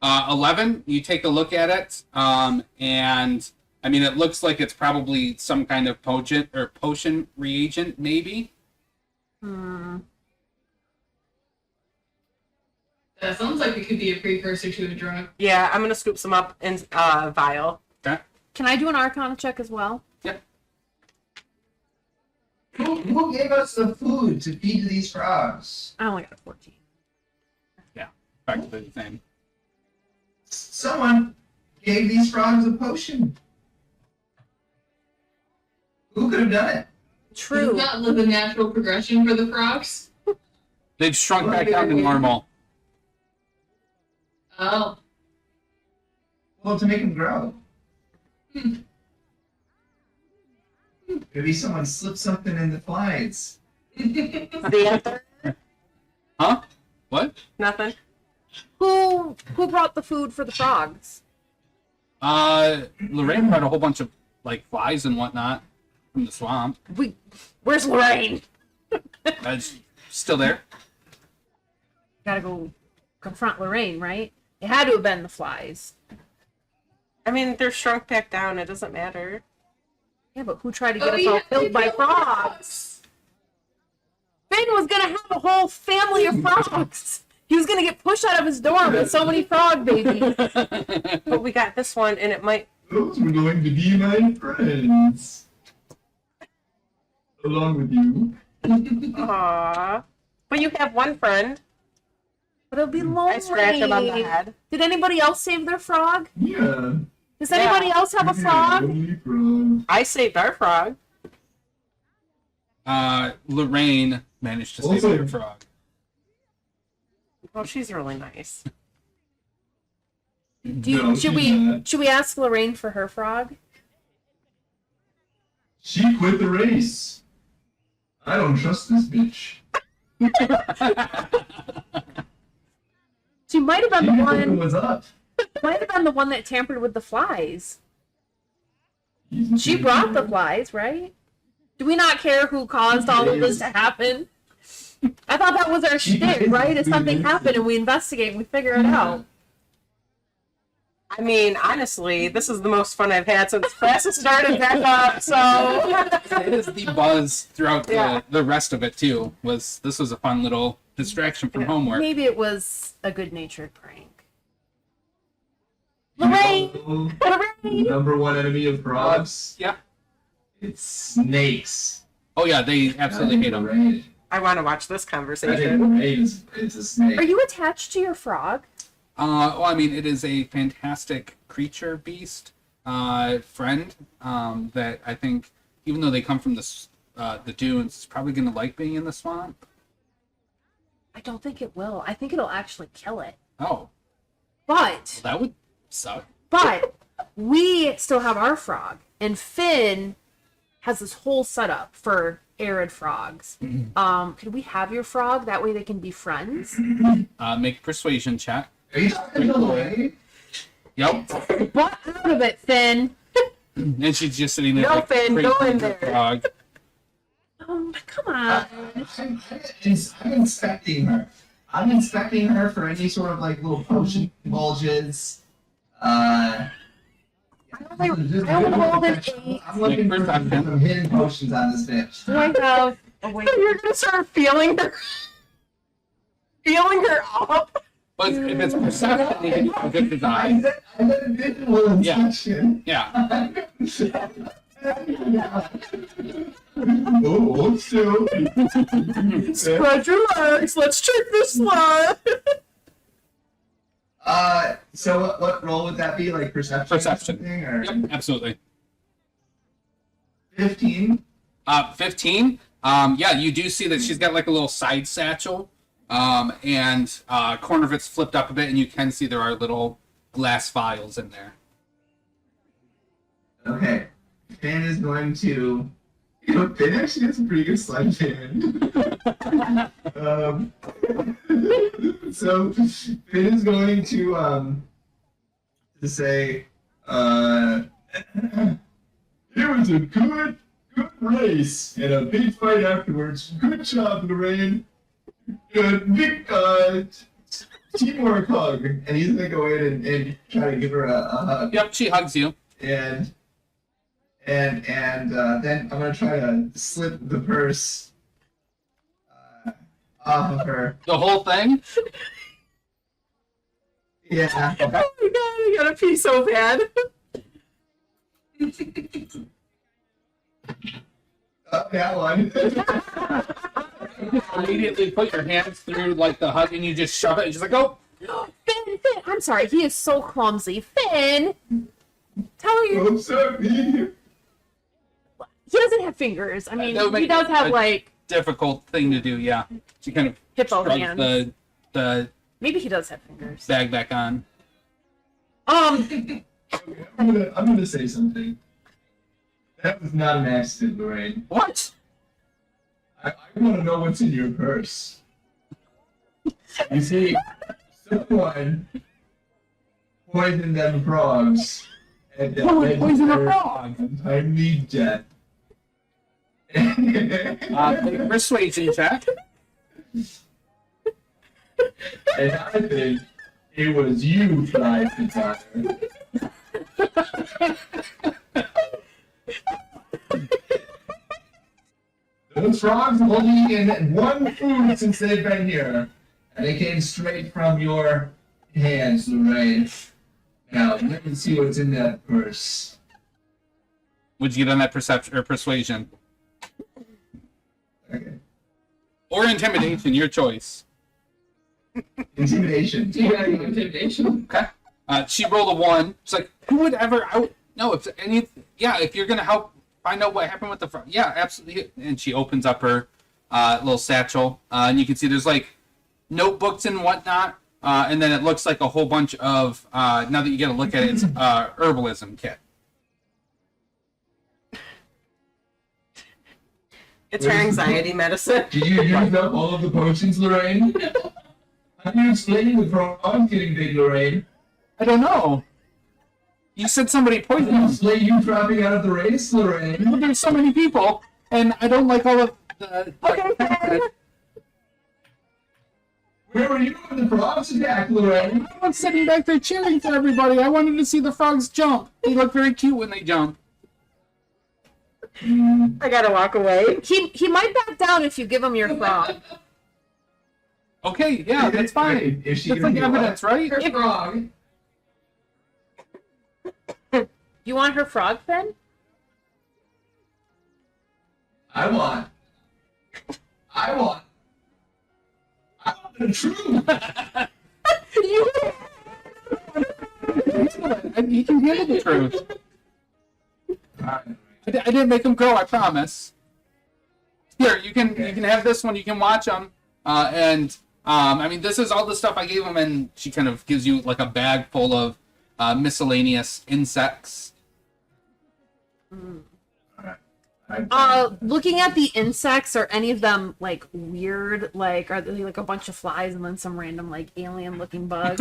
11, you take a look at it, and I mean, it looks like it's probably some kind of potion reagent, maybe. That sounds like it could be a precursor to a drug. Yeah, I'm gonna scoop some up in vial. Okay. Can I do an Arcana check as well? Yep. Who gave us the food to feed to these frogs? I only got a 14. Practically the same. Someone gave these frogs a potion. Who could have done it? True. Does that live a natural progression for the frogs? They've shrunk back down to normal. Oh. Well, to make them grow. Maybe someone slipped something in the flies. The answer? Huh? What? Nothing. Who brought the food for the frogs? Lorraine brought a whole bunch of like flies and whatnot from the swamp. Where's Lorraine? That's still there. Gotta go confront Lorraine, right? It had to have been the flies. I mean, they're shrunk back down. It doesn't matter. Yeah, but who tried to get us all killed by frogs? Finn was gonna have a whole family of frogs. He was gonna get pushed out of his dorm with so many frog babies. But we got this one, and it might. Those were going to be my friends. Along with you. Aww. But you have one friend. But it'll be lonely. I scratch him on the head. Did anybody else save their frog? Yeah. Does anybody else have a frog? Only frog. I saved our frog. Lorraine managed to save Also- her frog. Well, she's really nice. No, Should we ask Lorraine for her frog? She quit the race. I don't trust this bitch. She might have been the She one. was up. Might have been the one that tampered with the flies. She brought the flies, right? Do we not care who caused all of this to happen? I thought that was our shtick, right? If something happened and we investigate and we figure it out. I mean, honestly, this is the most fun I've had since classes started back up. So It is the buzz throughout Yeah. the rest of it too. This was a fun little distraction from homework. Maybe it was a good-natured prank. Lorraine! Lorraine! Number one enemy of frogs. Yeah. It's snakes. Oh yeah, they absolutely hate them. Lorraine. I want to watch this I think conversation. Lorraine is a snake. Are you attached to your frog? Well, I mean, it is a fantastic creature beast friend that I think, even though they come from the dunes, is probably going to like being in the swamp. I don't think it will. I think it'll actually kill it. Oh, But that would suck. we still have our frog, and Finn has this whole setup for arid frogs. Could we have your frog? That way they can be friends. Make a persuasion check. Are you talking to Lorraine? Yep. What out of it, Finn? And she's just sitting there. No, like, Finn, go crazy in there. Frog. Come on. I'm inspecting her. I'm inspecting her for any sort of like little potion bulges. I only rolled an 8. I'm looking for some hidden potions on this bitch. Do I have a way? You're gonna start feeling her up. But if it's perception, you can do a good I design. said visual inspection. Yeah. Oh, so. Spread your legs. Let's check this slide. So what role would that be? Like perception? Perception. Or something, or Yep, absolutely. 15. 15. Yeah, you do see that she's got like a little side satchel, and corner of it's flipped up a bit, and you can see there are little glass vials in there. Okay. Finn is going to. Finn actually has a pretty good sleight of hand. So Finn is going to say, it was a good race and a big fight afterwards. Good job, Lorraine. Teamwork hug. And he's gonna go in and try to give her a hug. Yep, she hugs you. And then I'm gonna try to slip the purse off of her. The whole thing? Yeah. Oh my god, I gotta pee so bad. That one. Immediately put your hands through like the hug and you just shove it and she's like, oh! Finn, I'm sorry. He is so clumsy. Finn! Tell her you. I'm sorry. He doesn't have fingers. I mean, That would he make does have, a like, difficult thing to do, yeah. She kind of hippo shrugs hands. the Maybe he does have fingers. bag back on. I'm gonna say something. That was not an accident, Lorraine. What? I want to know what's in your purse. You see, someone poisoned them frogs, and that led Poison to a their frog. untimely death. Make a persuasion check. And I think it was you, Fly Potter. Those frogs have only eaten one food since they've been here, and it came straight from your hands, Lorraine. Now, let me see what's in that purse. Would you get on that perception or persuasion? Okay. Or intimidation, your choice. Intimidation. Yeah, intimidation. Okay. She rolled a 1. She's like, who would ever? No, if you're gonna help find out what happened with the frog, yeah, absolutely. And she opens up her little satchel, and you can see there's like notebooks and whatnot, and then it looks like a whole bunch of. Now that you get a look at it, it's herbalism kit. It's her anxiety medicine. Did you use up all of the potions, Lorraine? How do you explain the frogs getting big, Lorraine? I don't know. You said somebody poisoned him. Obviously, you dropping out of the race, Lorraine. But there's so many people, and I don't like all of the. Okay, Where were you when the frogs attacked, Lorraine? I was sitting back there cheering for everybody. I wanted to see the frogs jump. They look very cute when they jump. I gotta walk away. he might back down if you give him your frog. Okay, yeah, that's fine. Wait, is she That's gonna like be what? evidence, right? Her frog. You want her frog, Finn? I want the truth. He can handle the truth. I didn't make him grow, I promise. Here, you can have this one. You can watch them, I mean, this is all the stuff I gave him, and she kind of gives you like a bag full of miscellaneous insects. Looking at the insects, are any of them like weird? Like, are they like a bunch of flies and then some random like alien-looking bug?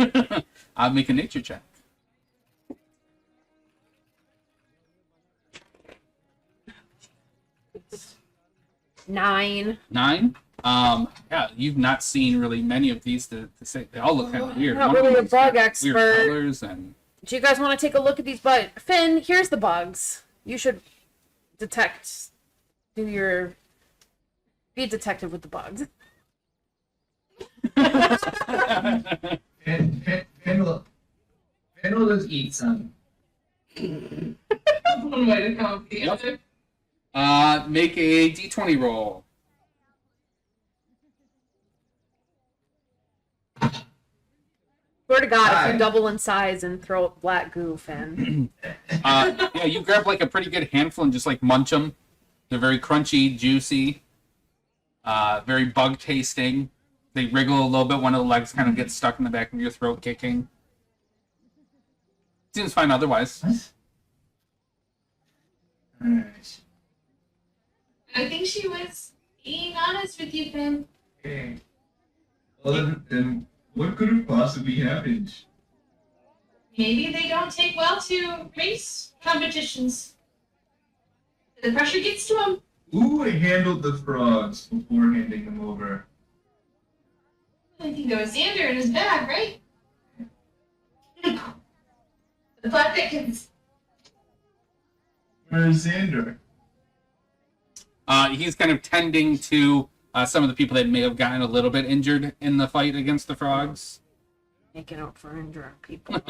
I'll make a nature check. Nine. 9. Yeah, you've not seen really many of these to say. They all look kind of weird. Not One of really a them's got bug expert. Weird colors and. Do you guys want to take a look at these bugs? Finn, here's the bugs. You should be a detective with the bugs. Finn will just eat some. One way to come up with the Yep. answer. Make a d20 roll. Swear to God, if Hi. you double in size and throw black goo, Finn. Yeah, you grab like a pretty good handful and just like munch them. They're very crunchy, juicy, very bug tasting. They wriggle a little bit. One of the legs kind of gets stuck in the back of your throat, kicking. Seems fine otherwise. What? Alright. I think she was being honest with you, Finn. Okay. Well, then what could have possibly happened? Maybe they don't take well to race competitions. The pressure gets to them. Who handled the frogs before handing them over? I think there was Xander in his bag, right? The Black Dickens. Where's Xander? He's kind of tending to some of the people that may have gotten a little bit injured in the fight against the frogs. Making out for injured people.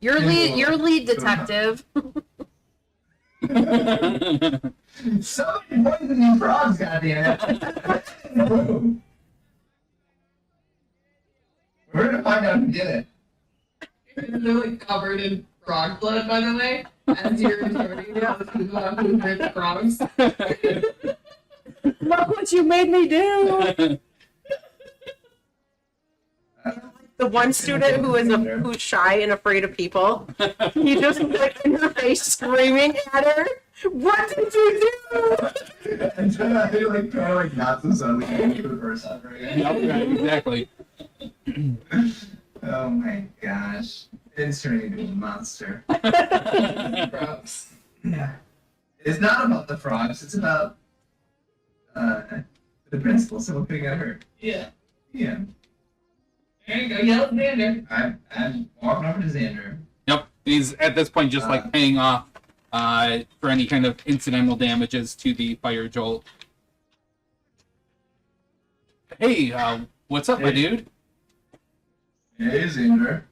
Your lead detective. Somebody poisoned these frogs, goddammit. We're gonna find out who did it. They're like covered in frog blood, by the way. As you're interrogating who hurt the frogs. Look what you made me do! The one student who's shy and afraid of people, he just like in her face screaming at her. What did you do? And trying to not so subtly for the first time, right? Yep, right, exactly. Oh my gosh. It's turning into a monster. Frogs. Yeah. It's not about the frogs, it's about the principal, so we'll pick at her. Yeah. Yeah. There you go. Yell at Xander. I'm walking over to Xander. Yep, he's at this point just like paying off for any kind of incidental damages to the fire jolt. Hey, what's up, my Hey. dude? Hey Xander.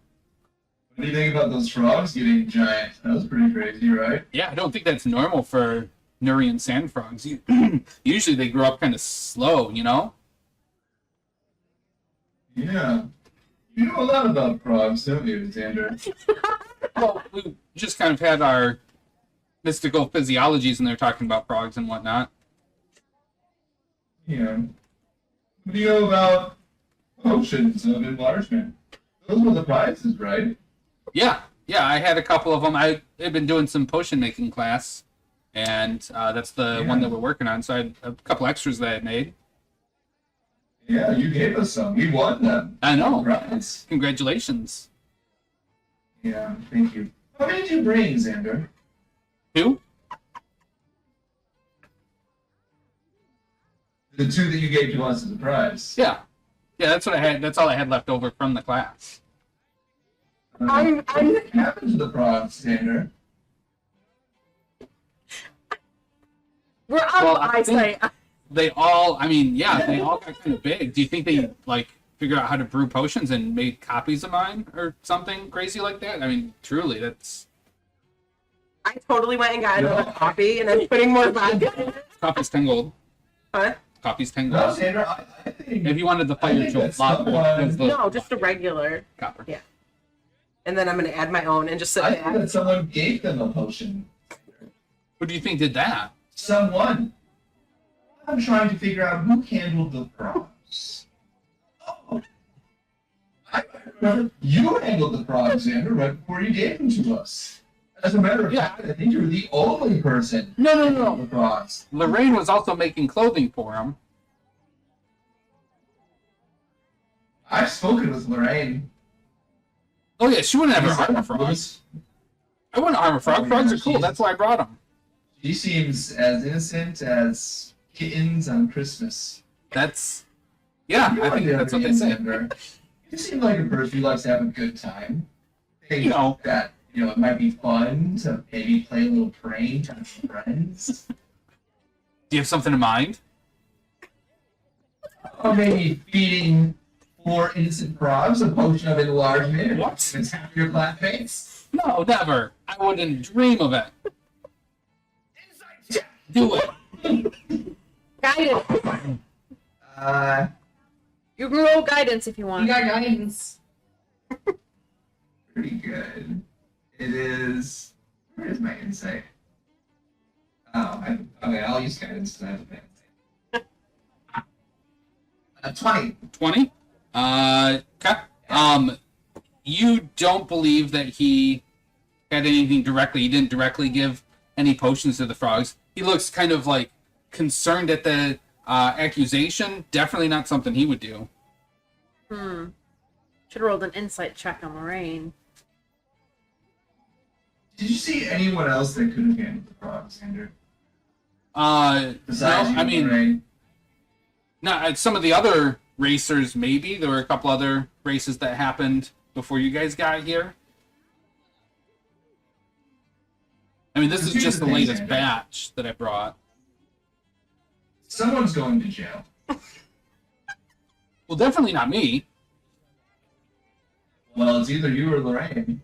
What do you think about those frogs getting giant? That was pretty crazy, right? Yeah, I don't think that's normal for Nurian sand frogs. Usually they grow up kind of slow, you know? Yeah. You know a lot about frogs, don't you, Xander? Well, we just kind of had our mystical physiologies and they're talking about frogs and whatnot. Yeah. What do you know about potions of enlargement? Those were the prizes, right? Yeah, I had a couple of them. I've been doing some potion making class, and that's the one that we're working on. So I had a couple extras that I made. Yeah, you gave us some. We won them. I know. Congrats. Congratulations. Yeah, thank you. How many did you bring, Xander? 2? The 2 that you gave to us as a prize. Yeah. Yeah, that's what I had. That's all I had left over from the class. What happened to the frogs, Xander? We're on Well, the I think- eyesight. They all, I mean, yeah, they all got kind of big. Do you think they, like, figured out how to brew potions and made copies of mine or something crazy like that? I mean, truly, that's... I totally went and got another copy, and I'm putting more vodka in it. Copies 10 gold. Huh? Copies 10 No, gold. Xander, I think... If you wanted the I fire think jolt, that's lot someone- that's the No, just a regular. copper. Yeah. And then I'm going to add my own and just sit I think back. that someone gave them a potion. Who do you think did that? Someone. I'm trying to figure out who handled the frogs. Oh. I remember you handled the frogs, Xander, right before you gave them to us. As a matter of fact, I think you were the only person No, no, who no. handled the frogs. Lorraine was also making clothing for him. I've spoken with Lorraine. Oh, yeah, she wouldn't have harm a frog. Louis, I wouldn't harm a frog. Oh, yeah, Frogs are cool. she's- That's why I brought them. She seems as innocent as kittens on Christmas. That's... Yeah, You I think on the that's other what they hand, say. Xander, you seem like a person who likes to have a good time. Think You know. that it might be fun to maybe play a little prank on some friends. Do you have something in mind? Or maybe feeding 4 innocent frogs a potion of enlargement. What? And half your flatmates. No, never. I wouldn't dream of it. Do it. Guidance. You can roll guidance if you You want. got guidance. Pretty good. It is. Where is my insight? Oh, okay, I'll use guidance because I have a bad insight. 20. 20? Okay. You don't believe that he had anything directly. He didn't directly give any potions to the frogs. He looks kind of like concerned at the accusation. Definitely not something he would do. Should have rolled an insight check on Lorraine. Did you see anyone else that could have handled the frogs, Xander? No, Besides you, I mean, Lorraine? no, some of the other racers, maybe. There were a couple other races that happened before you guys got here. I mean, this is Here's just the the thing, latest Xander. batch that I brought. Someone's going to jail. Well, definitely not me. Well, it's either you or Lorraine.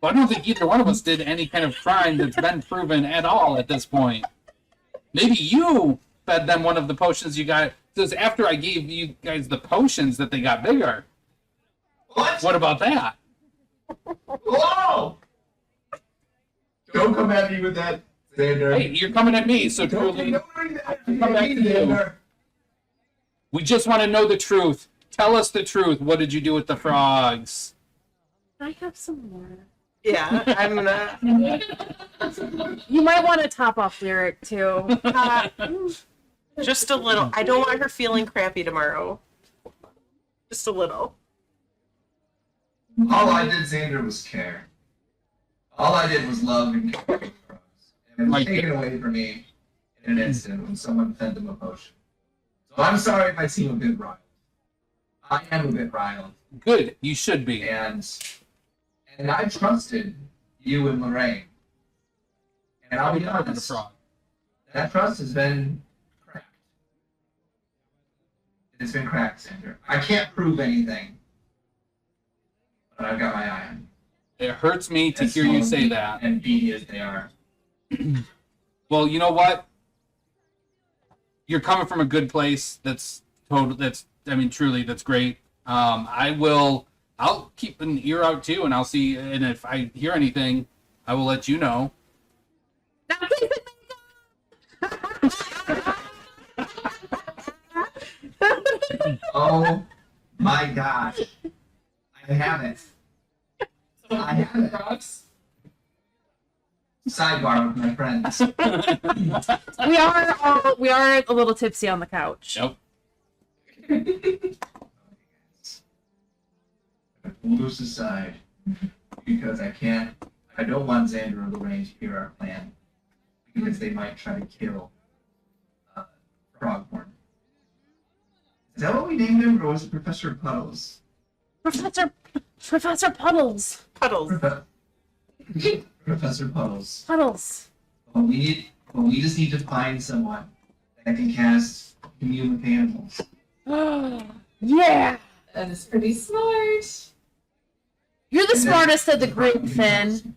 But I don't think either one of us did any kind of crime that's been proven at all at this point. Maybe you fed them one of the potions you got. Because after I gave you guys the potions that they got bigger. What? What about that? Whoa! Don't come at me with that, Xander. Hey, you're coming at me, so Don't truly, bring that Come back to you. Xander. we just want to know the truth. Tell us the truth. What did you do with the frogs? I have some more. Yeah, I'm gonna. You might want to top off lyric too. Just a little. I don't want her feeling crappy tomorrow. Just a little. All I did, Xander, was care. All I did was love and care for the frogs. And it was Like taken away from me in an instant when someone fed them a potion. So I'm sorry if I seem a bit riled. I am a bit riled. Good. You should be. And I trusted you and Lorraine. And I'll be The honest, frog. that trust has been cracked. It's been cracked, Xander. I can't prove anything. But I've got my eye on you. It hurts me to As hear you small say that. And beady as they are. Well, you know what? You're coming from a good place. That's total. I mean, truly, that's great. I'll keep an ear out too, and I'll see. And if I hear anything, I will let you know. Oh my gosh. I have it. I have it. Frogs. Sidebar with my friends. We are a little tipsy on the couch. Nope. Pull this aside because I don't want Xander or Lorraine to hear our plan because they might try to kill Froghorn. Is that what we named him, or was it Professor Puddles? Professor Puddles. Puddles. Professor Puddles. Puddles. We just need to find someone that can cast commune with animals. Yeah. That is pretty smart. You're the And then- smartest of the group, Finn.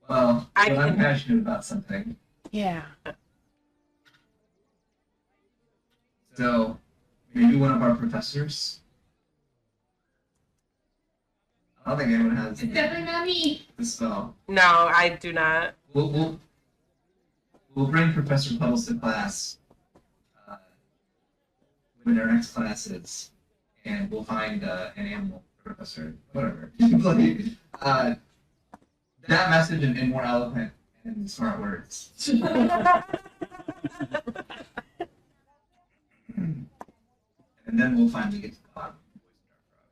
Well, I when I'm can- passionate about something, Yeah. so maybe one of our professors. I don't think anyone has It's definitely not me. the spell. No, I do not. We'll bring Professor Puddles to class when our next class is, and we'll find an animal professor, whatever. Like, that message in more eloquent and smart words. And then we'll finally get to the bottom of the poison dart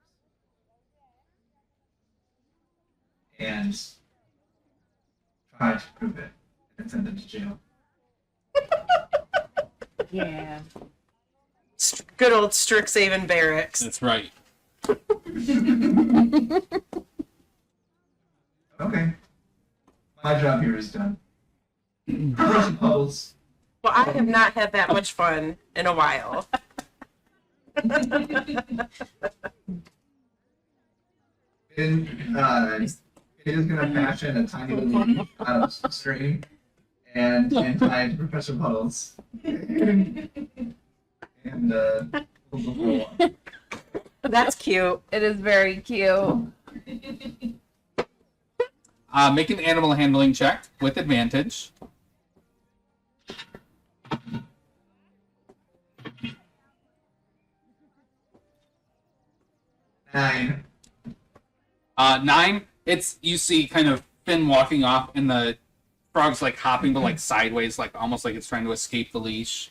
frogs. And try to prove it and send them to jail. Yeah. Good old Strixhaven barracks. That's right. Okay. My job here is done. Professor Puddles. Well, I have not had that much fun in a while. It is going to fashion a tiny little string and tie it to Professor Puddles. And we'll go for That's cute. It is very cute. Make an animal handling check with advantage. Nine. 9. It's you see kind of Finn walking off, and the frog's like hopping, but like sideways, like almost like it's trying to escape the leash.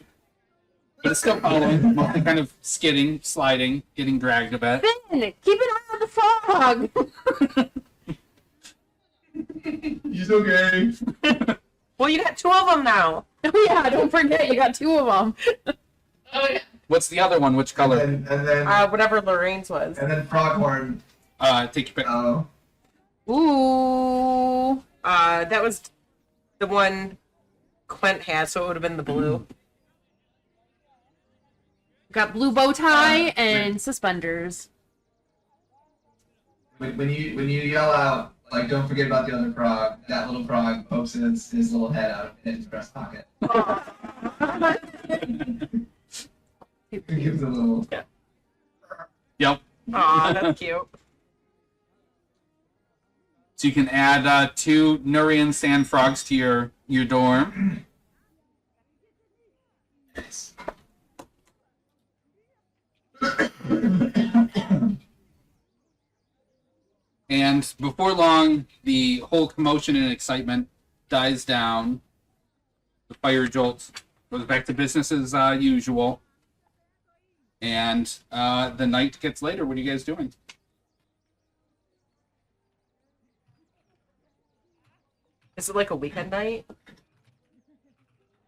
But it's still following, mostly kind of skidding, sliding, getting dragged a bit. Finn, keep an eye on the frog. He's okay. Well, you got 2 of them now. Oh yeah, don't forget you got 2 of them. Oh yeah. What's the other one? Which color? And then Whatever Lorraine's was. Froghorn. Take your pick. Oh. Ooh. That was the one Quent had, so it would have been the blue. Got blue bow tie and suspenders. When you yell out, like, don't forget about the other frog, that little frog pokes his little head out in his breast pocket. It gives a little. Yep. Aw, that's cute. So you can add 2 Nurian sand frogs to your dorm. Nice. And before long, the whole commotion and excitement dies down. The fire jolt goes back to business as usual. And the night gets later. What are you guys doing? Is it like a weekend night?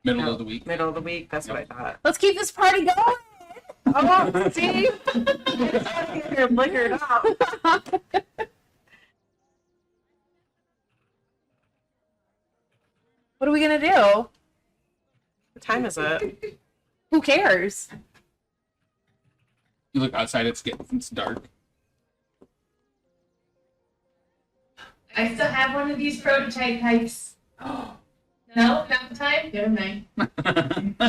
Middle No. of the week. Middle of the week? That's what I thought. Let's keep this party going. Oh, see? You're blinkered out. What are we gonna do? What time is it? Who cares? You look outside, it's dark. I still have one of these prototype pipes. No, not the time? Never mind.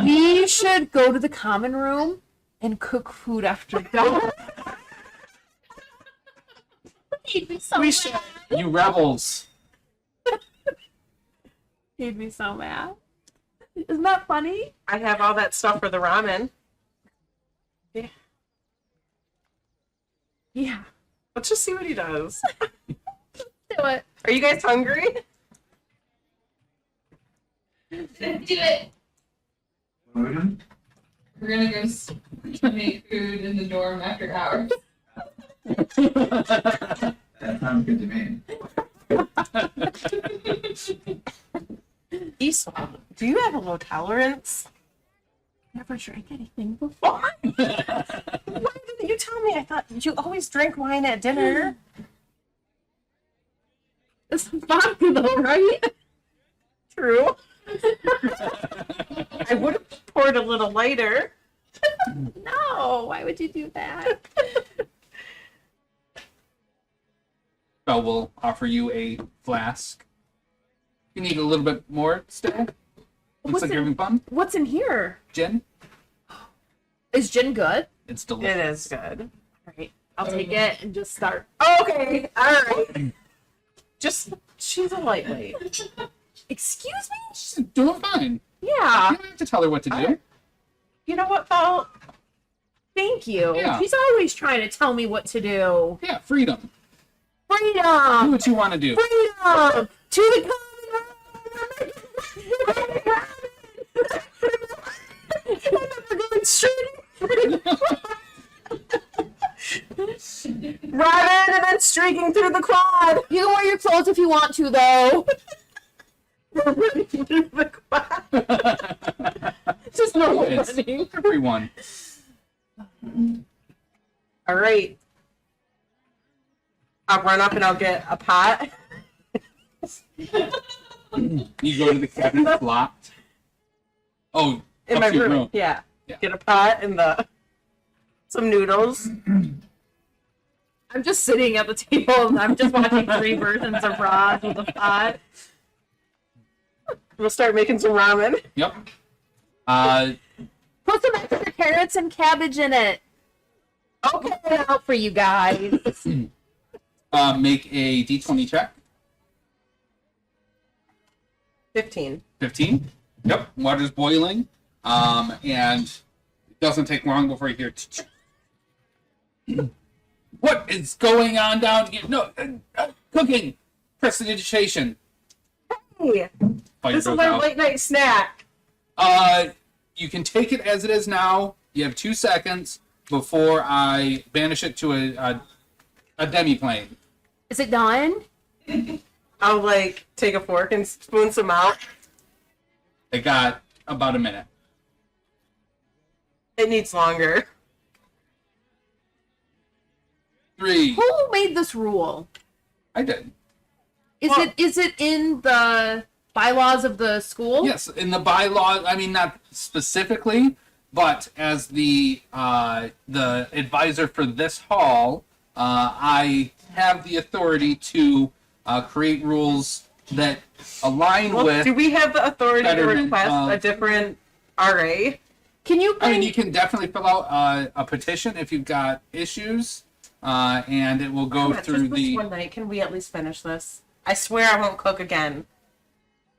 We should go to the common room and cook food after dark. He'd be so We mad. should. You rebels. He'd be so mad. Isn't that funny? I have all that stuff for the ramen. Yeah. Let's just see what he does. Do it. Are you guys hungry? Let's do it. What are we doing? We're gonna go make food in the dorm after hours. That sounds good to me. Esau, do you have a low tolerance? Never drank anything before. Why didn't you tell me? I thought you always drank wine at dinner. It's vodka though, right? True. I would have poured a little lighter. No, why would you do that? Belle will offer you a flask. You need a little bit more still? Looks What's like you're having fun. What's in here? Gin? Is gin good? It's It delicious. is good. All right, I'll take it and just start. Okay, all right. Just, she's a lightweight. Excuse me? She's doing fine. Yeah. You don't have to tell her what to do. Alright. You know what, Val? Thank you. Yeah. She's always trying to tell me what to do. Yeah, freedom. Do Freedom! what you want to do. Freedom! To the common I'm going straight. Robin and then streaking through the quad. You can wear your clothes if you want to, though. We're running through the quad. Just normal It's running. everyone. All right. I'll run up and I'll get a pot. You go to the cabinet, it's locked. Oh, In up my to your room. Yeah. Yeah. Get a pot and some noodles. I'm just sitting at the table and I'm just watching 3 versions of Raj with a pot. We'll start making some ramen. Yep. Put some extra carrots and cabbage in it. Okay, out for you guys. Make a d20 check. 15. 15. Yep. Water's boiling. And it doesn't take long before you hear. What is going on down here? No, cooking. Prestidigitation. Hey, Fire this is goes our out. late night snack. You can take it as it is now. You have 2 seconds before I banish it to a demiplane. Is it done? I'll like take a fork and spoon some out. It got about a minute. It needs longer. 3. Who made this rule? I did. Is it in the bylaws of the school? Yes, in the bylaw. I mean, not specifically, but as the advisor for this hall, I have the authority to create rules that align Well, with. do we have the authority to Betterment, request a different RA? Can you I mean, bring you can definitely fill out a petition if you've got issues, and it will go Come on, through just this the. one night. Can we at least finish this? I swear I won't cook again.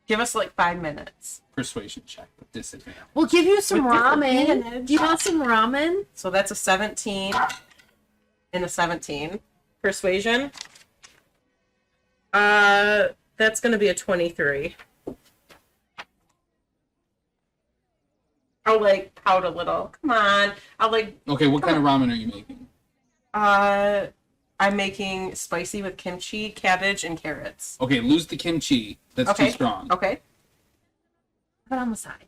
Give us like 5 minutes. Persuasion check with disadvantage. We'll give you some With ramen. disadvantage. Do you want some ramen? So that's a 17 and a 17. Persuasion. That's gonna be a 23. I'll like pout a little. Come on. I'll like Okay, what kind of ramen are you making? I'm making spicy with kimchi, cabbage, and carrots. Okay, lose the kimchi. That's Okay. too strong. Okay. Put it on the side.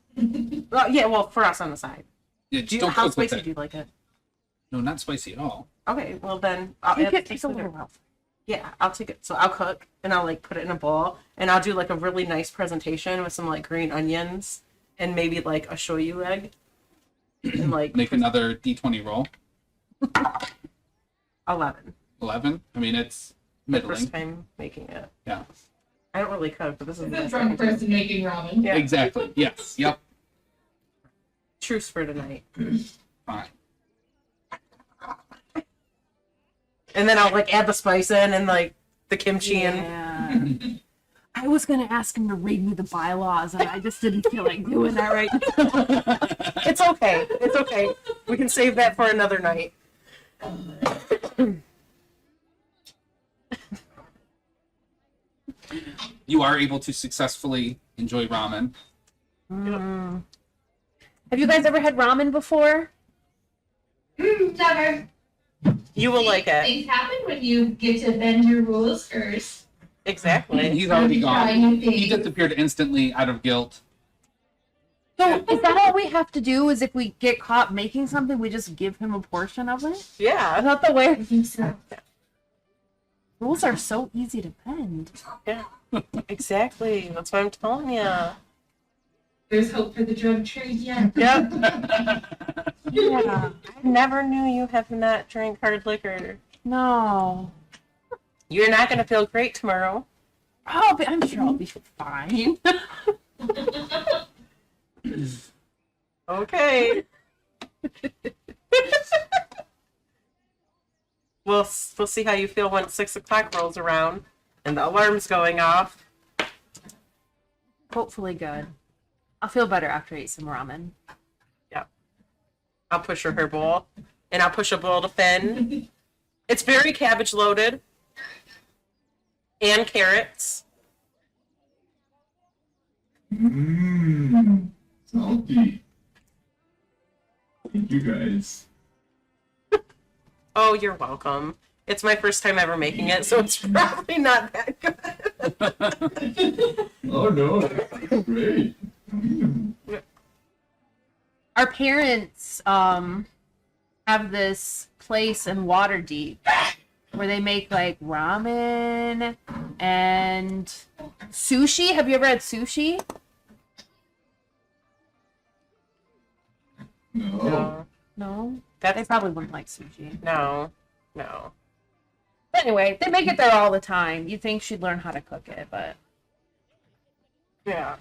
Well, yeah, well, for us on the side. Yeah, just don't How cook with spicy it. do you like it? No, not spicy at all. Okay, well then I'll Take add it just a little while. Yeah, I'll take it. So I'll cook and I'll like put it in a bowl and I'll do like a really nice presentation with some like green onions and maybe like a shoyu egg. And like Make another d20 roll. 11. 11. I mean, it's middling. First time making it. Yeah. I don't really cook, but this is It's my a second drunk time. person making ramen. Yeah. Exactly. Yes. Yep. Truce for tonight. Fine. And then I'll like add the spice in and like the kimchi and Yeah. I was gonna ask him to read me the bylaws, and I just didn't feel like doing that right now. it's okay. It's okay. We can save that for another night. You are able to successfully enjoy ramen. Have you guys ever had ramen before? Never. You will like it. Things happen when you get to bend your rules first. Exactly. He's already Try gone. new He things. disappeared instantly out of guilt. So is that all we have to do? Is if we get caught making something, we just give him a portion of it? Is Yeah. that the way? I think so. Rules are so easy to bend. Yeah. Exactly. That's what I'm telling you. There's hope for the drug trade yet. Yep. Yeah. I never knew you have not drank hard liquor. No. You're not going to feel great tomorrow. I'm sure I'll be fine. Okay. we'll see how you feel when 6 o'clock rolls around and the alarm's going off. Hopefully good. I'll feel better after I eat some ramen. I'll push her bowl, and I'll push a bowl to Finn. It's very cabbage loaded, and carrots. Mmm. Salty. Thank you guys. Oh, you're welcome. It's my first time ever making it, so it's probably not that good. Oh no, that's great. Our parents have this place in Waterdeep where they make like ramen and sushi. Have you ever had sushi? No. No. They That's probably wouldn't like sushi. no. But anyway, they make it there all the time. You'd think she'd learn how to cook it, but Yeah.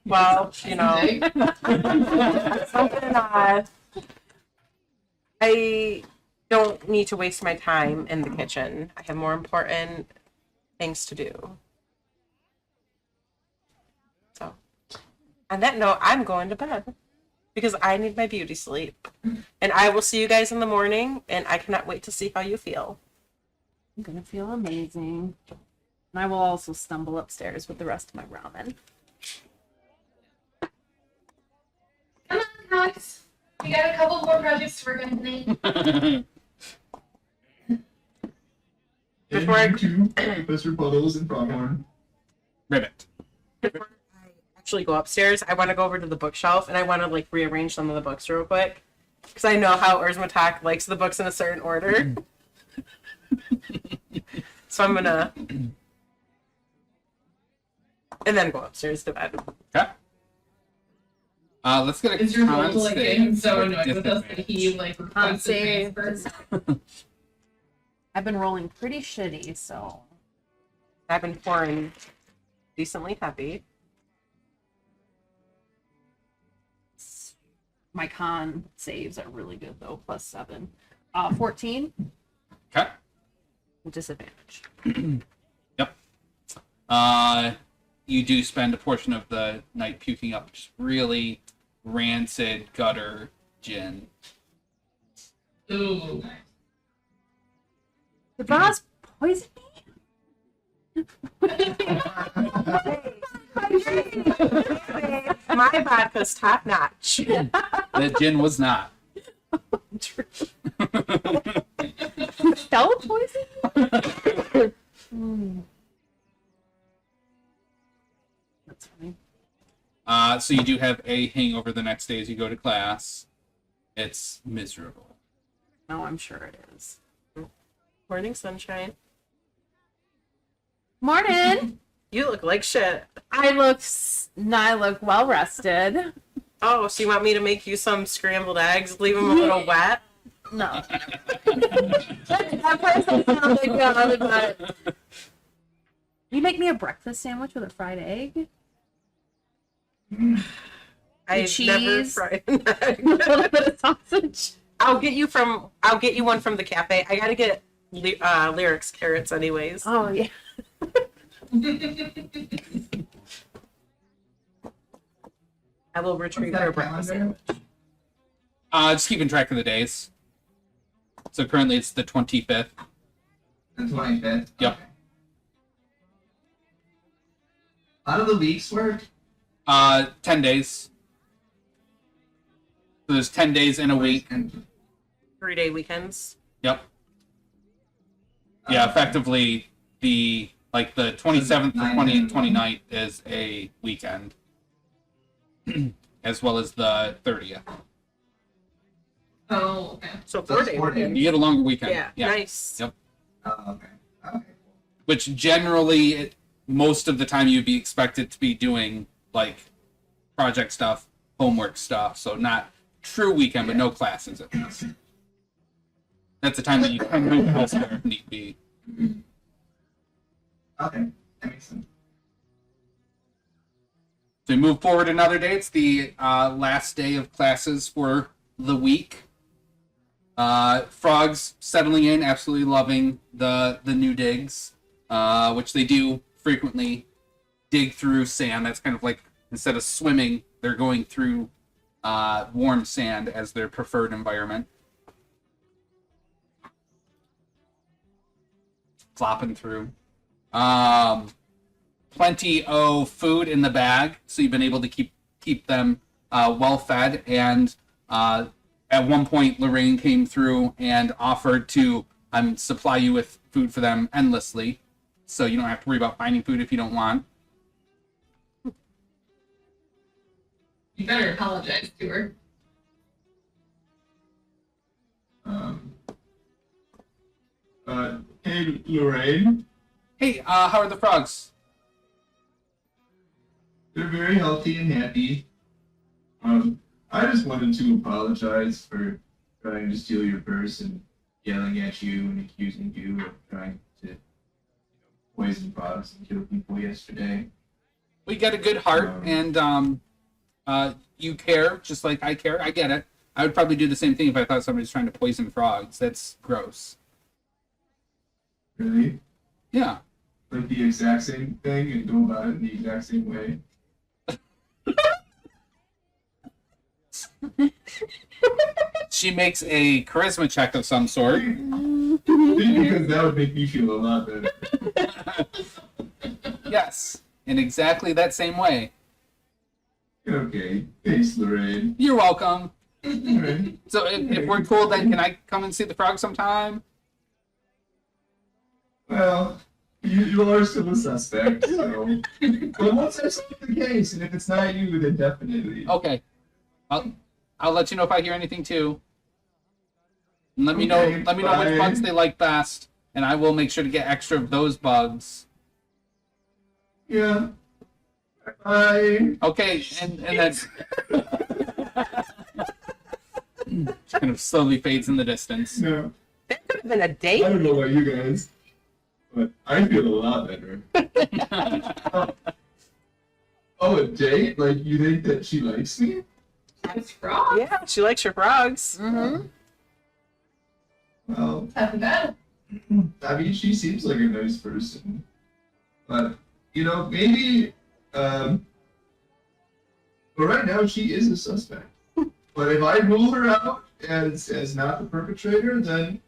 Well, you know, something I don't need to waste my time in the kitchen. I have more important things to do. So, on that note, I'm going to bed because I need my beauty sleep. And I will see you guys in the morning, and I cannot wait to see how you feel. I'm gonna feel amazing. And I will also stumble upstairs with the rest of my ramen. Come on, Cox. We got a couple more projects to work on tonight. Before I- And you too, Professor Puddles and Pronghorn. Ribbit. Before I actually go upstairs, I want to go over to the bookshelf and I want to like rearrange some of the books real quick because I know how Urzmatak likes the books in a certain order. So I'm gonna, and then go upstairs to bed. Okay. Let's get a Is your con role to like get save him so or annoyed with us that he like Con requests a save. transfer? I've been rolling pretty shitty, so I've been pouring decently heavy. my con saves are really good though. +7. 14 Okay. with disadvantage. Yep. You do spend a portion of the night puking up just really rancid gutter gin. Ooh. The boss poisoned me? My vodka's top notch. The gin was not. Spell poison? That's funny. So you do have a hangover the next day as you go to class. It's miserable. No, I'm sure it is. Morning sunshine. Morning. You look like shit. I look well rested. Oh, so you want me to make you some scrambled eggs? Leave them a little wet? No. That person sounded good, but you make me a breakfast sandwich with a fried egg? I've cheese. never fried an A egg. little bit of sausage. I'll get you one from the cafe. I gotta get Lyrics carrots anyways. Oh yeah. I will retrieve her breakfast sandwich. Just keeping track of the days. So currently it's the 25th. The 25th? Yep. Okay. How do the weeks work? 10 days. So there's 10 days in a week. 3-day weekends. Yep. Yeah, effectively the 27th, the 20th, 29th is a weekend. As well as the 30th. Oh, okay. So So it's 4-day 4 weekend. You get a longer weekend. Yeah, nice. Yep. Oh, okay. Okay. Which generally, most of the time, you'd be expected to be doing like project stuff, homework stuff. So not true weekend, but no classes at least. That's the time that you can move elsewhere if need be. Okay. That makes sense. So we move forward another day. It's the last day of classes for the week. Frogs settling in, absolutely loving the new digs, which they do frequently dig through sand. That's kind of like, instead of swimming, they're going through warm sand as their preferred environment. Flopping through. Plenty of food in the bag, so you've been able to keep them well fed. And at one point, Lorraine came through and offered to supply you with food for them endlessly, so you don't have to worry about finding food if you don't want. You better apologize to her. Hey, Lorraine. Hey, how are the frogs? They're very healthy and happy. I just wanted to apologize for trying to steal your purse and yelling at you and accusing you of trying to poison frogs and kill people yesterday. We got a good heart, and you care just like I care. I get it. I would probably do the same thing if I thought somebody was trying to poison frogs. That's gross. Really? Yeah. Like the exact same thing and go about it in the exact same way? She makes a charisma check of some sort. Because that would make me feel a lot better. Yes, in exactly that same way. Okay. Thanks, Lorraine. You're welcome. Alright. So if we're cool, then can I come and see the frog sometime? Well, you are still a suspect, so. But once that's the case, and if it's not you, then definitely. Okay. I'll let you know if I hear anything too. And let me know Okay, which bye. bugs they like best, and I will make sure to get extra of those bugs. Yeah. Bye. Okay, and that's kind of slowly fades in the distance. No, That could have been a I date. don't know about you guys, but I feel a lot better. Oh, a date? Like, you think that she likes me? It's frog. Yeah, she likes your frogs. Mm-hmm. Well, Happy bad. I mean, she seems like a nice person. But, maybe, but right now she is a suspect. But if I rule her out as not the perpetrator, then,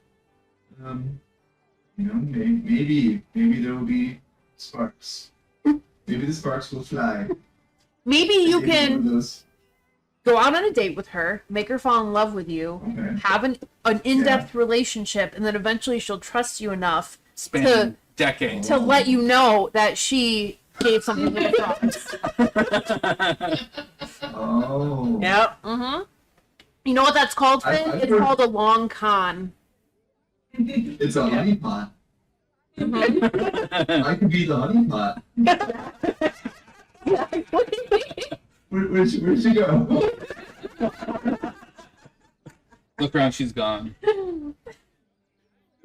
maybe there will be sparks. Maybe the sparks will fly. Maybe you Maybe one of can those- go out on a date with her, make her fall in love with you, Okay. have an in-depth relationship, and then eventually she'll trust you enough Spanning decades. to let you know that she gave something to the frogs. Oh. Yep. Mm-hmm. You know what that's called, Finn? I've It's heard- called a long con. It's a honey pot. Mhm. I could be the honey pot. Where'd she go? Look around, she's gone.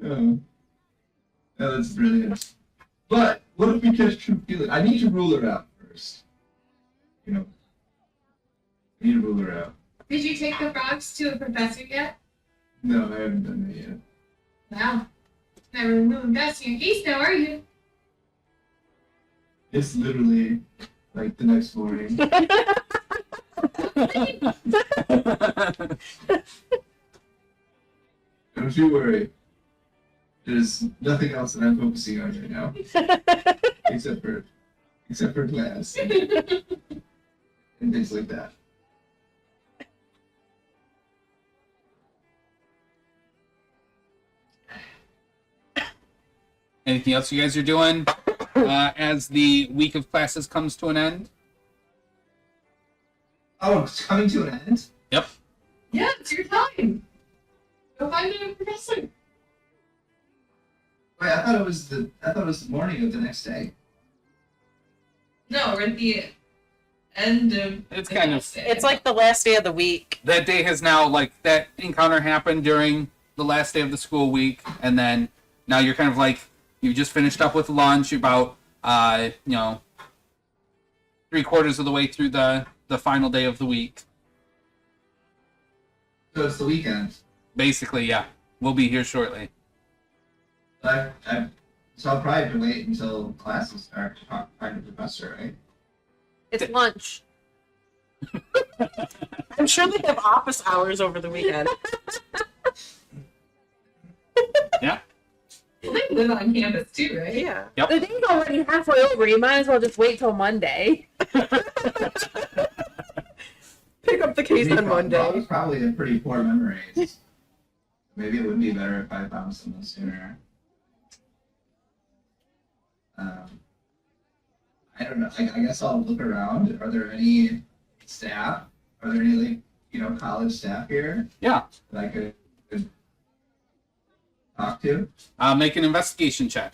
Oh, that's brilliant. But what if we catch true feeling? I need to rule her out first. I need to rule her out. Did you take the frogs to a professor yet? No, I haven't done that yet. Wow. Never moving fast in your case now, are you? It's literally like the next morning. Don't you worry. There's nothing else that I'm focusing on right now, except for class and things like that. Anything else you guys are doing as the week of classes comes to an end? Oh, it's coming to an end? Yep. Yeah, it's your time. Go find a professor. Wait, I thought it was the morning of the next day. No, we're at the end of. It's the kind of- next day. It's like the last day of the week. That day has now, like, that encounter happened during the last day of the school week, and then now you're kind of like, you just finished up with lunch, about, 3/4 of the way through the final day of the week. So it's the weekend. Basically, yeah. We'll be here shortly. So I'll probably have to wait until classes start to find a professor, right? It's lunch. I'm sure they have office hours over the weekend. Yeah. Well, they live on campus too, right? Yeah. The day's already halfway over. You might as well just wait till Monday. Pick up the case on Monday. Probably a pretty poor memory. Maybe it would be better if I found someone sooner. I don't know. I guess I'll look around. Are there any staff? Are there any college staff here Yeah. that I could talk to? Make an investigation check.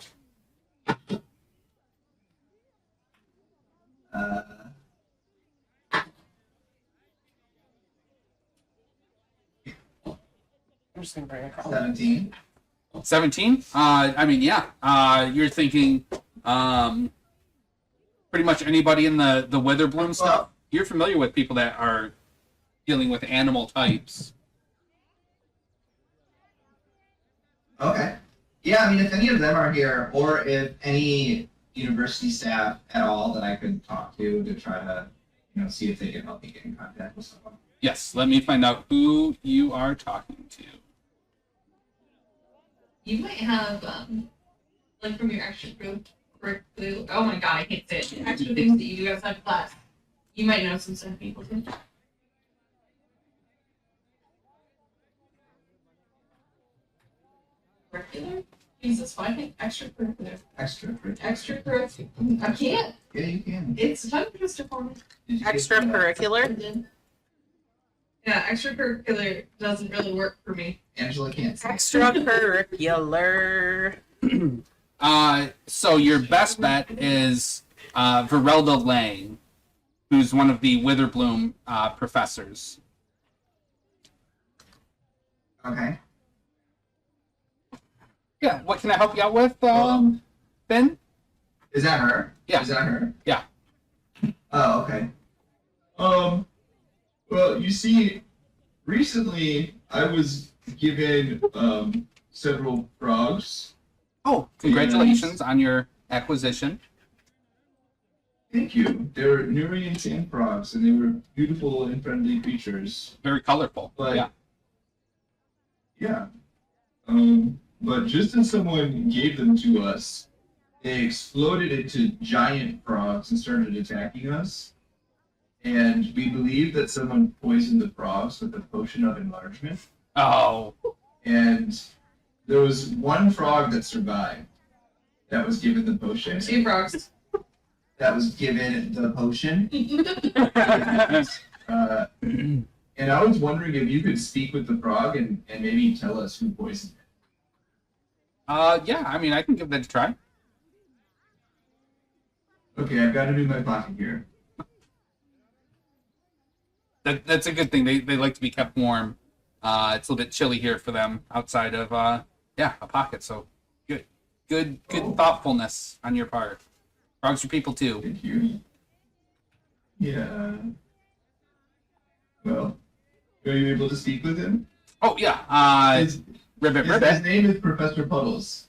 I'm just gonna bring a call. 17. 17? You're thinking pretty much anybody in the Witherbloom stuff. Well- You're familiar with people that are dealing with animal types. Okay. Yeah, I mean, if any of them are here, or if any university staff at all that I could talk to try to, see if they can help me get in contact with someone. Yes, let me find out who you are talking to. You might have, like from your extra curricular. Oh my god, I can't say it. Extra things that you do outside of class. You might know some stuff people too. Curricular? Jesus, why think extracurricular? Extracurricular. Extracurricular. I can't. Yeah, you can. It's a tongue twister for me. Did you get Extracurricular. Yeah, extracurricular doesn't really work for me. Angela can't say. Extracurricular. So your best bet is Verelda Lang, who's one of the Witherbloom professors. Okay. Yeah, what can I help you out with, Ben? Is that her? Yeah. Is that her? Yeah. Oh, okay. Well, you see, recently I was given several frogs. Oh, congratulations on your acquisition. Thank you. They were Nurian sand frogs, and they were beautiful and friendly creatures. Very colorful. But Yeah. yeah. But just as someone gave them to us, they exploded into giant frogs and started attacking us. And we believe that someone poisoned the frogs with a potion of enlargement. Oh. And there was one frog that survived that was given the potion. Two frogs. That was given the potion. And I was wondering if you could speak with the frog and maybe tell us who poisoned it. Yeah, I mean, I can give that a try. Okay, I've got it in my pocket here. That's a good thing. They like to be kept warm. It's a little bit chilly here for them outside of a pocket. So good thoughtfulness on your part. Frogs are people too. Thank you. Yeah. Well, are you able to speak with him? Oh yeah. His Ribbit, his ribbit, name is Professor Puddles.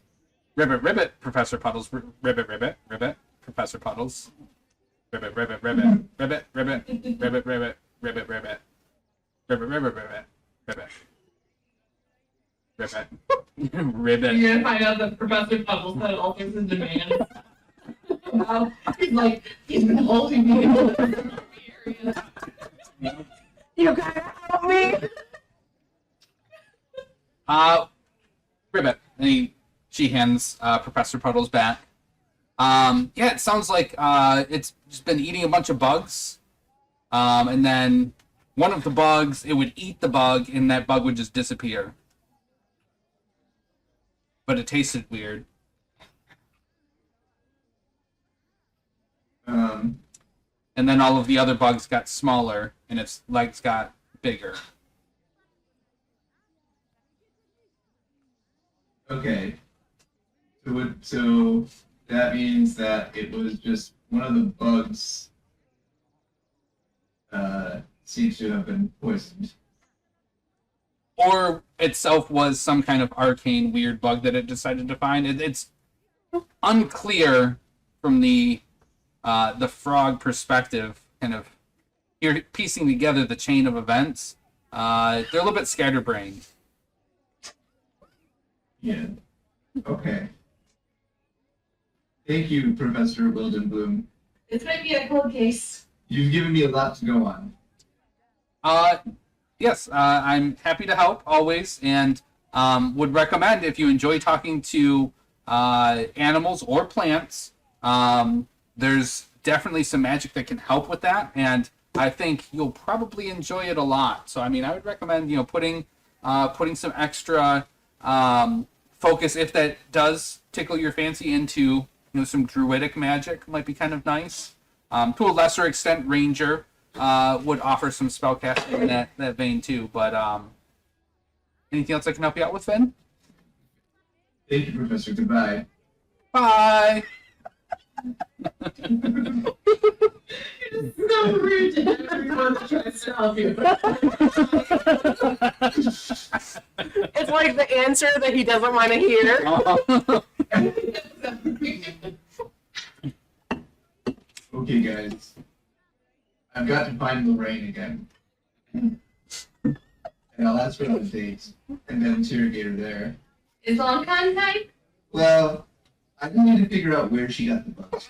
ribbit, ribbit. Professor Puddles. Ribbit, ribbit, ribbit. Professor Puddles. Ribbit, ribbit, ribbit, ribbit, ribbit, ribbit, ribbit, ribbit, ribbit, ribbit, ribbit, ribbit, ribbit, ribbit. You're gonna find out that Professor Pebbles had alters in demand. Wow. He's been holding me in the area. You gotta help me. Ribbit. And she hands Professor Puddles back. Yeah, it sounds like it's just been eating a bunch of bugs. And then one of the bugs, it would eat the bug, and that bug would just disappear. But it tasted weird. And then all of the other bugs got smaller, and its legs got bigger. Okay. So that means that it was just one of the bugs seems to have been poisoned. Or itself was some kind of arcane weird bug that it decided to find. It's unclear from the frog perspective, kind of you're piecing together the chain of events. They're a little bit scatterbrained. Yeah. Okay. Thank you, Professor Wildenbloom. This might be a cold case. You've given me a lot to go on. Yes, I'm happy to help always, and would recommend if you enjoy talking to animals or plants. There's definitely some magic that can help with that, and I think you'll probably enjoy it a lot. So, I mean, I would recommend putting some extra focus, if that does tickle your fancy, into some druidic magic might be kind of nice. To a lesser extent, ranger would offer some spellcasting in that vein too. But anything else I can help you out with, Finn? Thank you, Professor. Goodbye. Bye. So rude to everyone that tries to help you. It's like the answer that he doesn't want to hear. Okay, guys. I've got to find Lorraine again. And I'll ask her on a date and then interrogate her there. Is long con type? Well, I need to figure out where she got the bugs.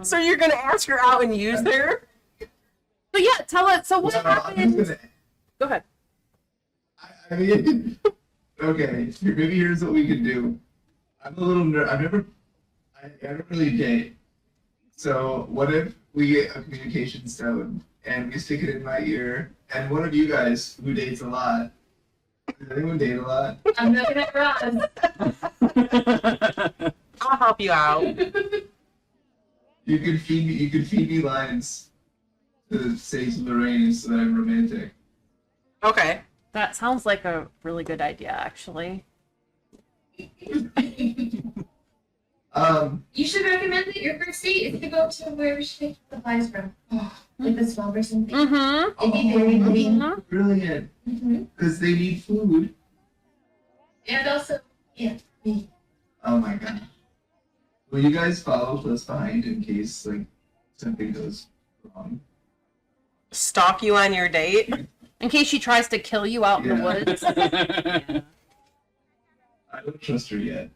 So you're gonna ask her out and use her? So yeah, tell us. So what Well, happened? I'm just Go ahead. I mean, okay. Maybe here's what we could do. I'm a little I don't really date. So what if we get a communication stone and we stick it in my ear, and one of you guys who dates a lot, does anyone date a lot? I'm looking at Roz. I'll help you out. You could feed me lines to say to Lorraine so that I'm romantic. Okay. That sounds like a really good idea, actually. You should recommend that your first date is to go to where she takes the flies from. Like the swamp or something. Mm-hmm. It'd be very clean. Brilliant. Mm-hmm. Because they need food. And also, yeah. Me. Oh my god. Will you guys follow close behind in case something goes wrong? Stalk you on your date? In case she tries to kill you out in the Yeah. woods. I don't trust her yet.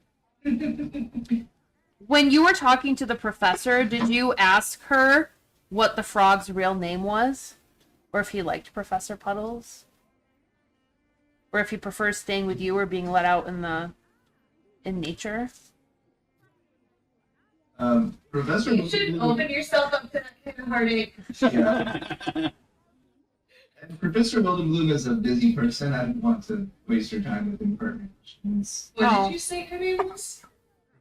When you were talking to the professor, did you ask her what the frog's real name was? Or if he liked Professor Puddles? Or if he prefers staying with you or being let out in nature? Professor. You should open yourself up to that kind of heartache. Yeah. And Professor Wildenbloom is a busy person. I don't want to waste her time with impertinence. What Oh. did you say her name was?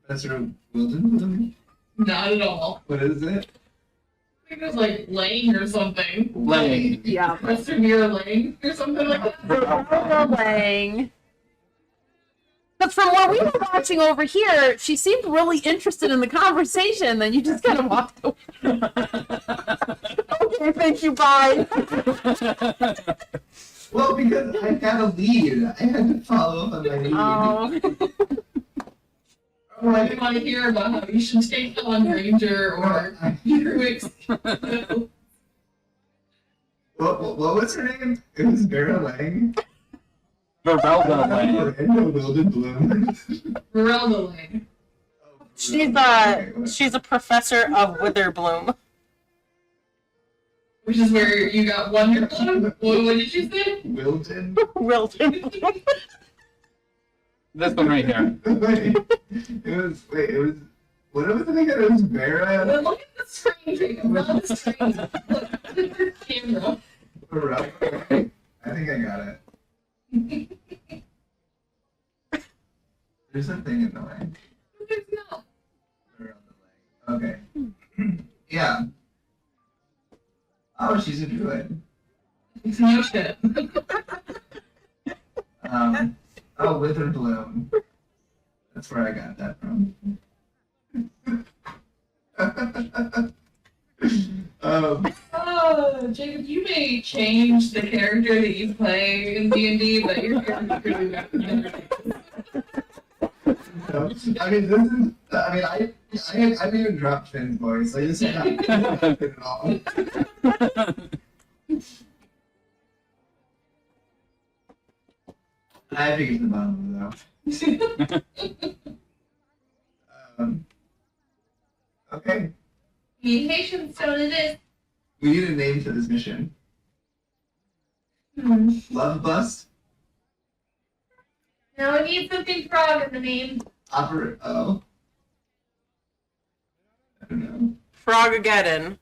Professor Wildenbloom? Not at all. What is it? I think it was like Lane or something. Lane. Yeah. Professor Mira Lane or something like that. Lang. But from what we were watching over here, she seemed really interested in the conversation. Then you just kind of walked away. Okay, thank you. Bye. Well, because I had a lead. I had to follow up on my lead. Oh. I didn't want to hear about how you should take on Ranger or Druid. What was her name? It was Vera Lang. Vervelda Lane. Miranda Wildenbloom. Morelda Lane. She's a professor of Witherbloom. Which is where you got Wonderbloom? What did you say? Wilton. Wilton. This one right here. It was, what was it again? It was Vera. Well, look at the screen, Jacob. Not the screen. Look at the camera. I think I got it. There's a thing in the way. There's not. Around the leg. Okay. Yeah. Oh, she's a druid. It's no shit. Oh, Withered Bloom. That's where I got that from. Oh, Jacob, you may change the character that you play in D&D, but your character really never I mean, this is. I mean, I haven't even dropped Finn's voice. Like, this is not good at all. I think it's the bottom though. Okay. Communication stone it is. We need a name for this mission. Love Bus? Now I need something frog in the name. Oh. I don't know. Frogageddon.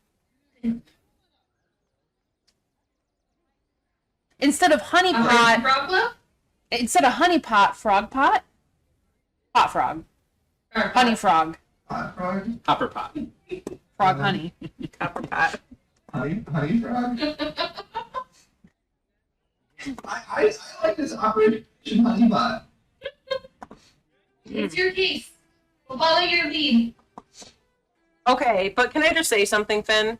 Instead of honeypot, Frogla? instead of honeypot, frog pot? Pot frog. Honey frog. Hot frog? Hopper pot. Frog honey. Copper pot. Honey frog? I like this Operation Honey Pot. It's your case. We'll follow your lead. Okay, but can I just say something, Finn?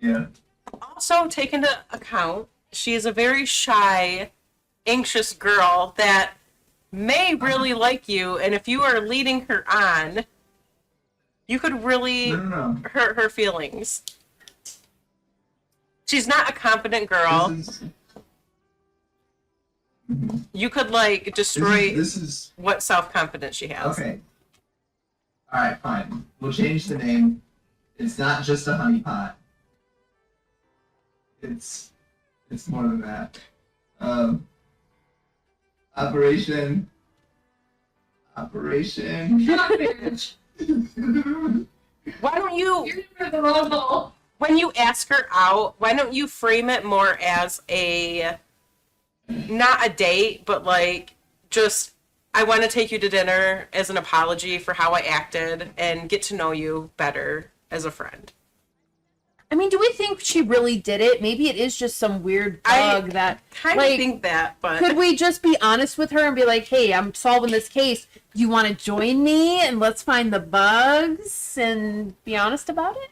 Yeah. Also, take into account, she is a very shy, anxious girl that may really like you, and if you are leading her on, you could really No. hurt her feelings. She's not a confident girl. You could, like, destroy This is what self-confidence she has. okay. Alright, fine. We'll change the name. It's not just a honey pot. It's more than that. Operation. Frog marriage. Why don't you, You're for the wrong hole. when you ask her out, why don't you frame it more as a, not a date, but like, just, I want to take you to dinner as an apology for how I acted and get to know you better as a friend. I mean, do we think she really did it? Maybe it is just some weird bug that. Kind Like, of think that, but Could we just be honest with her and be like, hey, I'm solving this case. Do you want to join me and let's find the bugs and be honest about it?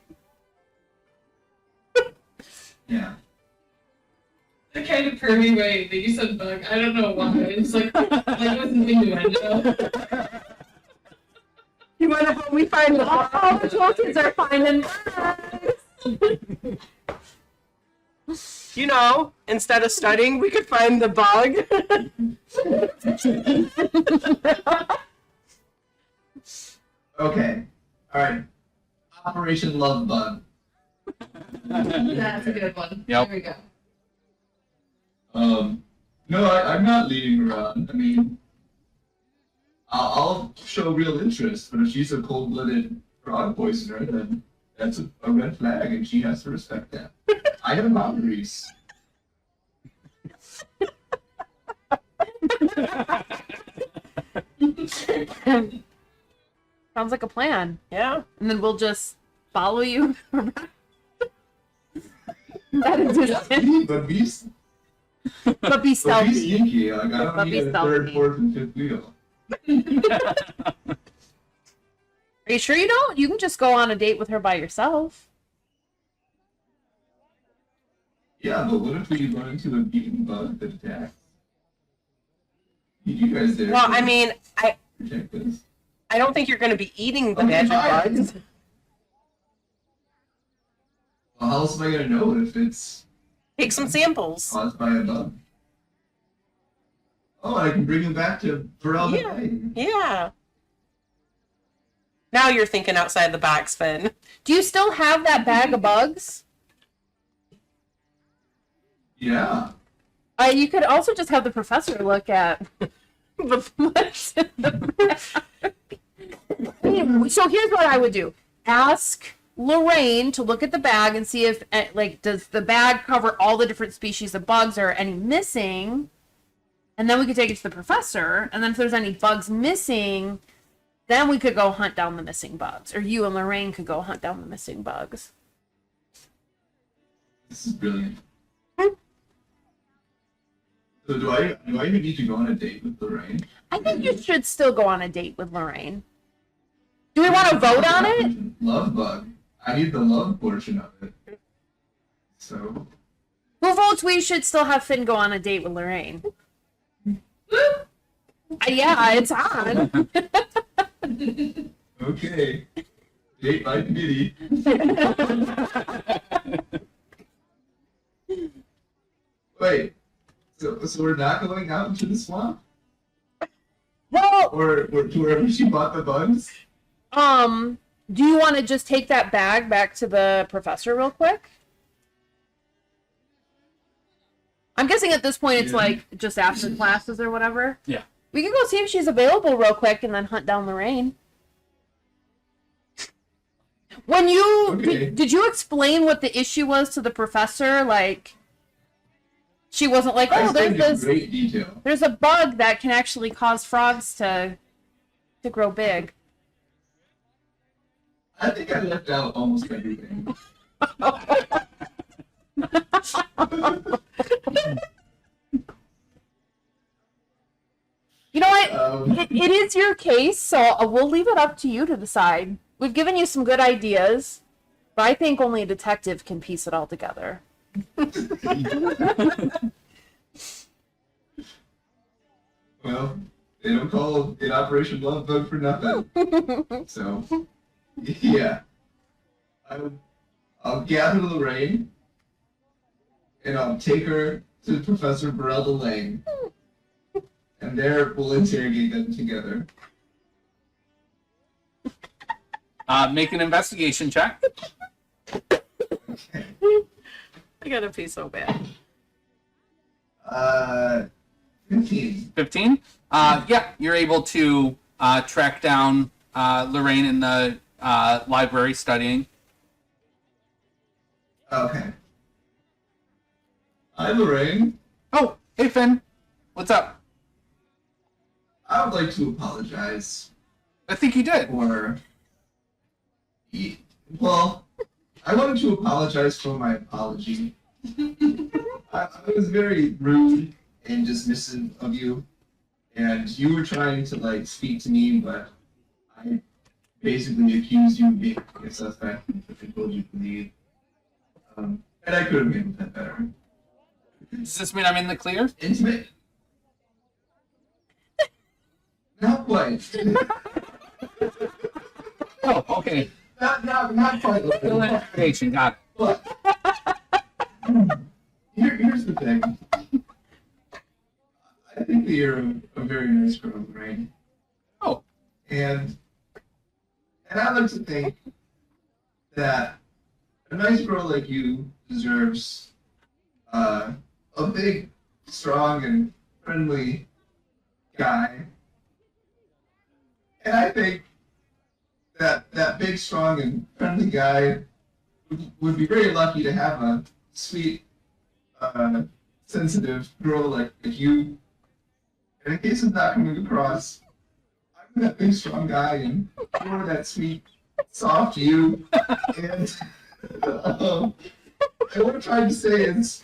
Yeah. The kind of pervy way that you said bug. I don't know why. It's like it was an innuendo. You want to help me find the bugs? All the cool kids are finding bugs. you know, instead of studying, we could find the bug. Okay. Alright. Operation Love Bug. That's a good one. Yep. There we go. No, I'm not leading her on. I mean, I'll show real interest, but if she's a cold-blooded frog poisoner, then that's a red flag, and she has to respect that. I have boundaries. Sounds like a plan. Yeah. And then we'll just follow you around. That'd do it. But be But be stealthy. sneaky. Like, I But don't be need a third, stealthy. fourth, and fifth wheel. Are you sure you don't? You can just go on a date with her by yourself. Yeah, but what if we run into a beaten bug that attacks? You guys there? Well, to I mean, protect us. I don't think you're going to be eating the Okay, magic fine. bugs. Well, how else am I gonna know if it's Take some samples. caused by a bug? Oh, I can bring him back to Burrell Yeah. Bay. Yeah. Now you're thinking outside the box, Finn. Do you still have that bag of bugs? Yeah. You could also just have the professor look at. What's in the bag? So here's what I would do. Ask Lorraine to look at the bag and see if, like, does the bag cover all the different species of bugs or any missing? And then we could take it to the professor. And then if there's any bugs missing, then we could go hunt down the missing bugs. Or you and Lorraine could go hunt down the missing bugs. This is brilliant. So do I even need to go on a date with Lorraine? I think you should still go on a date with Lorraine. Do we want to vote on it? Love bug. I need the love portion of it. So Who votes we should still have Finn go on a date with Lorraine? Yeah, it's on. okay. Date by committee. Wait. So we're not going out into the swamp? Well, Or to wherever she bought the bugs? do you want to just take that bag back to the professor real quick? I'm guessing at this point it's Yeah. like just after classes or whatever. Yeah. We can go see if she's available real quick and then hunt down Lorraine. When you Okay. did you explain what the issue was to the professor? Like, she wasn't like, I oh, there's explained in this, great detail. there's a bug that can actually cause frogs to grow big. I think I left out almost everything. You know what? It is your case, so we'll leave it up to you to decide. We've given you some good ideas, but I think only a detective can piece it all together. Well, they don't call it Operation Love Bug for nothing. So, yeah. I'll gather Lorraine, and I'll take her to Professor Burrell Lang, and there we'll interrogate them together. Make an investigation check. Okay. I gotta pee so bad. 15. 15. Yeah, you're able to track down Lorraine in the library studying. Okay. Hi, Lorraine. Oh, hey Finn, what's up? I would like to apologize I think you did. for. Well, I wanted to apologize for my apology. I was very rude and dismissive of you, and you were trying to like speak to me, but I basically accused you of being a suspect and told you to leave. And I could have handled that better. Does this mean I'm in the clear? Intimate? Not quite. Oh, okay. Not quite. Investigation, got it. But here's the thing. I think that you're a very nice girl, right? Oh. And I like to think that a nice girl like you deserves a big, strong, and friendly guy. And I think that big, strong, and friendly guy would be very lucky to have a sweet, sensitive girl like you. And in case it's not coming across, I'm that big, strong guy, and you're that sweet, soft you. And what I'm trying to say is,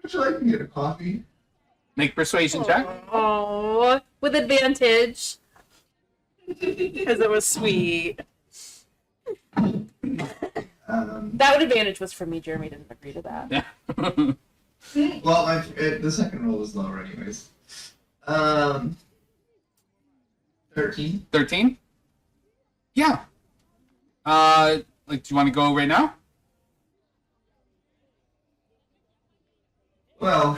would you like to get a coffee? Make persuasion check. Oh, with advantage. Because it was sweet. That advantage was for me. Jeremy didn't agree to that. Yeah. Well, the second roll was lower, anyways. 13. 13? Yeah. Like, do you want to go right now? Well,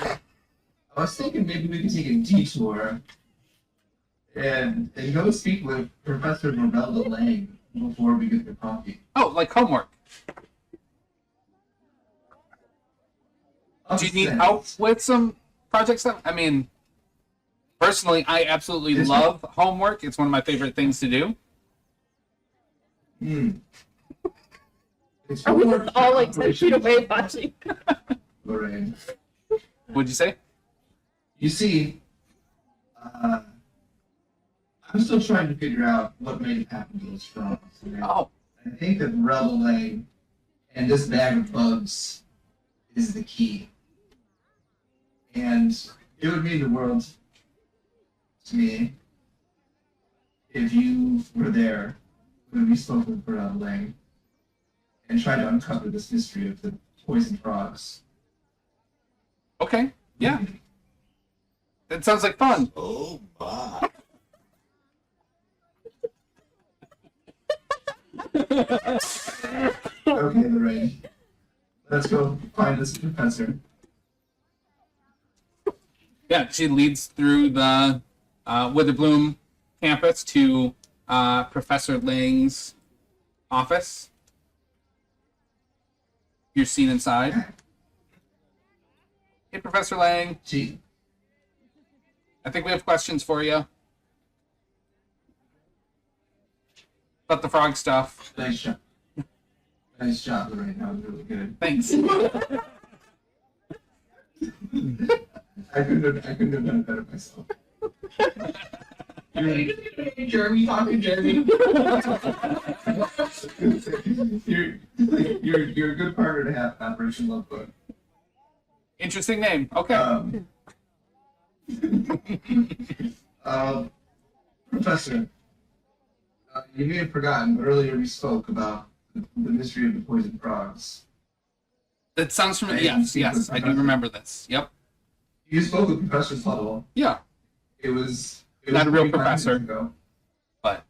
I was thinking maybe we could take a detour and go speak with Professor Norbelda Lang before we get the coffee. Oh, like homework. Do you need help with some project stuff? I mean, Personally, I absolutely love homework. It's one of my favorite things to do. It's Are we more just all like 10 feet away watching? Lorraine. What'd you say? You see, I'm still trying to figure out what made it happen to those frogs. Okay? Oh, I think that Rebel Leg and this bag of bugs is the key. And it would mean the world to me if you were there when we spoke with Rebel Leg and tried to uncover this mystery of the poison frogs. okay. Yeah. That sounds like fun. Oh my. Okay, Lorraine. Let's go find this professor. Yeah, she leads through the Witherbloom campus to Professor Lang's office. You're seen inside. Hey, Professor Lang. Gee, I think we have questions for you about the frog stuff. nice job. Nice job, Lorraine. That was really good. Thanks. I couldn't have done it better myself. Jeremy talking Jeremy. you're a good partner to have, Operation Love Book. Interesting name. Okay. Professor, you may have forgotten, but earlier we spoke about the mystery of the poison frogs. That sounds familiar. Yes, I do remember this. Yep. You spoke with Professor Tuttle. Yeah. It was Not a real 45 professor. minutes ago. But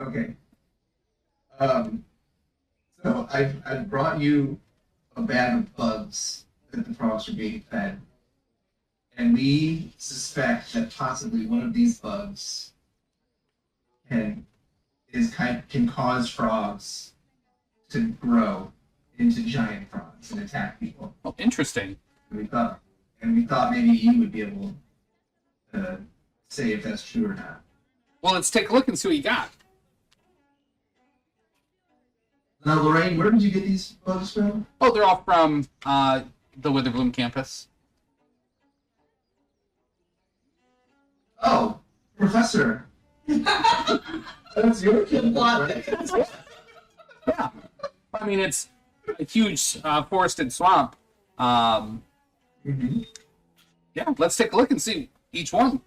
Okay. So I've brought you a bag of bugs that the frogs are being fed. And we suspect that possibly one of these bugs can cause frogs to grow into giant frogs and attack people. oh, interesting. And we thought maybe you would be able to say if that's true or not. Well, let's take a look and see what you got. Now, Lorraine, where did you get these bugs from? Oh, they're all from the Witherbloom campus. Oh, Professor. That's your kid, right? Yeah. I mean, it's a huge forested swamp. Mm-hmm. Yeah, let's take a look and see each one.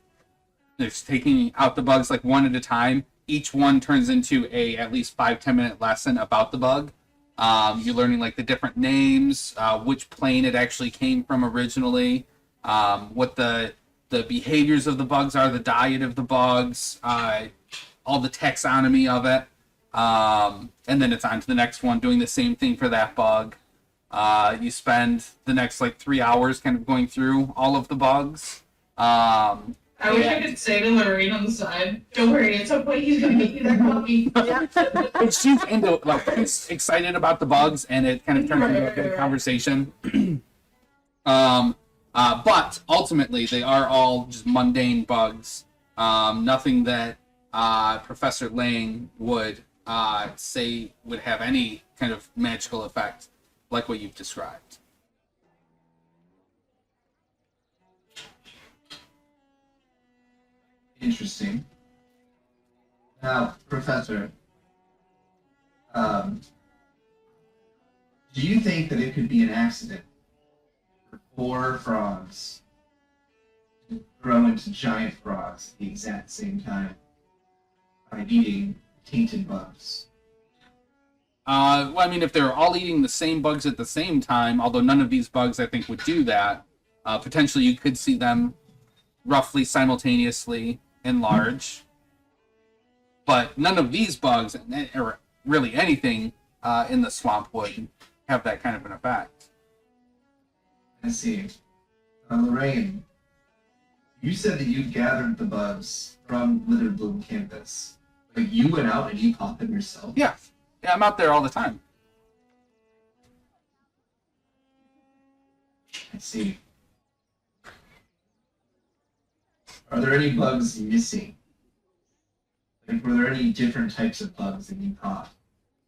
They're just taking out the bugs like one at a time. Each one turns into a at least 5-10 minute lesson about the bug. You're learning like the different names, which plane it actually came from originally, what the behaviors of the bugs are, the diet of the bugs, all the taxonomy of it. And then it's on to the next one, doing the same thing for that bug. You spend the next like 3 hours kind of going through all of the bugs. I wish I could say to Lorraine on the side, don't worry, at some point he's gonna make you that coffee. It shoots into like he's excited about the bugs, and it kind of turns into a good conversation. But ultimately, they are all just mundane bugs. Nothing that Professor Lang would say would have any kind of magical effect like what you've described. Interesting. Now, Professor, do you think that it could be an accident for 4 frogs to grow into giant frogs at the exact same time by eating tainted bugs? Well, I mean, if they're all eating the same bugs at the same time, although none of these bugs I think would do that, potentially you could see them roughly simultaneously enlarge. But none of these bugs, or really anything in the swamp, would have that kind of an effect. I see. Lorraine, you said that you gathered the bugs from Witherbloom campus. Like, you went out and you caught them yourself? Yeah, I'm out there all the time. I see. Are there any bugs missing? Like, were there any different types of bugs that you caught?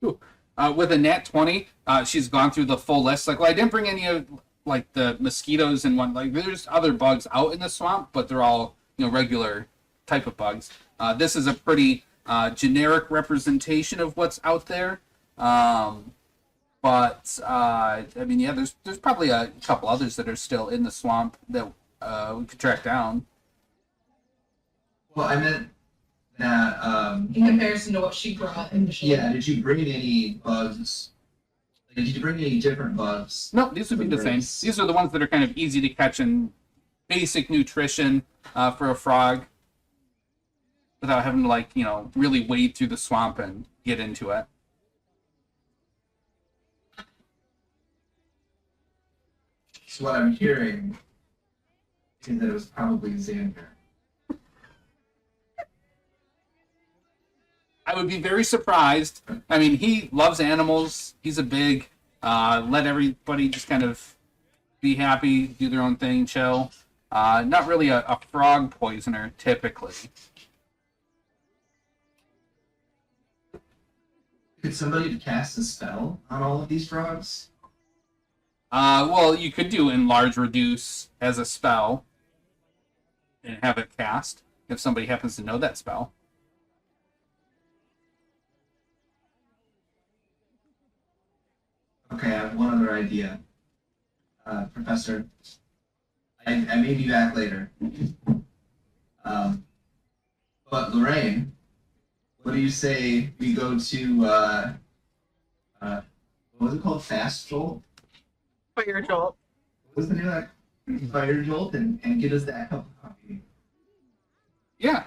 With a nat 20, she's gone through the full list. Like, well, I didn't bring any of like the mosquitoes and one. Like, there's other bugs out in the swamp, but they're all regular type of bugs. This is a pretty generic representation of what's out there. But I mean, yeah, there's probably a couple others that are still in the swamp that we could track down. Well, I meant that. In comparison to what she brought initially. Yeah. Did you bring in any bugs? Like, did you bring any different bugs? No, these would be the same. These are the ones that are kind of easy to catch and basic nutrition for a frog without having to really wade through the swamp and get into it. So what I'm hearing is that it was probably Xander. I would be very surprised. I mean, he loves animals. He's a big, let everybody just kind of be happy, do their own thing, chill. Not really a frog poisoner, typically. Could somebody cast a spell on all of these frogs? Well, you could do enlarge reduce as a spell and have it cast if somebody happens to know that spell. Okay, I have one other idea. Professor, I may be back later. But Lorraine, what do you say we go to, what was it called? Fast Jolt? Fire Jolt. What was the name of that? Fire Jolt and get us that cup of coffee. Yeah.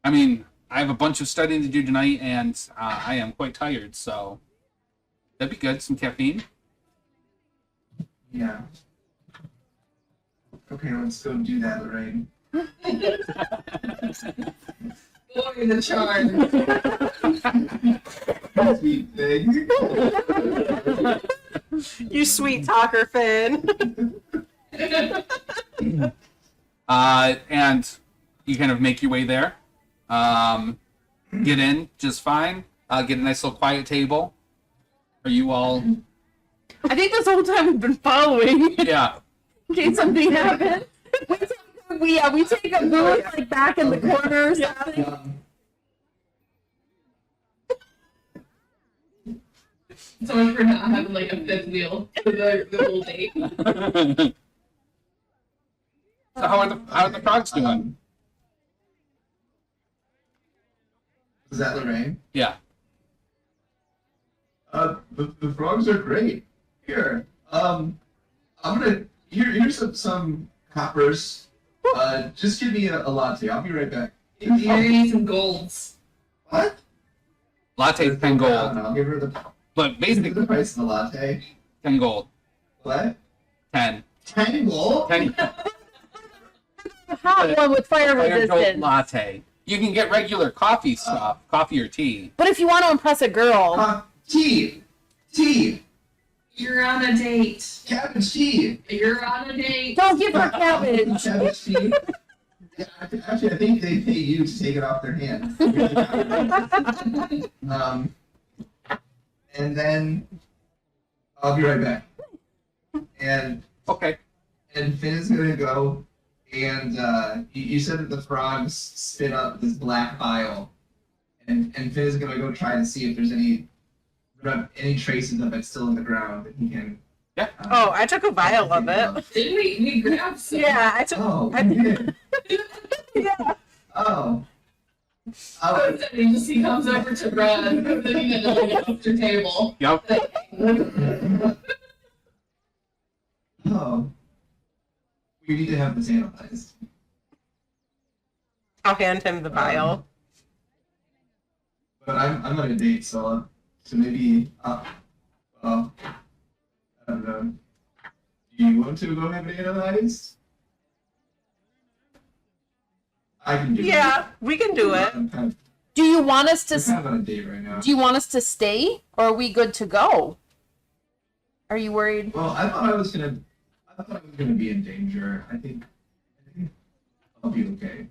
I mean, I have a bunch of studying to do tonight, and I am quite tired, so that'd be good. Some caffeine. Yeah. Okay, let's go do that, Lorraine. Boy, the charm. Sweet thing. You sweet talker, Finn. And you kind of make your way there. Get in just fine. Get a nice little quiet table. Are you all? I think this whole time we've been following Yeah. in case something happens. We take a booth like back in the corner or something. So much for not having like a fifth wheel for the whole date. So how are the frogs doing? Was that Lorraine? Yeah. The frogs are great. Here. I'm gonna here's some coppers. Just give me a latte. I'll be right back. You're gonna need some golds. What? Latte 10 gold, I'll give her the but basically the price of the latte. 10 gold. What? 10. 10 gold? 10 Hot one with fire Fire Jolt resistance. latte. You can get regular coffee stuff, coffee or tea. But if you want to impress a girl, Tea. You're on a date. Cabbage tea. You're on a date. don't give her cabbage. Cabbage tea. Yeah, actually, I think they pay you to take it off their hands. And then I'll be right back. And Okay. Finn is gonna go, and you said that the frogs spit up this black bile, and Finn is gonna go try to see if there's any traces of it still in the ground that he can. Yeah. Oh, I took a vial of it. Didn't we grabbed some? Yeah, I took. Oh. I, yeah. Oh. Oh, he comes over to Brad, sitting at the extra table. Yep. Oh. We need to have this analyzed. I'll hand him the vial. But I'm on a date, so maybe well, I don't know. Do you want to go have it analyzed? I can do it. Yeah, we can do it. I'm kind Do you want us of, to? on a date right now. Do you want us to stay, or are we good to go? Are you worried? Well, I thought I was gonna be in danger. I think I'll be okay.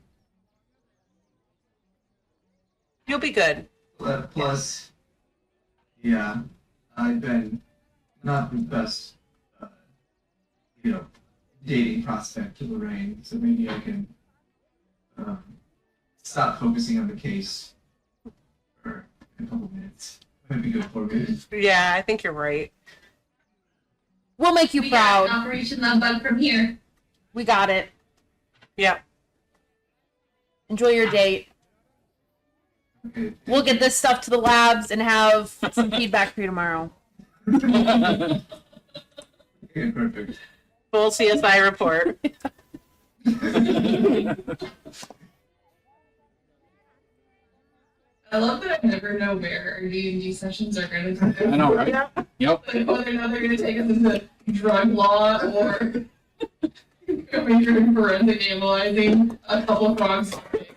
You'll be good. But plus, yeah, I've been not the best, you know, dating prospect to Lorraine, so maybe I can stop focusing on the case for a couple minutes. Might be good for me. Yeah, I think you're right. We'll make you We got an proud. Operation Love Bug from here. We got it. Yep. Enjoy your date. Okay. We'll get this stuff to the labs and have some feedback for you tomorrow. Okay, perfect. Full CSI report. I love that I never know where our D&D sessions are going to go. I know, right? Yep. Like whether or not they're going to take us into drug law or going through forensic analyzing a couple of frogs.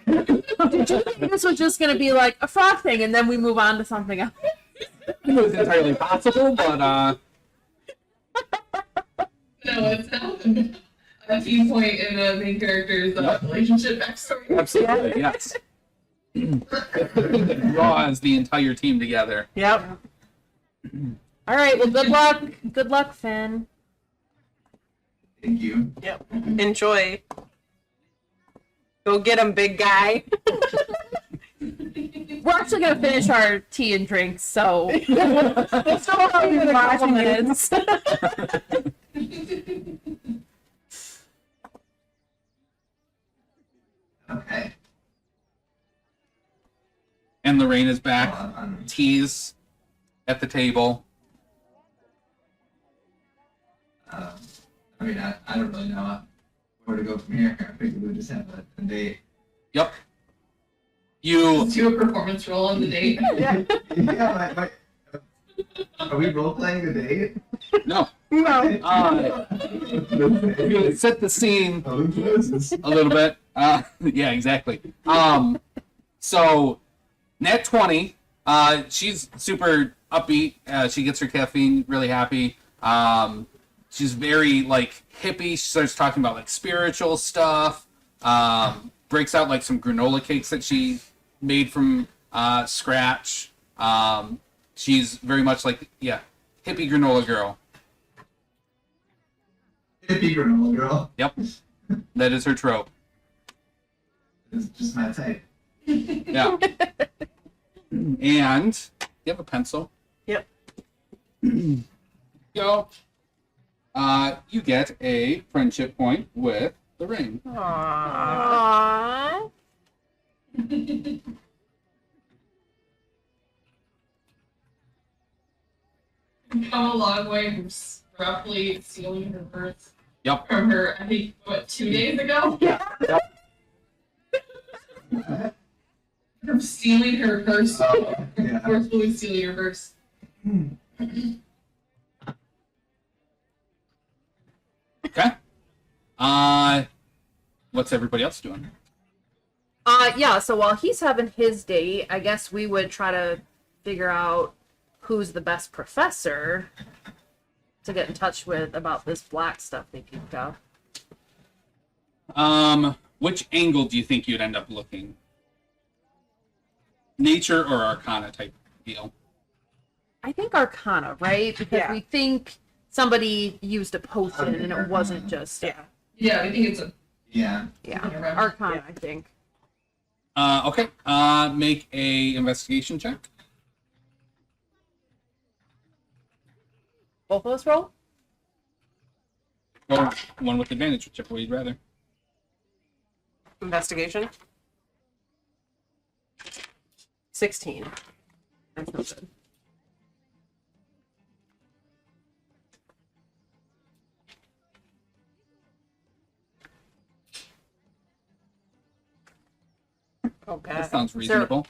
Did you think this was just going to be like a frog thing and then we move on to something else? It was entirely possible, but No, it's not a key point in the main character's relationship backstory. absolutely, yes. Draws the entire team together. Yep. All right. Well, good luck. Good luck, Finn. Thank you. Yep. Enjoy. Go get him, big guy. We're actually going to finish our tea and drinks, so we'll still have you in a couple minutes. Okay. And Lorraine is back. I'm Tea's at the table. I mean, I don't really know where to go from here. I figured we would just have a date. Yep. You Let's do a performance roll on the date. Yeah, are we role playing the date? no. No. You set the scene Oh, Jesus. a little bit. Yeah, exactly. So Nat 20. She's super upbeat. She gets her caffeine, really happy. She's very like hippie. She starts talking about like spiritual stuff. Breaks out like some granola cakes that she made from scratch. She's very much like hippie granola girl. Hippie granola girl. Yep, that is her trope. It's just my type. Yeah. And you have a pencil. Yep. Go. You get a friendship point with the ring. Aww. Aww. Come a long way from roughly stealing her birth Yep. from her, I think, 2 days ago? From stealing her purse. Yeah. Forcefully stealing her purse. Okay. What's everybody else doing? Yeah, so while he's having his date, I guess we would try to figure out who's the best professor to get in touch with about this black stuff they picked up. Which angle do you think you'd end up looking? Nature or Arcana type deal? I think Arcana, right? Because Yeah. we think somebody used a potion and it wasn't just Yeah. Yeah, I think it's a. Yeah. Arcana, Yeah. I think. Okay. Make a investigation check. Both of us roll? Or one with advantage, whichever way you'd rather. Investigation. 16. That's not good. Oh That god. sounds reasonable.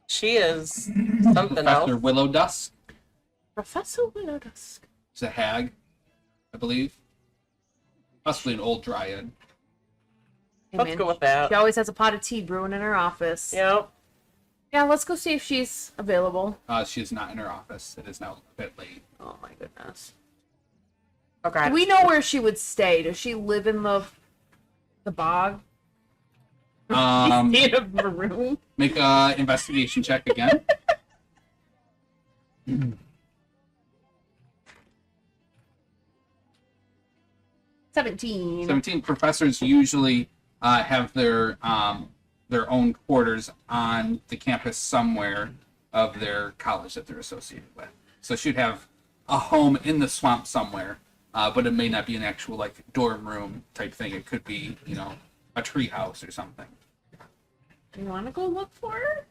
She is something Professor else. Willow Dusk. Professor Willow Dusk. She's a hag, I believe. Possibly an old dryad. Hey, Let's man, go with that. She always has a pot of tea brewing in her office. Yep. Yeah, let's go see if she's available. She is not in her office. It is now a bit late. Oh my goodness. Okay. Do we know where she would stay? Does she live in the The bog. Um, State of maroon. make a investigation check again. 17. 17 professors usually have their own quarters on the campus somewhere of their college that they're associated with. So should have a home in the swamp somewhere, but it may not be an actual like dorm room type thing. It could be, you know, a tree house or something. You want to go look for it?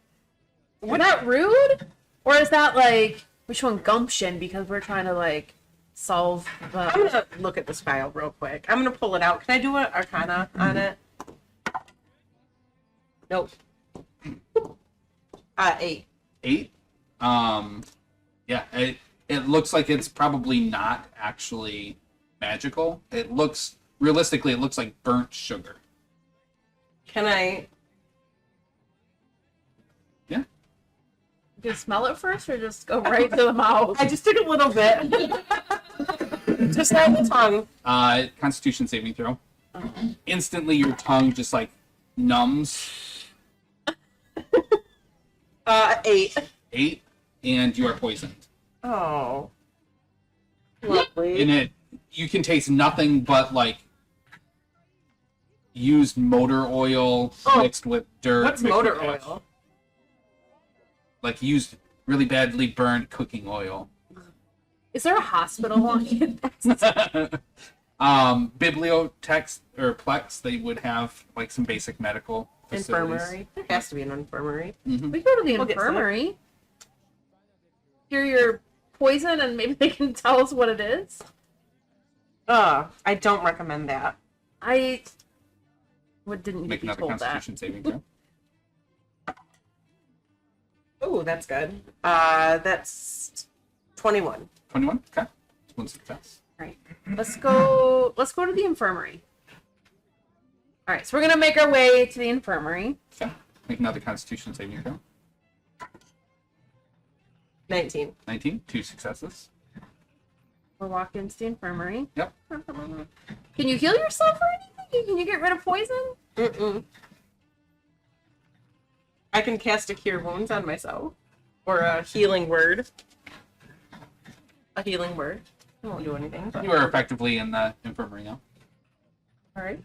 Is that rude? Or is that like, we show gumption because we're trying to like solve the... I'm gonna look at this file real quick. I'm gonna pull it out. Can I do an Arcana on it? Nope. 8. 8. Yeah, it looks like it's probably not actually magical. It looks realistically, it looks like burnt sugar. Can I? Yeah. Do you smell it first or just go right to the mouth? I just took a little bit. Just like the tongue. Constitution saving throw. Instantly, your tongue just like numbs. 8. 8, and you are poisoned. Oh. Lovely. In it, you can taste nothing but like used motor oil mixed with dirt. What's mixed motor with ash. oil? Like used really badly burned cooking oil. Is there a hospital on campus? Bibliotex or Plex, they would have like some basic medical facilities. Infirmary. There has to be an infirmary. Mhm. We go to the We'll get some. infirmary. Hear your poison and maybe they can tell us what it is. I don't recommend that. Didn't need Make to be another told that. Constitution saving throw. Oh, that's good. That's 21. 21. Okay, one success. Right. Let's go to the infirmary. All right, so we're gonna make our way to the infirmary. Okay, make another Constitution saving throw. 19. 19. 2 successes. We're walking into the infirmary. Yep. Can you heal yourself or anything? Can you get rid of poison? Mm-mm. I can cast a cure wounds on myself. Or a healing word. A healing word. It won't do anything. But... You are effectively in the infirmary now. All right.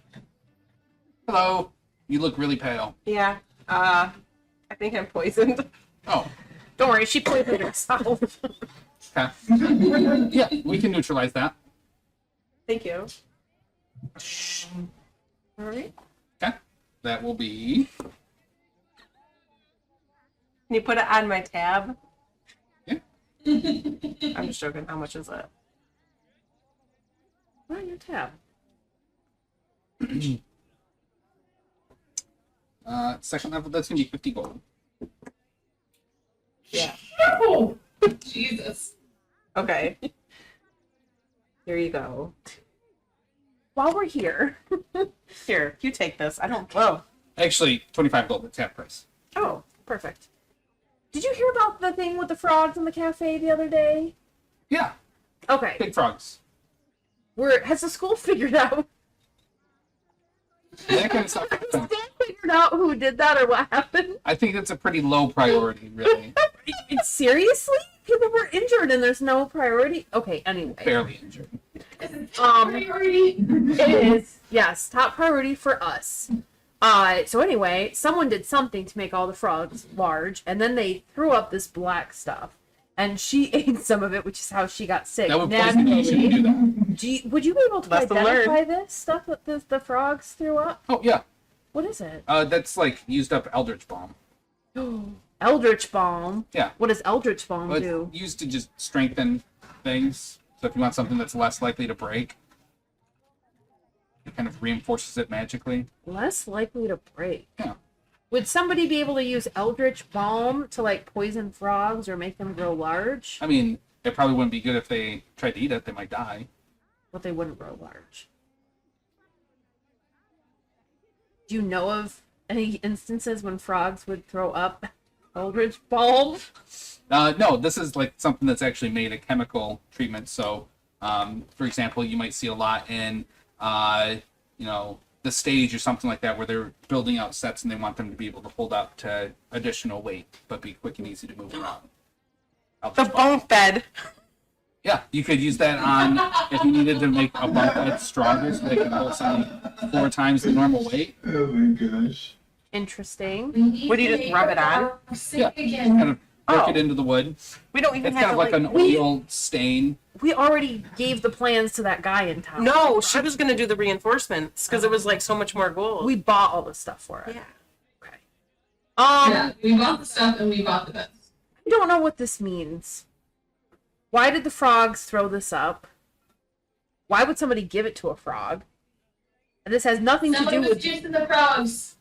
Hello. You look really pale. Yeah. I think I'm poisoned. Oh. Don't worry, she poisoned herself. Okay. Yeah, we can neutralize that. Thank you. All right. Okay. That will be. Can you put it on my tab? Yeah. I'm just joking. How much is it? Right, your tab. Second level, that's gonna be 50 gold. Yeah. Oh, Jesus. Okay. Here you go. While we're here, Here, you take this. I don't. Whoa. Actually, 25 gold, it's half price. oh, perfect. Did you hear about the thing with the frogs in the cafe the other day? Yeah, Okay. big frogs. Has the school figured out That kind of stuff. figured out who did that or what happened? I think that's a pretty low priority, really. Seriously? People were injured and there's no priority? Okay, anyway. Barely injured. Priority. It is, yes, top priority for us. So anyway, someone did something to make all the frogs large, and then they threw up this black stuff. And she ate some of it, which is how she got sick. That would poison you. You shouldn't do that. Would you be able to Lesson identify this stuff that the frogs threw up? Oh, yeah. What is it? That's like used up Eldritch Balm. Eldritch Balm. Yeah. What does Eldritch Balm Well, do? it's used to just strengthen things. So if you want something that's less likely to break, it kind of reinforces it magically. Less likely to break. Yeah. Would somebody be able to use Eldritch Balm to like poison frogs or make them grow large? I mean, it probably wouldn't be good if they tried to eat it. They might die. But they wouldn't grow large. Do you know of any instances when frogs would throw up Eldritch Balm? No, this is like something that's actually made a chemical treatment. So, for example, you might see a lot in, the stage or something like that where they're building out sets and they want them to be able to hold up to additional weight, but be quick and easy to move around. The bunk bed. Yeah, you could use that on if you needed to make a bunk bed stronger so they can hold something 4 times the normal weight. Oh my gosh. Interesting. What do you just rub it on? Yeah, Again. kind of work Oh. it into the wood. We don't even It's have kind to of like an oil stain. We already gave the plans to that guy in town. No, she was gonna do the reinforcements because it was like so much more gold. We bought all the stuff for it. Yeah. Okay. Yeah, we bought the stuff and we bought the beds. I don't know what this means. Why did the frogs throw this up? Why would somebody give it to a frog? And this has nothing to Someone do was with. juicing the frogs.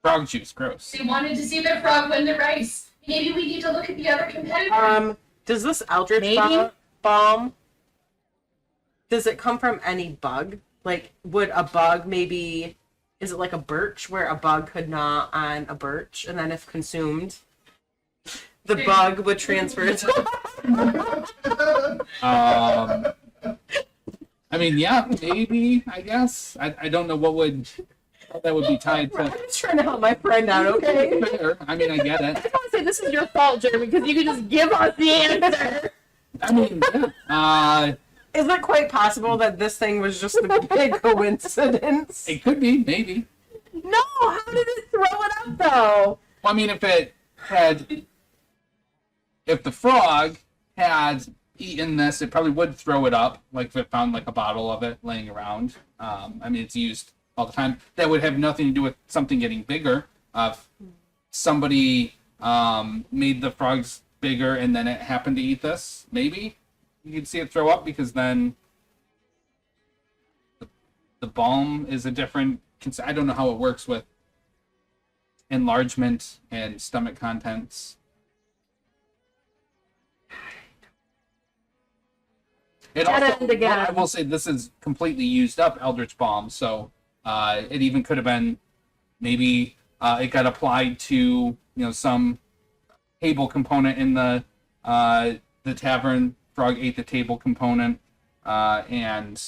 Frog juice, gross. They wanted to see their frog win the race. Maybe we need to look at the other competitors. Does this Eldritch Maybe. Balm, does it come from any bug? Like, would a bug maybe, is it like a birch where a bug could gnaw on a birch and then if consumed, the bug would transfer it to... I mean, yeah, maybe, I guess. I don't know how that would be tied I'm to. just trying to help my friend out, okay? Fair. I mean, I get I it. just want to say this is your fault, Jeremy, because you can just give us the answer. I mean, yeah. Is it quite possible that this thing was just a big coincidence? It could be, maybe. No, how did it throw it up though? Well, I mean, if the frog had eaten this, it probably would throw it up, like if it found like a bottle of it laying around. I mean, it's used all the time. That would have nothing to do with something getting bigger. If somebody made the frogs bigger and then it happened to eat this, maybe you could see it throw up because then the balm is a different. I don't know how it works with enlargement and stomach contents. It Dead also, end again. I will say this is completely used up Eldritch Balm, so it even could have been maybe it got applied to some table component in the tavern. Frog ate the table component and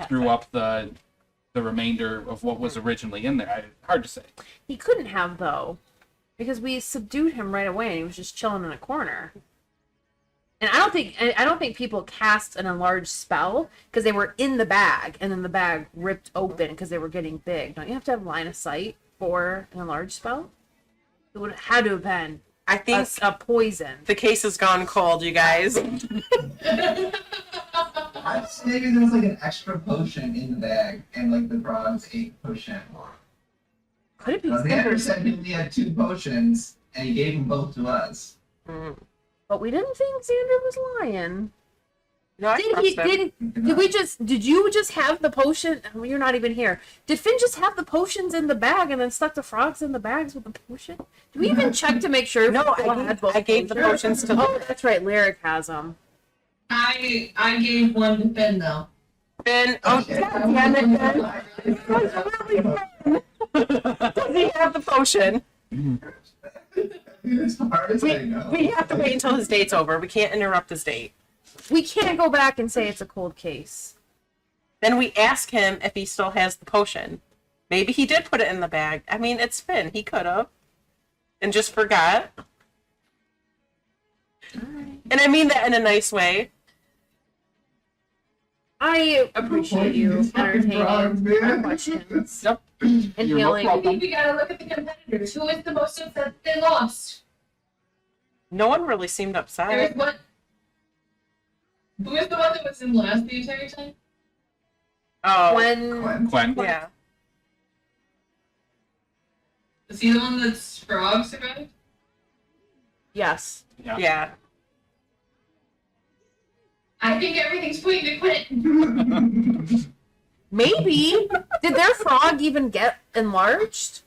threw up the remainder of what was originally in there. Hard to say. He couldn't have though, because we subdued him right away, and he was just chilling in a corner. And I don't think people cast an enlarged spell because they were in the bag, and then the bag ripped open because they were getting big. Don't you have to have line of sight for an enlarged spell? It would have had to have been I think a poison. the case has gone cold, you guys. Maybe there was like an extra potion in the bag, and like the frogs ate potion. Could it be? Xander said he only had 2 potions, and he gave them both to us. But we didn't think Xander was lying. No, I trust him. Did you just have the potion? Oh, you're not even here. Did Finn just have the potions in the bag and then stuck the frogs in the bags with the potion? Do we even check to make sure? No, Finn had both I gave the potions to Oh, that's right. Lyric has them. I gave one to Finn though. Finn. Oh, Okay. damn it, Finn. Does he have the potion? It's hard to say no. We have to wait until his date's over. We can't interrupt his date. We can't go back and say it's a cold case. Then we ask him if he still has the potion. Maybe he did put it in the bag. I mean, it's Finn. He could have. And just forgot. And I mean that in a nice way. I appreciate you entertaining our questions Yep. and You're healing. I think we gotta look at the competitors. Who is the most upset they lost? No one really seemed There upset. was one. Who is the one that was in last the entire time? Oh, When Gwen. yeah. Is he the one that's frog survived? yes, Yeah. I think everything's pointing to Quinn. maybe did their frog even get enlarged?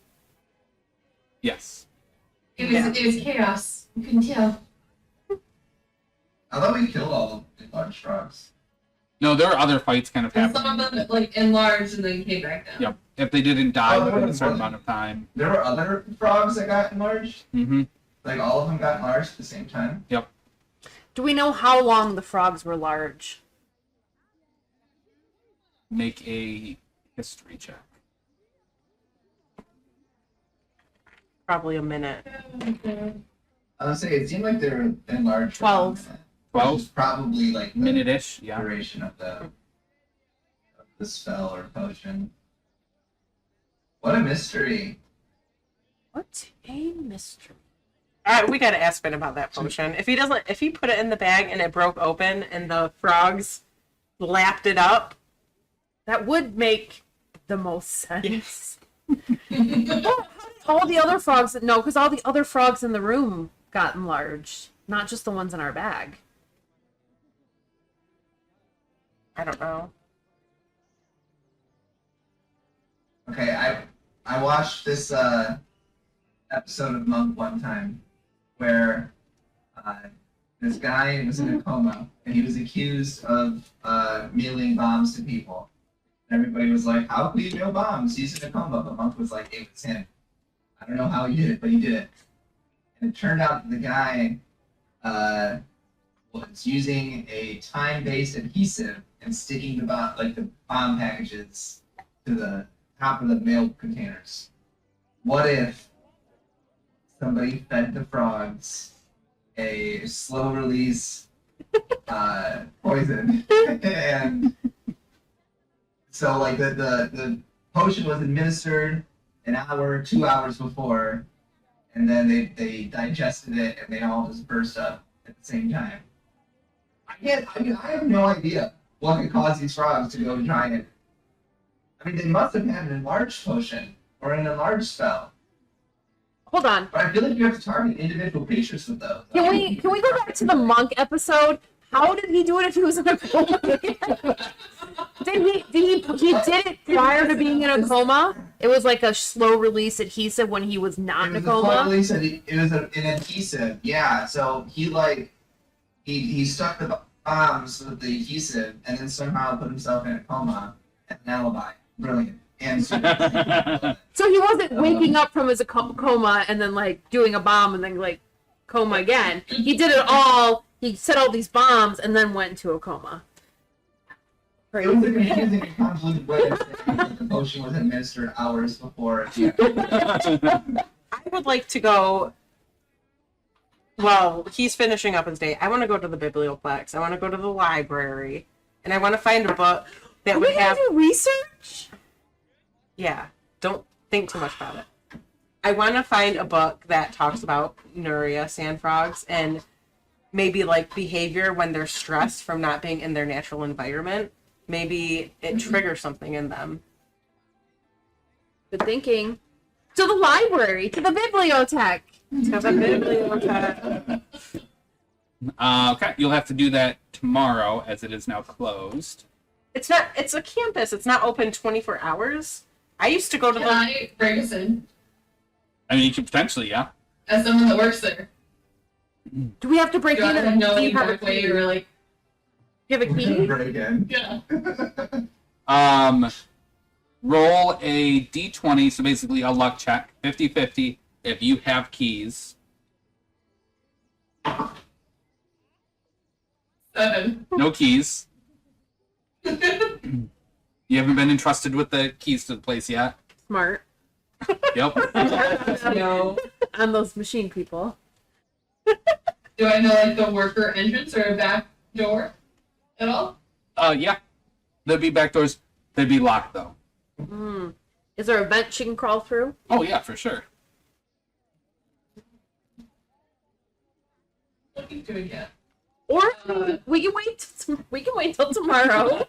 Yes. It was chaos. You couldn't tell. I thought we killed all the large frogs. No, there were other fights kind of And happening. some of them like enlarged and then came back down. Yep. If they didn't die Oh, within a certain what? amount of time. There were other frogs that got enlarged? Mm-hmm. Like all of them got enlarged at the same time? Do we know how long the frogs were large? Make a history check. Probably a minute. I would say it seemed like they're enlarged. 12. Which 12? is probably like the Minute-ish, yeah. duration of the spell or potion. What a mystery. What a mystery. We gotta ask Ben about that potion. If he put it in the bag and it broke open and the frogs lapped it up, That would make the most sense. yes. Well, how did all the other frogs? No, because all the other frogs in the room got enlarged, not just the ones in our bag. I don't know. Okay, I watched this episode of Monk one time where this guy was in a coma and he was accused of mailing bombs to people. And everybody was like, "How could he mail bombs? He's in a coma." But Monk was like, "It was him. I don't know how he did it, but he did it." And it turned out the guy was using a time-based adhesive and sticking the bomb packages to the top of the mail containers. What if somebody fed the frogs a slow release poison and so like the potion was administered an hour, 2 hours before, and then they digested it and they all just burst up at the same time. I have no idea what could cause these frogs to go giant. I mean, they must have had an enlarged potion or an enlarged spell. Hold on. But I feel like you have to target individual patients with those. Can we go back to the monk episode? How did he do it if he was in a coma? He did it prior to being in a coma? It was like a slow release adhesive when he was not in a coma? It was an adhesive, yeah. So he stuck the bombs with the adhesive and then somehow put himself in a coma and an alibi. Brilliant. And So he wasn't waking up from his coma and then like doing a bomb and then like coma again. He did it all. He set all these bombs and then went into a coma. it was a confusing and convoluted way of saying that the potion was administered hours before. Yeah. I would like to go. Well, he's finishing up his day. I want to go to the biblioplex. I want to go to the library, and I want to find a book that Are would we gonna have. do research? Yeah, don't think too much about it. I want to find a book that talks about Nuria sand frogs and maybe like behavior when they're stressed from not being in their natural environment. Maybe it triggers something in them. Good thinking. To the library, to the bibliotech. To the bibliotech. Okay, you'll have to do that tomorrow as it is now closed. It's not. It's a campus. It's not open 24 hours. I used to go to Can the. I break us in I mean, you could potentially, yeah. as someone that works there? Do we have to break Do I in? have to Or know do the you have a exact way key? or like? You have a key? Right again. Yeah. Roll a d20, so basically a luck check, 50-50, if you have keys. 7. No keys. You haven't been entrusted with the keys to the place yet. Smart. Yep. No. I'm those machine people. Do I know like the worker entrance or a back door at all? Yeah. There'd be back doors. They'd be locked, though. Mm. Is there a vent she can crawl through? Oh, yeah, for sure. What are you doing yet? Or we can wait. We can wait till tomorrow.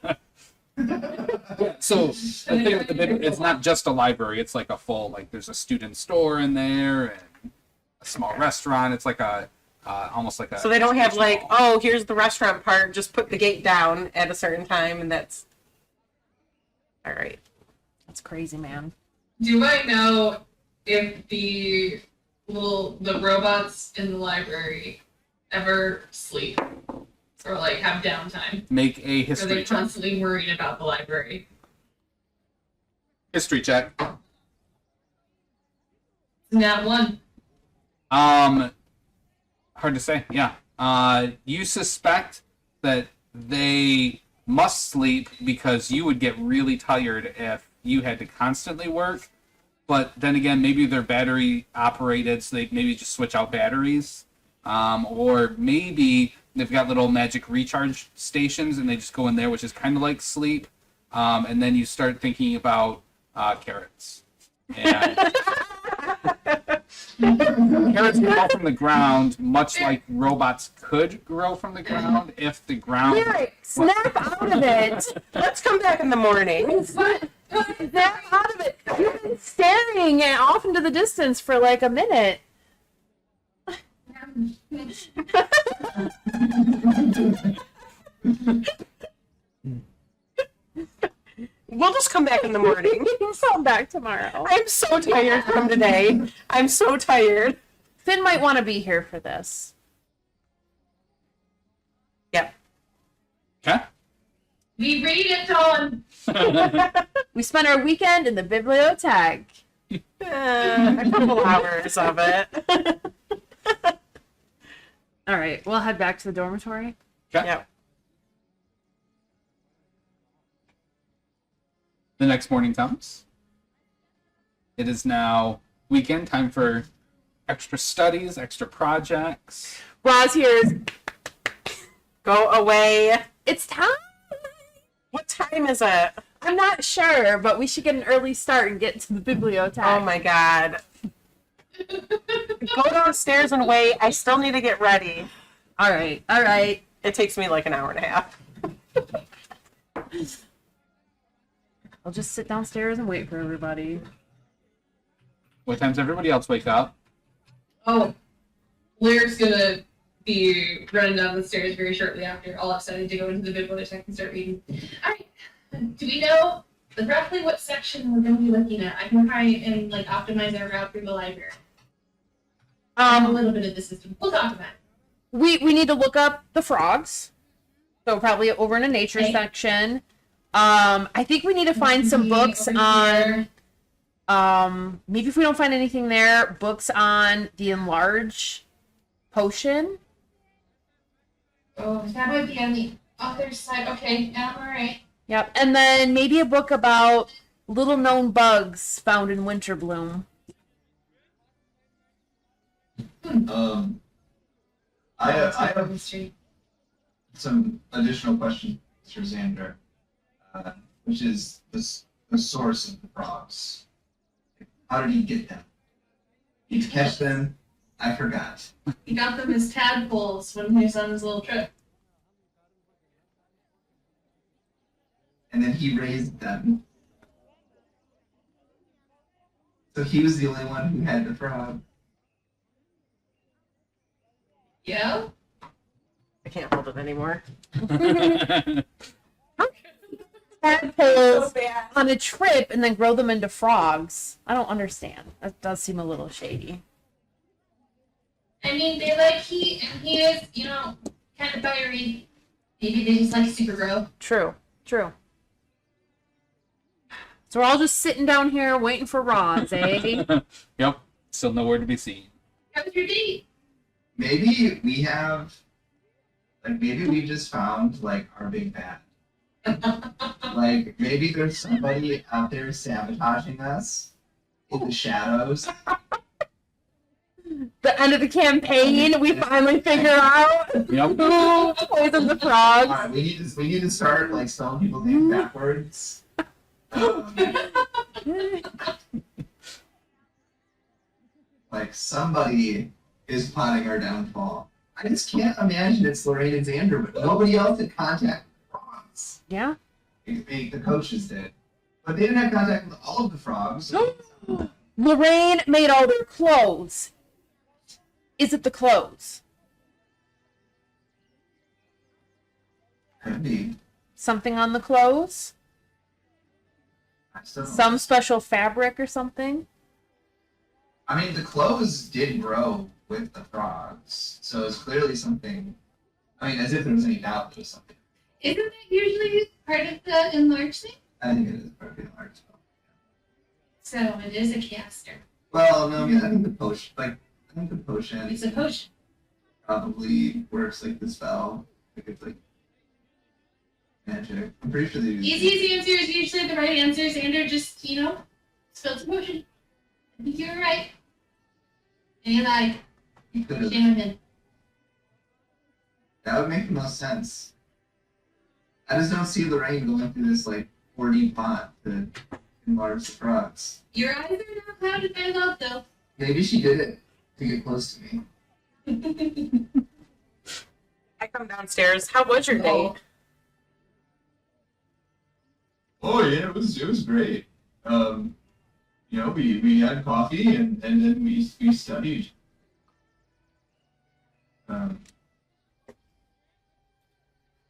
So, the thing with the bib, it's not just a library. It's like a full, like, there's a student store in there and a small restaurant. It's like a, almost like a... So they don't have like, educational- oh, here's the restaurant part. Just put the gate down at a certain time, and that's. All right. That's crazy, man. Do I know if the robots in the library ever sleep or like have downtime? Make a Or are history they check. constantly worried about the library? History check. Nat 1. Hard to say. Yeah. You suspect that they must sleep because you would get really tired if you had to constantly work. But then again, maybe they're battery operated, so they maybe just switch out batteries. Or maybe they've got little magic recharge stations and they just go in there, which is kind of like sleep. And then you start thinking about carrots. And carrots grow from the ground, much like robots could grow from the ground if the ground. Eric, snap out of it. Let's come back in the morning. Snap out of it. You've been staring off into the distance for like a minute. We'll just come back in the morning. We'll come back tomorrow. I'm so tired from today. I'm so tired. Finn might want to be here for this. Yep. Okay. We read it on. We spent our weekend in the bibliothèque. A couple hours of it. All right, we'll head back to the dormitory. Okay. Yep. The next morning comes. It is now weekend, time for extra studies, extra projects. Roz here is, Go away. it's time. What time is it? I'm not sure, but we should get an early start and get to the bibliothèque. Oh my god. Go downstairs and wait. I still need to get ready. All right, all right. It takes me like an hour and a half. I'll just sit downstairs and wait for everybody. What time's everybody else wake up? Oh, Lyric's gonna be running down the stairs very shortly after, all excited to go into the bibliothèque and start reading. Alright, do we know roughly what section we're gonna be looking at? I can try and like optimize our route through the library. I have a little bit of the system. We'll talk about it. We need to look up the frogs. So probably over in a nature Okay. section. I think we need to find some books Over on here. maybe if we don't find anything there, books on the enlarge potion. Oh, that might be on the other side. Okay, yeah, alright. Yep. And then maybe a book about little known bugs found in winter bloom. I have Mystery. some additional questions, Mr. Xander, which is the source of the frogs. How did he get them? Did he catch them? I forgot. He got them as tadpoles when he was on his little trip. And then he raised them. So he was the only one who had the frog. Yeah? I can't hold it anymore. Tadpoles on a trip and then grow them into frogs. I don't understand. That does seem a little shady. I mean, they like heat, and he is, you know, kind of fiery. Maybe they just like super grow. True. True. So we're all just sitting down here waiting for Roz, eh? Yep. Still nowhere to be seen. How was your date? Maybe we have, like, maybe we just found, like, our big bad. Like, maybe there's somebody out there sabotaging us in the shadows. The end of the campaign, we finally figure out Yep. who poisoned the frogs. Alright, we need to start, like, spelling people's names backwards. Like, somebody is plotting our downfall. I just can't imagine it's Lorraine and Xander, but nobody else had contact with the frogs. Yeah. The coaches did. But they didn't have contact with all of the frogs. Lorraine made all their clothes. Is it the clothes? Could be. Something on the clothes? I still don't- Some special fabric or something? I mean, the clothes did grow with the frogs, so it's clearly something. I mean, as if there was any doubt there was something. Isn't that usually part of the enlarged thing? I think it is part of the art spell. So it is a caster. Well, no, I mean, I think the potion It's a potion. probably works like the spell. Like it's like magic. I'm pretty sure they use Easiest answer is usually the right answer. Xander just, spilled some potion. I think you were right. And he lied. You could have. Shame on him. That would make the most sense. I just don't see Lorraine going through this like 4D pot to enlarge the frogs. Your eyes are now clouded by love, though. Maybe she did it to get close to me. I come downstairs. How was your day? Oh yeah, it was great. We had coffee and then we studied. And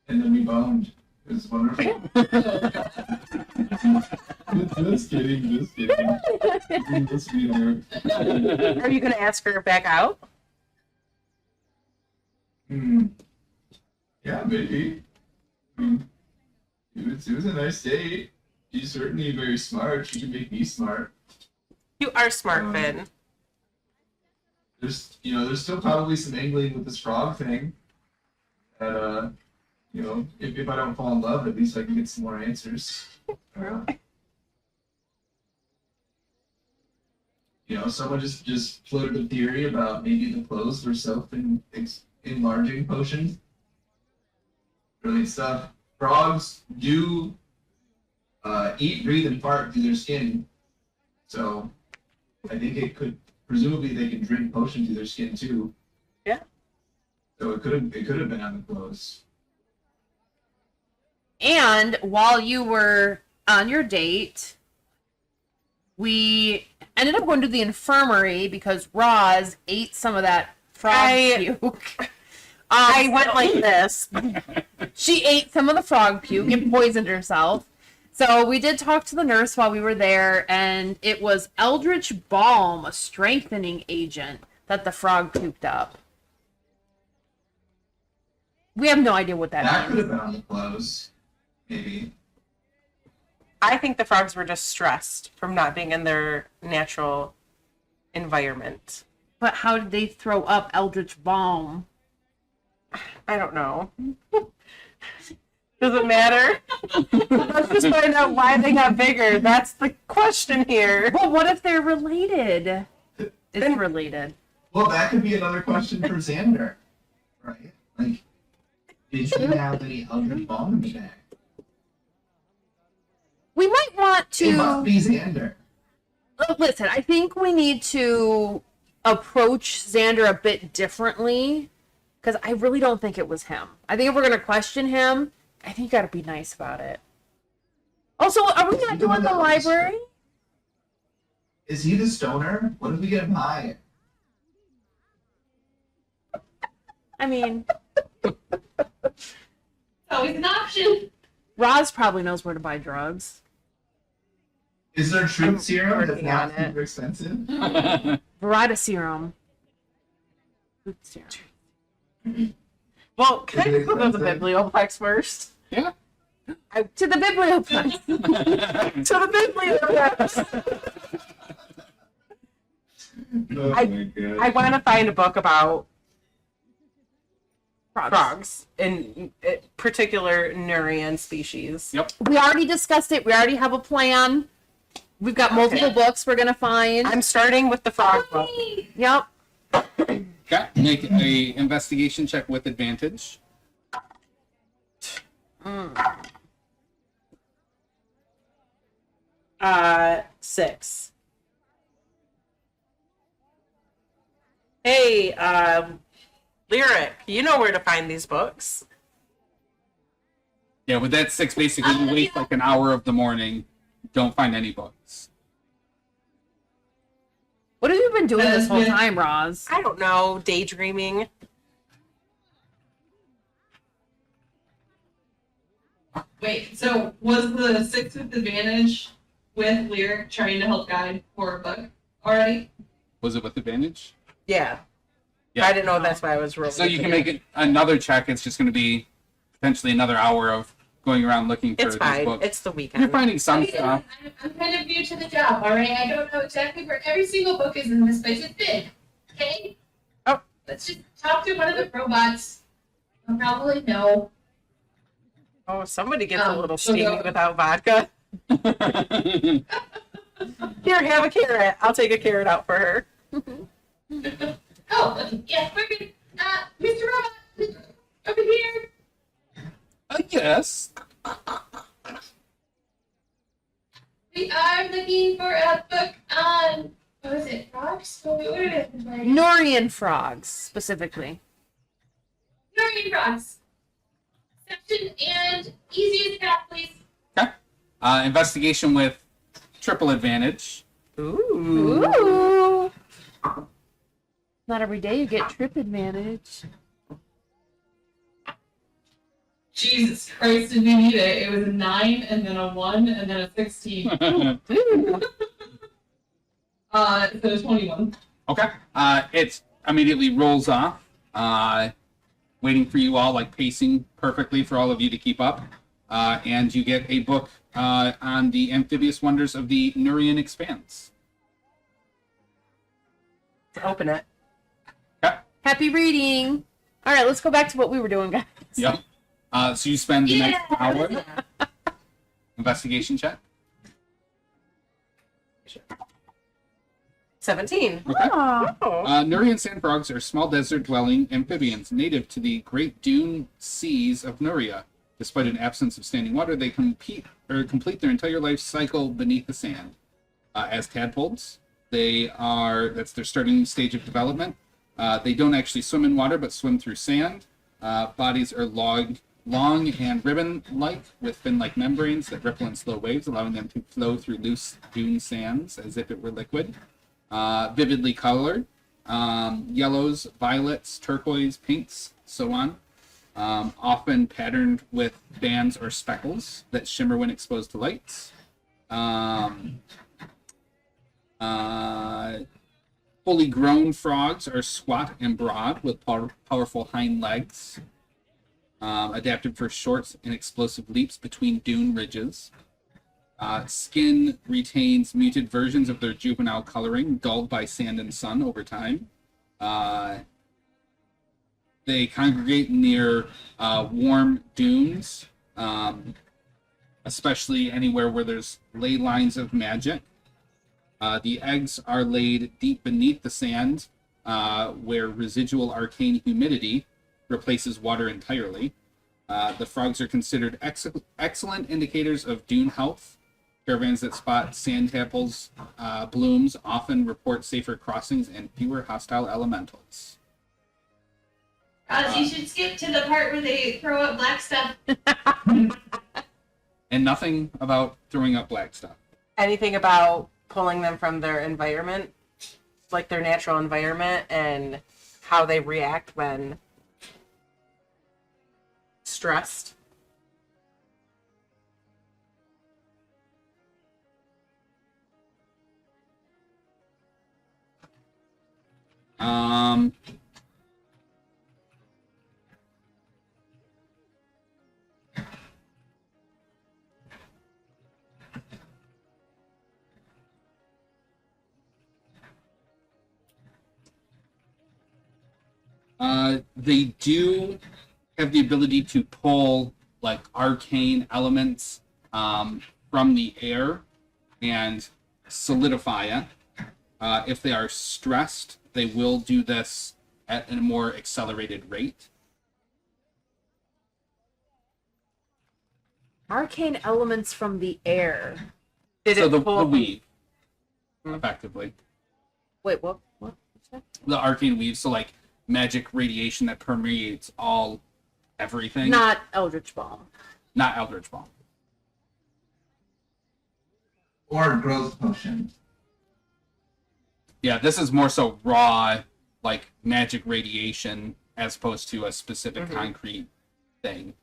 then we boned. It was wonderful. Just kidding. Just kidding. Are you gonna ask her back out? Yeah, maybe. It was a nice date. She's certainly very smart. She can make me smart. You are smart, Finn. There's still probably some angling with this frog thing. That if I don't fall in love, at least I can get some more answers. Someone just floated a theory about maybe the clothes were self-enlarging potions. Brilliant stuff. Frogs do eat, breathe, and fart through their skin. So I think presumably they can drink potion through their skin too. Yeah. So it could have been on the clothes. And while you were on your date, we ended up going to the infirmary because Roz ate some of that frog puke. I went like this. She ate some of the frog puke and poisoned herself. So we did talk to the nurse while we were there, and it was Eldritch Balm, a strengthening agent that the frog puked up. We have no idea what that That could means. have been on the clothes. Maybe. I think the frogs were just stressed from not being in their natural environment. But how did they throw up Eldritch Balm? I don't know. Does it matter? Let's just find out why they got bigger. That's the question here. Well, what if they're related? It's related. Well, that could be another question for Xander, right? Like, did you have any Eldritch Balm in the bag? We might want It must to be Xander. listen. I think we need to approach Xander a bit differently because I really don't think it was him. I think if we're gonna question him, I think you gotta be nice about it. Also, are we gonna do it in the library? Is he the stoner? What if we get him high? I mean, Always an option. Roz probably knows where to buy drugs. Is there truth serum that's working not on it. super expensive? Variety serum. Food serum. Well, can I Is it go to the expensive? biblioplex first? Yeah. To the biblioplex. To the biblioplex. Oh I- my god. I want to find a book about Frogs. frogs, in particular Neurian species. Yep. We already discussed it. We already have a plan. We've got multiple books we're gonna find. I'm starting with the frog book. Yep. Okay. Make a investigation check with advantage. 6. Hey, Lyric, you know where to find these books. Yeah, with that 6, basically you waste like an hour of the morning, don't find any books. What have you been doing this whole Been- time, Roz? I don't know, daydreaming. Wait, so was the 6 with advantage with Lyric trying to help guide for a book already? Was it with advantage? Yeah. Yeah. I didn't know that's why I was rolling. So you can make it another check. It's just going to be potentially another hour of going around looking for It's these fine. books. It's the You're weekend. finding some I'm stuff. kind of new to the job, alright? I don't know exactly where every single book is in this place. It's big, okay? Oh. Let's just talk to one of the robots. They'll probably know. Oh, somebody gets a little so steamy go- without vodka. Here, have a carrot. I'll take a carrot out for her. Oh, yeah, we're good. Mr. Robot, over here. Yes. We are looking for a book on, what was it, frogs? What did it like? Norian frogs, specifically. Norwegian frogs. Section and easiest path, please. Investigation with triple advantage. Ooh. Ooh. Not every day you get trip advantage. Jesus Christ, did we need it? It was a 9 and then a 1 and then a 16. So it's 21. Okay. It immediately rolls off, waiting for you all, like pacing perfectly for all of you to keep up. And you get a book on the amphibious wonders of the Nurian Expanse. Open it. Happy reading. All right, let's go back to what we were doing, guys. Yep. So you spend the next hour. Investigation check. 17. Okay. Aw. Oh. Nurian sand frogs are small desert-dwelling amphibians native to the great dune seas of Nuria. Despite an absence of standing water, they complete their entire life cycle beneath the sand. As tadpoles, that's their starting stage of development. They don't actually swim in water, but swim through sand. Bodies are long and ribbon-like, with fin-like membranes that ripple in slow waves, allowing them to flow through loose dune sands as if it were liquid. Vividly colored, yellows, violets, turquoise, pinks, so on. Often patterned with bands or speckles that shimmer when exposed to lights. Fully grown frogs are squat and broad with powerful hind legs, adapted for short and explosive leaps between dune ridges. Skin retains muted versions of their juvenile coloring, dulled by sand and sun over time. They congregate near warm dunes, especially anywhere where there's ley lines of magic. The eggs are laid deep beneath the sand, where residual arcane humidity replaces water entirely. The frogs are considered excellent indicators of dune health. Caravans that spot sand apples blooms often report safer crossings and fewer hostile elementals. You should skip to the part where they throw up black stuff. And nothing about throwing up black stuff. Anything about pulling them from their environment, like their natural environment, and how they react when stressed? They do have the ability to pull like arcane elements from the air and solidify it. If they are stressed, they will do this at a more accelerated rate. Arcane elements from the air. Did So it the pull weave, effectively. Wait, what? What? What's that? The arcane weave, so like magic radiation that permeates everything. Not Eldritch Ball. Not Eldritch Bomb. Or growth potion. Yeah, this is more so raw, like magic radiation, as opposed to a specific concrete thing.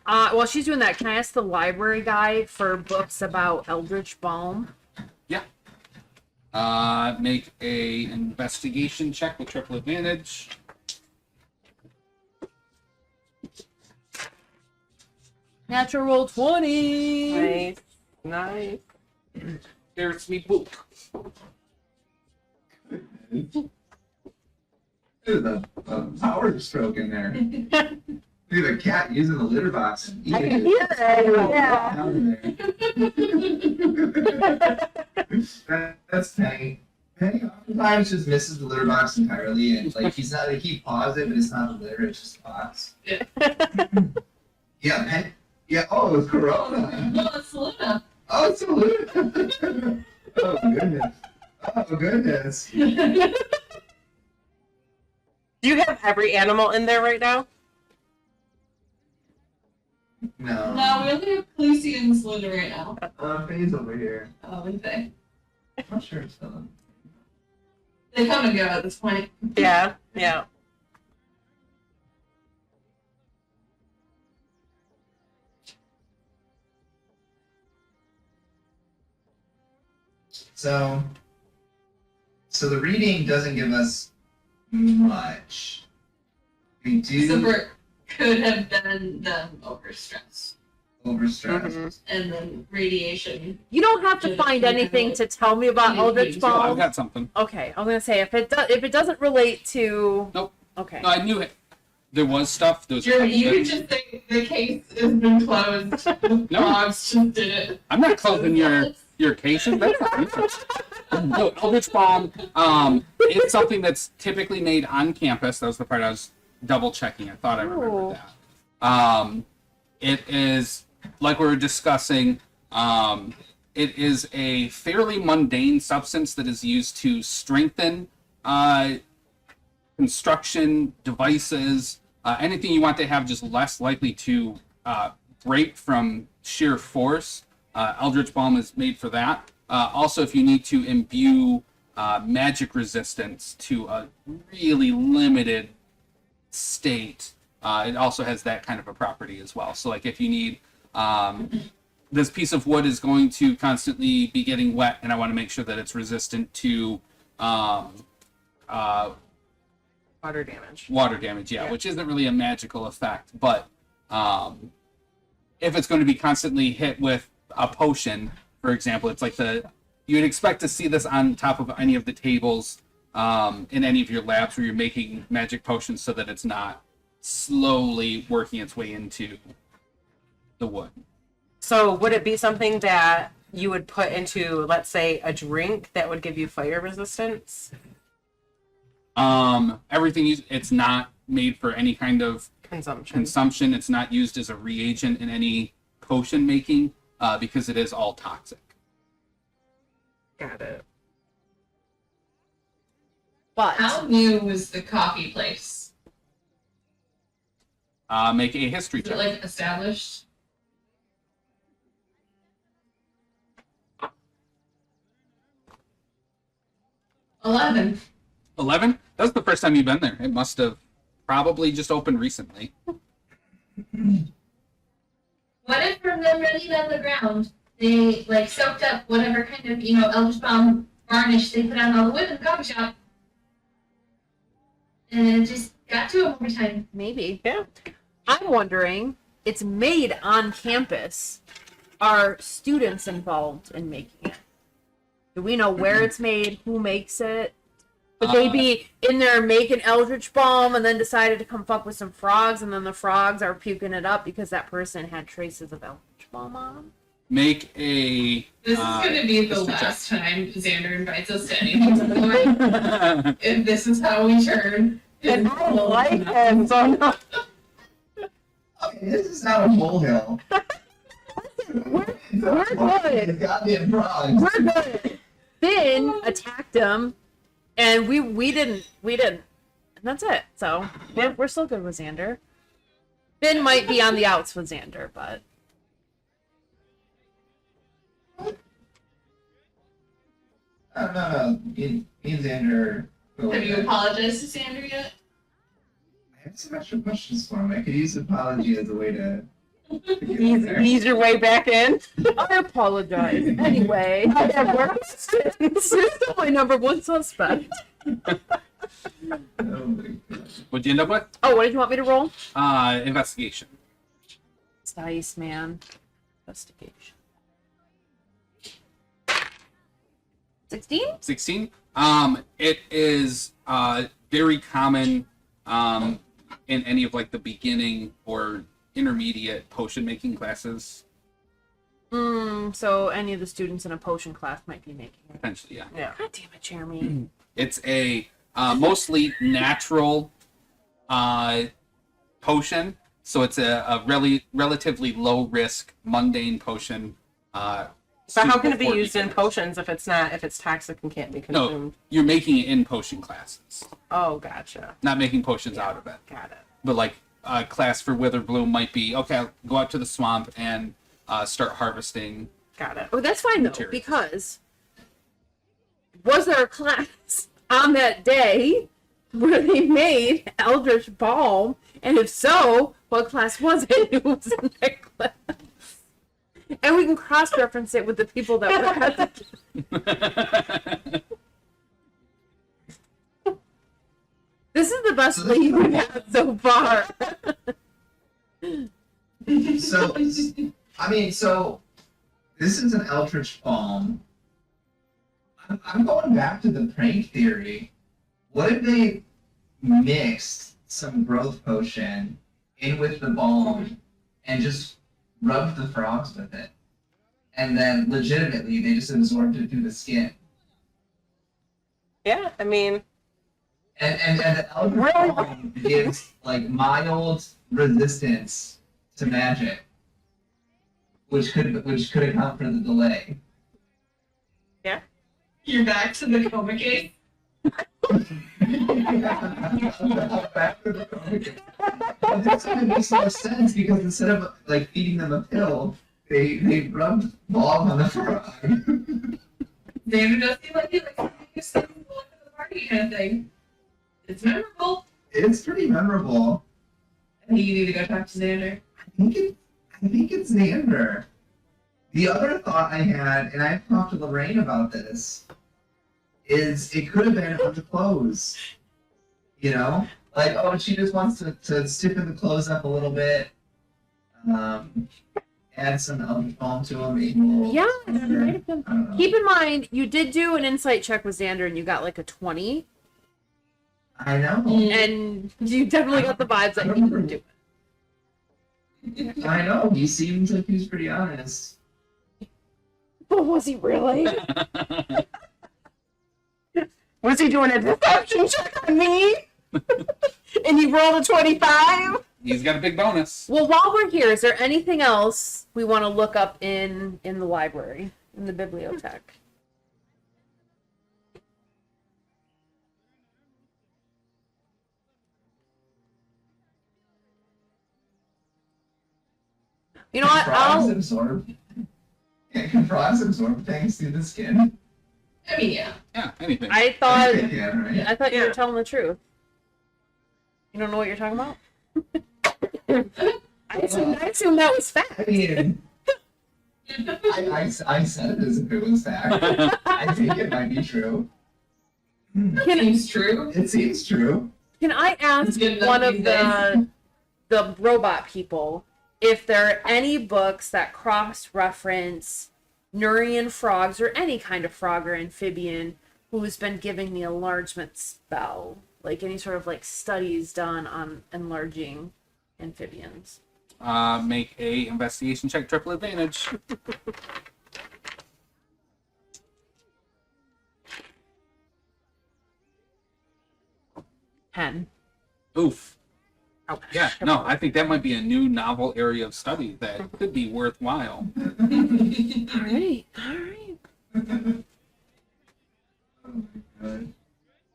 While she's doing that, can I ask the library guy for books about Eldritch Balm? Yeah. Make a investigation check with triple advantage. Natural roll 20. Nice. Nice. There's me book. There's a power stroke in there. Look at the cat using the litter box and I eating can it. hear it. Yeah. That's Penny. Penny oftentimes just misses the litter box entirely, and like he's not like he paws it, but it's not a litter, it's just a box. Yeah. Yeah, Penny. Yeah. Oh, it's Corona. No, it's Luna. Oh, it's a litter. Oh goodness. Oh goodness. Do you have every animal in there right now? No. No, we only have Khaleesi and Luna right now. Penny's over here. Oh, and they. I'm not sure it's still. They come and go at this point. Yeah. Yeah. So the reading doesn't give us much. We do Super could have been them overstressed. overstress. Mhm. And then radiation. You don't have to find anything to tell me about Eldritch Oh, I've Bomb. got something. Okay, I'm gonna say if it doesn't relate to. Nope. Okay. No, I knew it. There was stuff. There was You can just say the case has been closed. No. Dogs just did it. I'm not closing your case. That's not interesting. No, Eldritch Bomb. It's something that's typically made on campus. That was the part I was double checking. I thought I remembered that. It is like we were discussing. It is a fairly mundane substance that is used to strengthen construction devices. Anything you want to have just less likely to break from sheer force. Eldritch Bomb is made for that. Also, if you need to imbue magic resistance to a really limited state, it also has that kind of a property as well. So, like if you need this piece of wood is going to constantly be getting wet, and I want to make sure that it's resistant to Water damage. water damage, yeah, which isn't really a magical effect, but if it's going to be constantly hit with a potion, for example, it's like you'd expect to see this on top of any of the tables in any of your labs where you're making magic potions so that it's not slowly working its way into the wood. So would it be something that you would put into, let's say, a drink that would give you fire resistance? It's not made for any kind of Consumption. It's not used as a reagent in any potion making because it is all toxic. Got it. But How new was the coffee place? Make a history Is it check. like established? $11. 11? That's the first time you've been there. It must have probably just opened recently. What if from them running on the ground, they like soaked up whatever kind of, Eldritch Bomb varnish they put on all the wood in the coffee shop? And it just got to them over time. maybe. Yeah. I'm wondering, it's made on campus. Are students involved in making it? Do we know where it's made? Who makes it? Would they be in there making Eldritch Bomb and then decided to come fuck with some frogs, and then the frogs are puking it up because that person had traces of Eldritch Bomb on them? Make a. This is going to be the history check. last time Xander invites us to anything similar. If this is how we turn. And I like it, so no. Okay, this is not a molehill. We're good. Goddamn frogs. We're good. Finn attacked him, and we didn't, and that's it. So we're still good with Xander. Finn might be on the outs with Xander, but No. Me and Xander. go Have with you that. apologized to Xander yet? I have some extra questions for him. I could use apology as a way to get in there. Ease your way back in. I apologize anyway. I have worse. This is still my number one suspect. Oh my God. What'd you end up with? Oh, what did you want me to roll? Investigation. It's dice, man. Investigation. It's 16? 16. It is very common in any of like the beginning or intermediate potion making classes. So any of the students in a potion class might be making it. Potentially, yeah. Yeah. God damn it, Jeremy. It's a mostly natural potion, so it's a relatively low risk, mundane potion. But how can it be suitable for used in beginners. potions if it's toxic and can't be consumed? No, you're making it in potion classes, Oh, gotcha. not making potions out of it. Got it. But like a class for Witherbloom might be okay. I'll go out to the swamp and start harvesting. Got it. Oh, that's fine though, Materials. because was there a class on that day where they made Eldritch Balm? And if so, what class was it? Who was in that class? And we can cross-reference it with the people that were at the... This is the best lead we've had so far. So this is an Eldritch Balm. I'm going back to the prank theory. What if they mixed some growth potion in with the balm and just rubbed the frogs with it? And then legitimately they just absorbed it through the skin. Yeah, I mean, And the Eldritch Balm gives like mild resistance to magic. Which could account for the delay. You're back to the coma case. Back to the comic. This even makes no sense because instead of like feeding them a pill, they rubbed balm on the frog. David does seem like he likes to do something like the party kind of thing. It's memorable. It's pretty memorable. I think you need to go talk to Xander. I think it's Xander. The other thought I had, and I've talked to Lorraine about this, is it could have been on the clothes. You know? Like, oh, she just wants to stiffen the clothes up a little bit. Add some Eldritch Balm to them. Maybe a little Yeah, softer. that might have been- I don't know. Keep in mind, you did do an insight check with Xander and you got like a 20. I know. And you definitely got the vibes that you were doing. I know. He seems like he's pretty honest. But was he really? was he doing a deception check on me? And he rolled a 25? He's got a big bonus. Well, while we're here, is there anything else we want to look up in the library, in the bibliothèque? You know what? Frogs absorb. Yeah, can frogs absorb things through the skin? I mean, yeah. Yeah, anything. I thought Yeah, right. I thought you Yeah. were telling the truth. You don't know what you're talking about? I assume that was fact. I mean, I said it as if it was fact. I think it might be true. Seems true. It seems true. Can I ask Good enough one of these days. the robot people if there are any books that cross-reference Nurian frogs or any kind of frog or amphibian who's been giving the enlargement spell? Like any sort of like studies done on enlarging amphibians? Make a investigation check, triple advantage. Pen. Oof. Oh, Yeah, no, I think that might be a new novel area of study that could be worthwhile. All right. All right. Oh my god.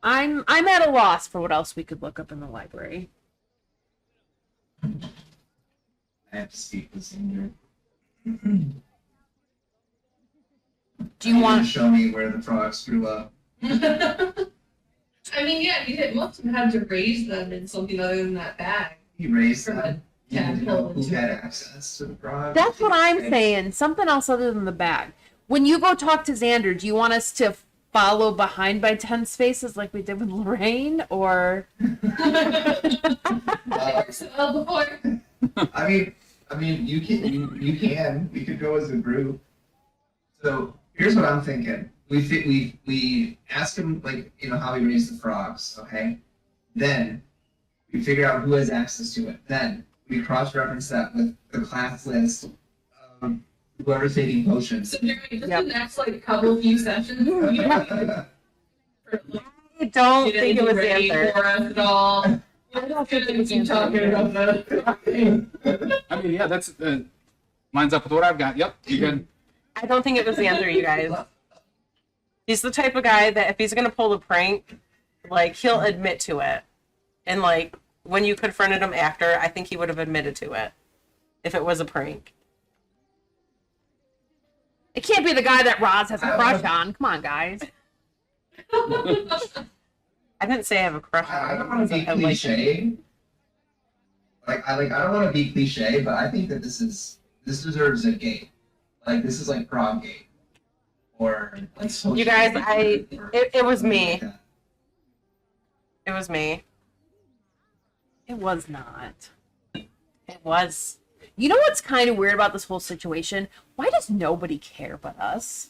I'm at a loss for what else we could look up in the library. I have to speak with Xander. Do you want to show me where the frogs grew up? I mean, yeah, you must have had to raise them in something other than that bag. He raised From them. He didn't tadpole know who into had it. access to the frogs. That's what I'm saying. Something else other than the bag. When you go talk to Xander, do you want us to follow behind by 10 spaces like we did with Lorraine, or? Well, before. I mean, you can. We could go as a group. So here's what I'm thinking. we ask him like how he raised the frogs. Okay, then we figure out who has access to it. Then we cross-reference that with the class list of whoever's taking potions. So during just the next like couple few sessions, you I don't didn't think it was ready Xanther. for us at all. I don't think it was Keep talking about the. I mean, yeah, that's lines up with what I've got. Yep, you good. I don't think it was Xanther, you guys. He's the type of guy that if he's gonna pull a prank, like he'll admit to it. And like when you confronted him after, I think he would have admitted to it if it was a prank. It can't be the guy that Roz has a crush on. Come on, guys. I didn't say I have a crush on I him. don't want to be I like him. cliche. I don't want to be cliche, but I think that this deserves a gate. Like this is like prom gate, or like social You guys, gate, or it was something me. like that. It was me. It was not. It was. You know what's kind of weird about this whole situation? Why does nobody care but us?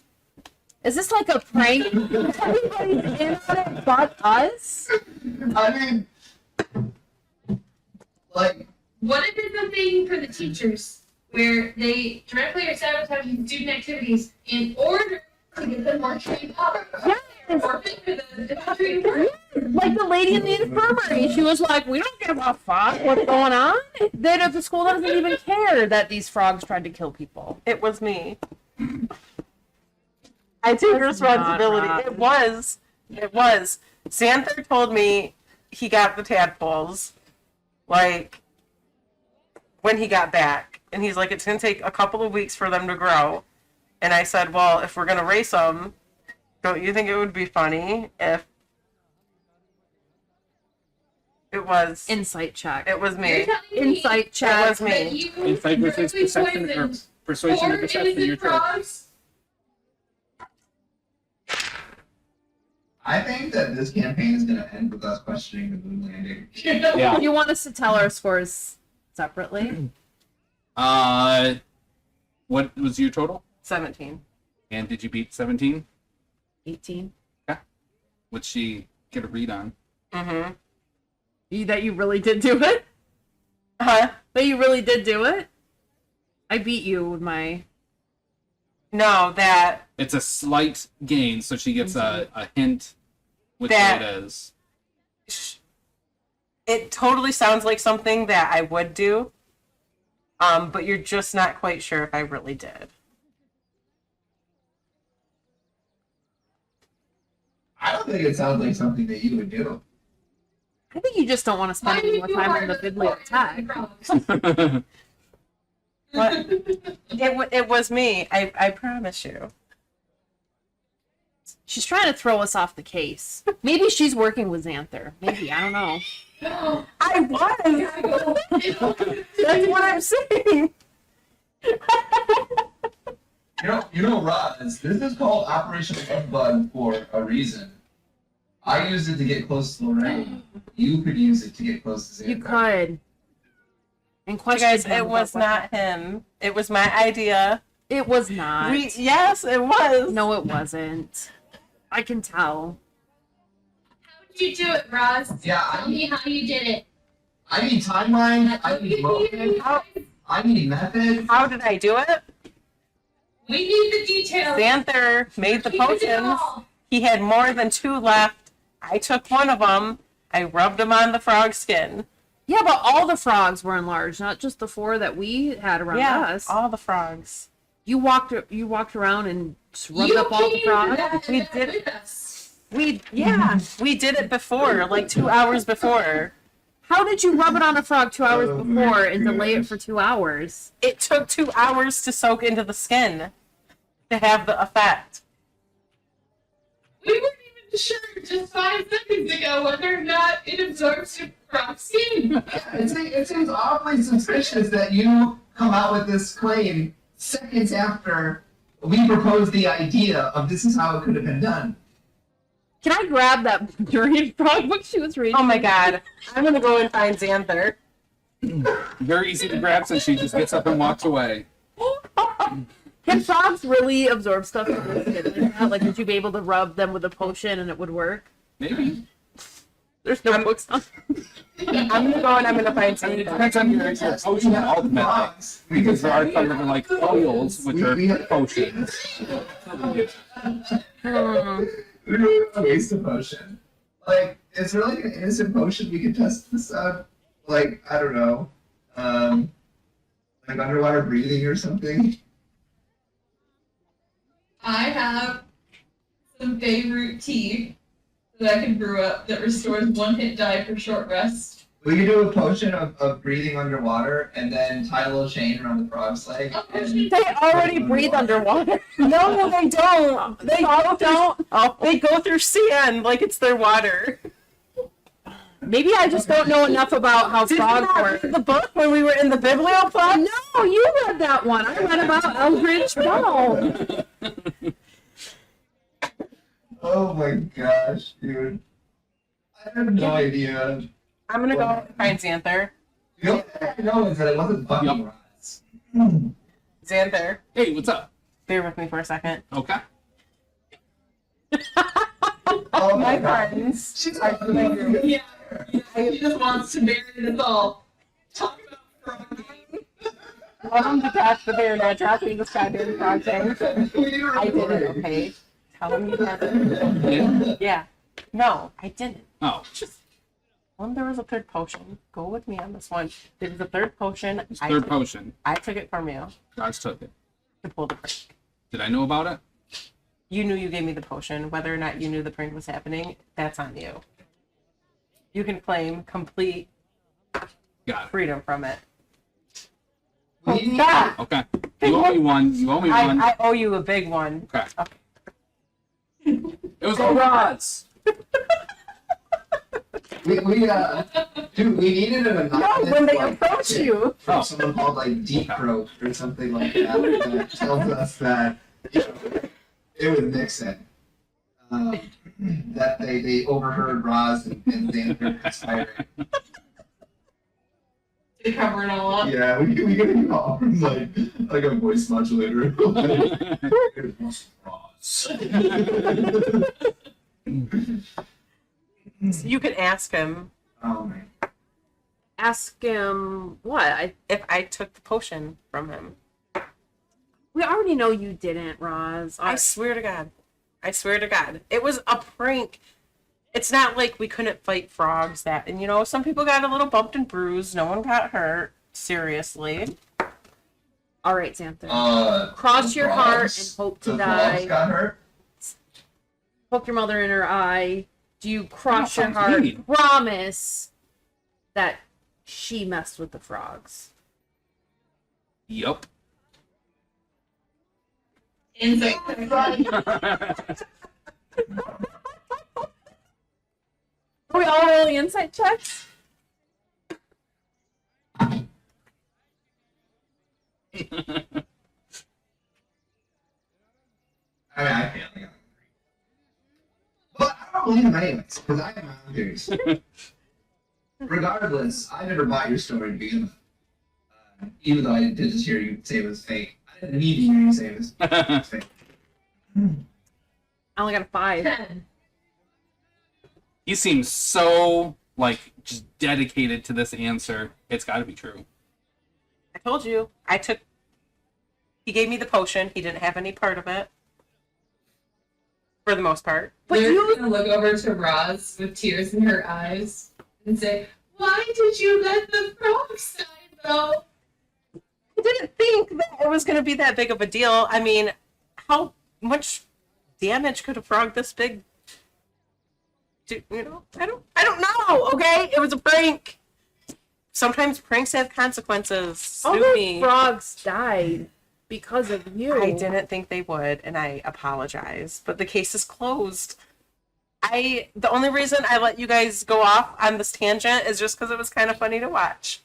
Is this like a prank? Everybody's in on it but us? I mean, like, What if it's a thing for the teachers where they directly are sabotaging student activities in order to get them more trained up? Or pay for the training work? Like the lady in the infirmary, she was like, "We don't give a fuck what's going on." Then the school doesn't even care that these frogs tried to kill people. It was me. I take responsibility. not It was. It was. Xanther told me he got the tadpoles, like, when he got back. And he's like, it's going to take a couple of weeks for them to grow. And I said, well, if we're going to race them, don't you think it would be funny if it was... Insight check. It was You're me. telling me Insight It check. was that me. you Insight versus directly perception or poisoned persuasion or four deception. Your innocent choice. frogs? I think that this campaign is going to end with us questioning the moon landing. Yeah. You want us to tell our scores separately? What was your total? 17. And did you beat 17? 18. Would she get a read on? Mm-hmm. That you really did do it? Huh? That you really did do it? I beat you with my... No, that... It's a slight gain, so she gets a hint which That- way it is. It totally sounds like something that I would do, but you're just not quite sure if I really did. I don't think it sounds like something that you would do. I think you just don't want to spend any more time on the bibliothèque. Frogs. What? It was me. I promise you. She's trying to throw us off the case. Maybe she's working with Xanther. Maybe, I don't know. I was. That's what I'm saying. You know, Roz, this is called Operation Bug for a reason. I used it to get close to Lorraine. You could use it to get close to Xander. You could. And You question guys, him it was about not him. It was my idea. what- It was not. Yes, it was. No, it wasn't. I can tell. How did you do it, Roz? Yeah, Tell me how you did it. I need timeline. I Look need at motive. you. I need method. How did I do it? We need the details. Xanther made the Keep it potions. all. He had more than 2 left. I took one of them. I rubbed them on the frog skin. Yeah, but all the frogs were enlarged, not just the 4 that we had around us. all the frogs. You walked around and just rubbed You up all the came frogs. back We and did- with us. We did it before, like 2 hours before. How did you rub it on a frog 2 hours Oh, before and my delay it goodness. for 2 hours? It took 2 hours to soak into the skin to have the effect. We weren't even sure just 5 seconds ago whether or not it absorbs your frog skin. It seems awfully suspicious that you come out with this claim seconds after we proposed the idea of this is how it could have been done. Can I grab that durian frog book she was reading? Oh my god. I'm gonna go and find Xanther. Very easy to grab since she just gets up and walks away. Can frogs really absorb stuff from their skin like that? Like, would you be able to rub them with a potion and it would work? Maybe. There's no books on. I'm gonna go and I'm gonna find I mean, it something. depends on your potion ultimately. Frogs. Because there are some that are like oils, which We are have- potions. We don't waste a potion. Like, is there like an innocent potion we could test this out? Like, I don't know. Like underwater breathing or something? I have some favorite tea that I can brew up that restores 1 hit die for short rest. We could do a potion of breathing underwater and then tie a little chain around the frog's leg. They already breathe underwater. No, they don't. They Frogs don't. Oh, they go through sand like it's their water. Maybe I just don't know enough about how Did you frogs not work. read the book when we were in the biblioplex? No, you read that one. I read about Eldritch Ball. Oh my gosh, dude. I have no idea. I'm gonna go and find Xanther. The only thing I know is that it wasn't fucking Yup. rods. Xanther, Hey, what's up? bear with me for a second. Okay. Oh My god. friends. She's Yeah, he just wants to bury us all. Talk about frog game. Welcome to Pass the Bear, not dropping the goddamn frog thing. We need a I didn't, recording. okay? Tell him you haven't. Yeah. Yeah. No, I didn't. Oh, When there was a third potion, go with me on this one. There was a third potion. it's third potion. I took it from you Guys took it. to pull the prank. Did I know about it? You knew you gave me the potion. Whether or not you knew the prank was happening, that's on you. You can claim complete Got it. freedom from it. We need- Stop! Okay. You owe me one. You owe me one. I owe you a big one. Okay. Okay. It was all rods. dude, we needed an No, anonymous when they like, approach tip you. from Oh. someone called like Deep Throat or something like that that tells us that it was Nixon. That they overheard Roz and Xander conspiring. To cover it all up. Yeah, we get a call from like a voice modulator. It was Roz. You can ask him Oh man. Ask him what? if I took the potion from him. We already know you didn't, Roz. I swear to God. I swear to God. It was a prank. It's not like we couldn't fight frogs that, and you know, some people got a little bumped and bruised. No one got hurt. Seriously. All right, Xanther. Cross the your heart frogs- and hope to the die. frogs got hurt. Poke your mother in her eye. Do you cross Oh, your sounds heart? mean. Promise that she messed with the frogs. Yup. Insight. Are we all rolling insight checks? I mean, I failed. I got like 3. But I don't believe him anyways, because I have my own theories. Regardless, I never bought your story to begin with. Even though I did just hear you say it was fake. I didn't need to hear you say it was fake. I only got a 5. 10. He seems so like just dedicated to this answer. It's got to be true. I told you. He gave me the potion. He didn't have any part of it. For the most part. But Lyra's you- gonna look over to Roz with tears in her eyes and say, "Why did you let the frogs die, though?" I didn't think that it was going to be that big of a deal. I mean, how much damage could a frog this big do? You know, I don't know. Okay, it was a prank. Sometimes pranks have consequences. All Sue the me. frogs died because of you. I didn't think they would, and I apologize. But the case is closed. The only reason I let you guys go off on this tangent is just because it was kind of funny to watch.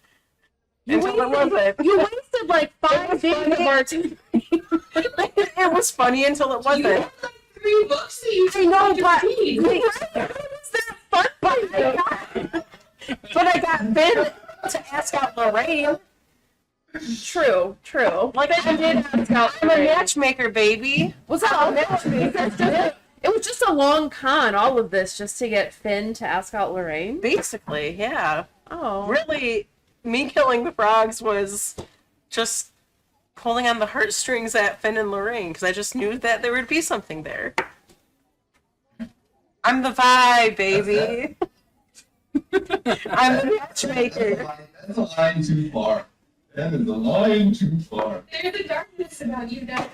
You Until it wasn't. You wasted like 5 days of our time. It was funny until it You wasn't. have like 3 books that you I know, to but read. But I got Finn to ask out Lorraine. True. Like I did ask out I'm a Lorraine. matchmaker, baby. Was that all It was just a long con, all of this, just to get Finn to ask out Lorraine. Basically, yeah. Oh. Really, me killing the frogs was just pulling on the heartstrings at Finn and Lorraine because I just knew that there would be something there. I'm the vibe, baby. I'm the matchmaker. That's a line too far. That is a line too far. There's a darkness about you that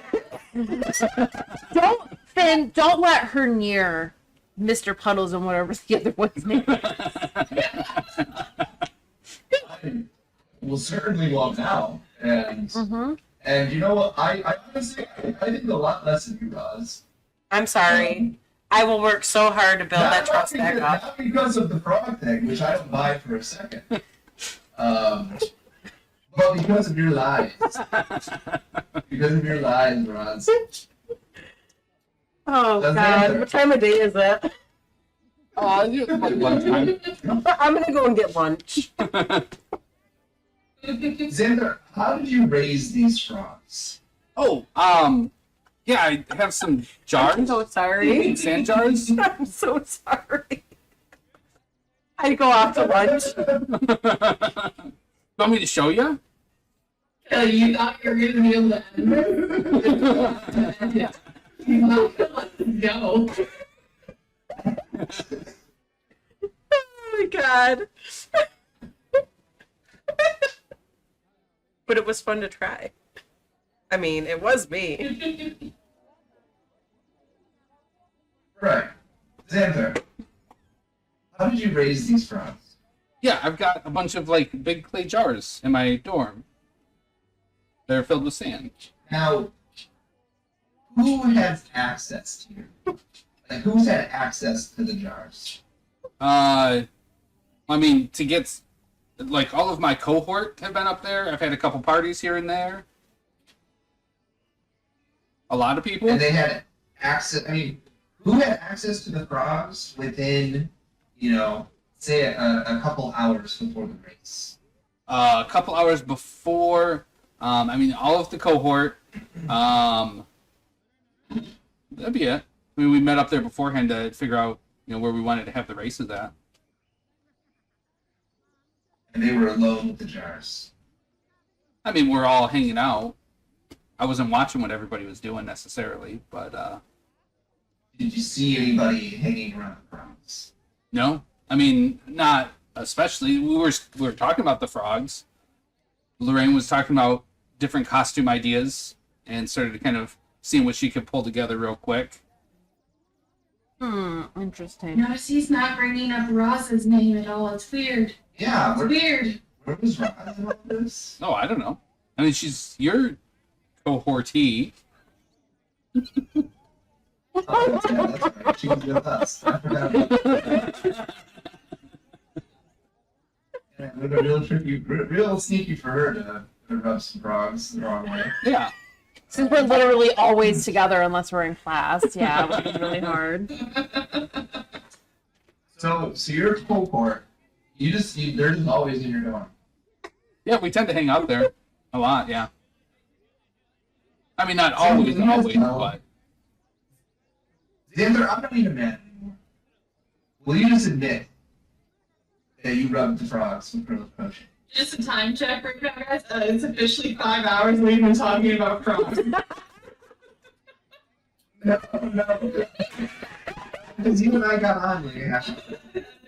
Don't let her near Mr. Puddles and whatever the other one's name. I will certainly walk now. And Mm-hmm. and you know what? I honestly I think a lot less of you, Roz. I'm sorry. I will work so hard to build that trust back up. Not because of the frog thing, which I don't buy for a second. But because of your lies. Because of your lies, Roz. Oh Doesn't God, matter. what time of day is it? Like lunchtime. I'm gonna go and get lunch. Xander, how did you raise these frogs? Oh, yeah, I have some I'm jars, so sorry. sand jars. I'm so sorry. I go off to lunch. Want me to show you? You thought you were going to be able to end it? Yeah. You're not going to let us go. Oh my God. But it was fun to try. I mean, it was me. Right. Xander, how did you raise these frogs? Yeah, I've got a bunch of like big clay jars in my dorm. They're filled with sand. Now, who has access to you? Like, who's had access to the jars? I mean, to get like all of my cohort have been up there. I've had a couple parties here and there. A lot of people. And they had access. I mean, who had access to the frogs within, say a couple hours before the race? A couple hours before. I mean, all of the cohort. That'd be it. I mean, we met up there beforehand to figure out, where we wanted to have the races at. And they were alone with the jars. I mean, we're all hanging out. I wasn't watching what everybody was doing necessarily, but Did you see anybody hanging around the frogs? no. I mean, not especially. We were talking about the frogs. Lorraine was talking about different costume ideas and started kind of seeing what she could pull together real quick. Interesting. Notice he's not bringing up Roz's name at all. It's weird. Yeah, It's weird. where was Roz in all this? No, I don't know. I mean, she's your cohortee. Oh, yeah, that's right. She was with us. I forgot about that. Yeah, it was a real sneaky for her to rub some frogs the wrong way. Yeah. Since we're literally always together unless we're in class, yeah, it would be really hard. So your cohort, they're just always in your dorm. Yeah, we tend to hang out there a lot, yeah. I mean, not always, but Xander, I'm not even mad anymore. Will you just admit that you rubbed the frogs with Pearl Potion? Just a time check right now, guys. It's officially 5 hours we've been talking about frogs. No. Because you and I got on like a half hour.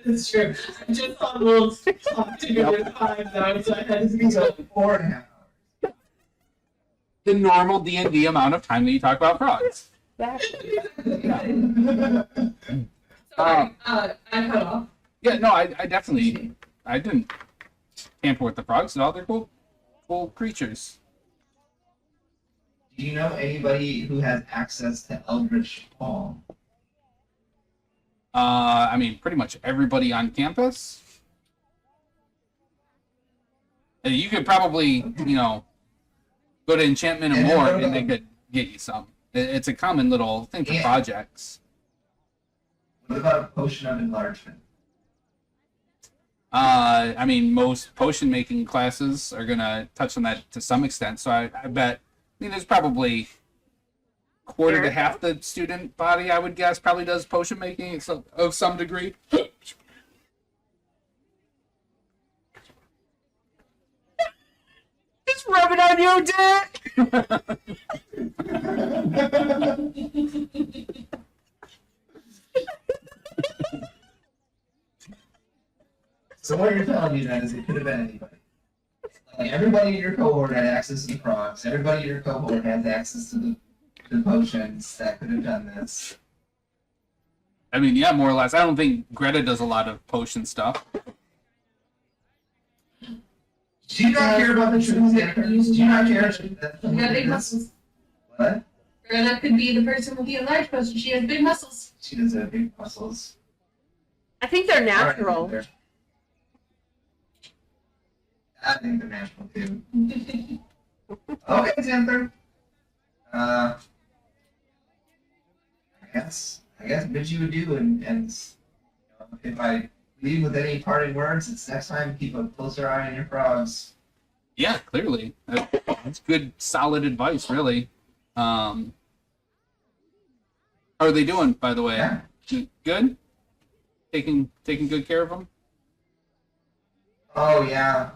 It's true. I just saw a little clock to do with 5 though, so I had to be So 4.5 hours. the normal D&D amount of time that you talk about frogs. Exactly. Sorry, I cut off. Yeah, no, I definitely, I didn't tamper with the frogs at all. They're cool creatures. Do you know anybody who has access to Eldritch Hall? I mean, pretty much everybody on campus. You could probably, go to Enchantment and And More, what and they about- could get you some. It's a common little thing for Yeah. projects. What about a potion of enlargement? I mean, most potion making classes are gonna touch on that to some extent. So I bet. I mean, there's probably quarter to half the student body, I would guess, probably does potion making of some degree. Just rub it on your dick. So what you're telling me then is it could have been anybody. Like everybody in your cohort had access to the frogs. Everybody in your cohort has access to the potions that could have done this. I mean, yeah, more or less. I don't think Greta does a lot of potion stuff. Do you not care about the truth, Xander? Do you not care that She got big muscles. What? Greta could be the person with the enlarged potion. She has big muscles. She does have big muscles. I think they're All right, natural. Xander. I think they're natural too. Okay, Xander. I guess what you would do, and you know, if I leave with any parting words, it's next time keep a closer eye on your frogs. Yeah, clearly. That's good, solid advice, really. How are they doing, by the way? Yeah. Good? Taking good care of them? Oh yeah.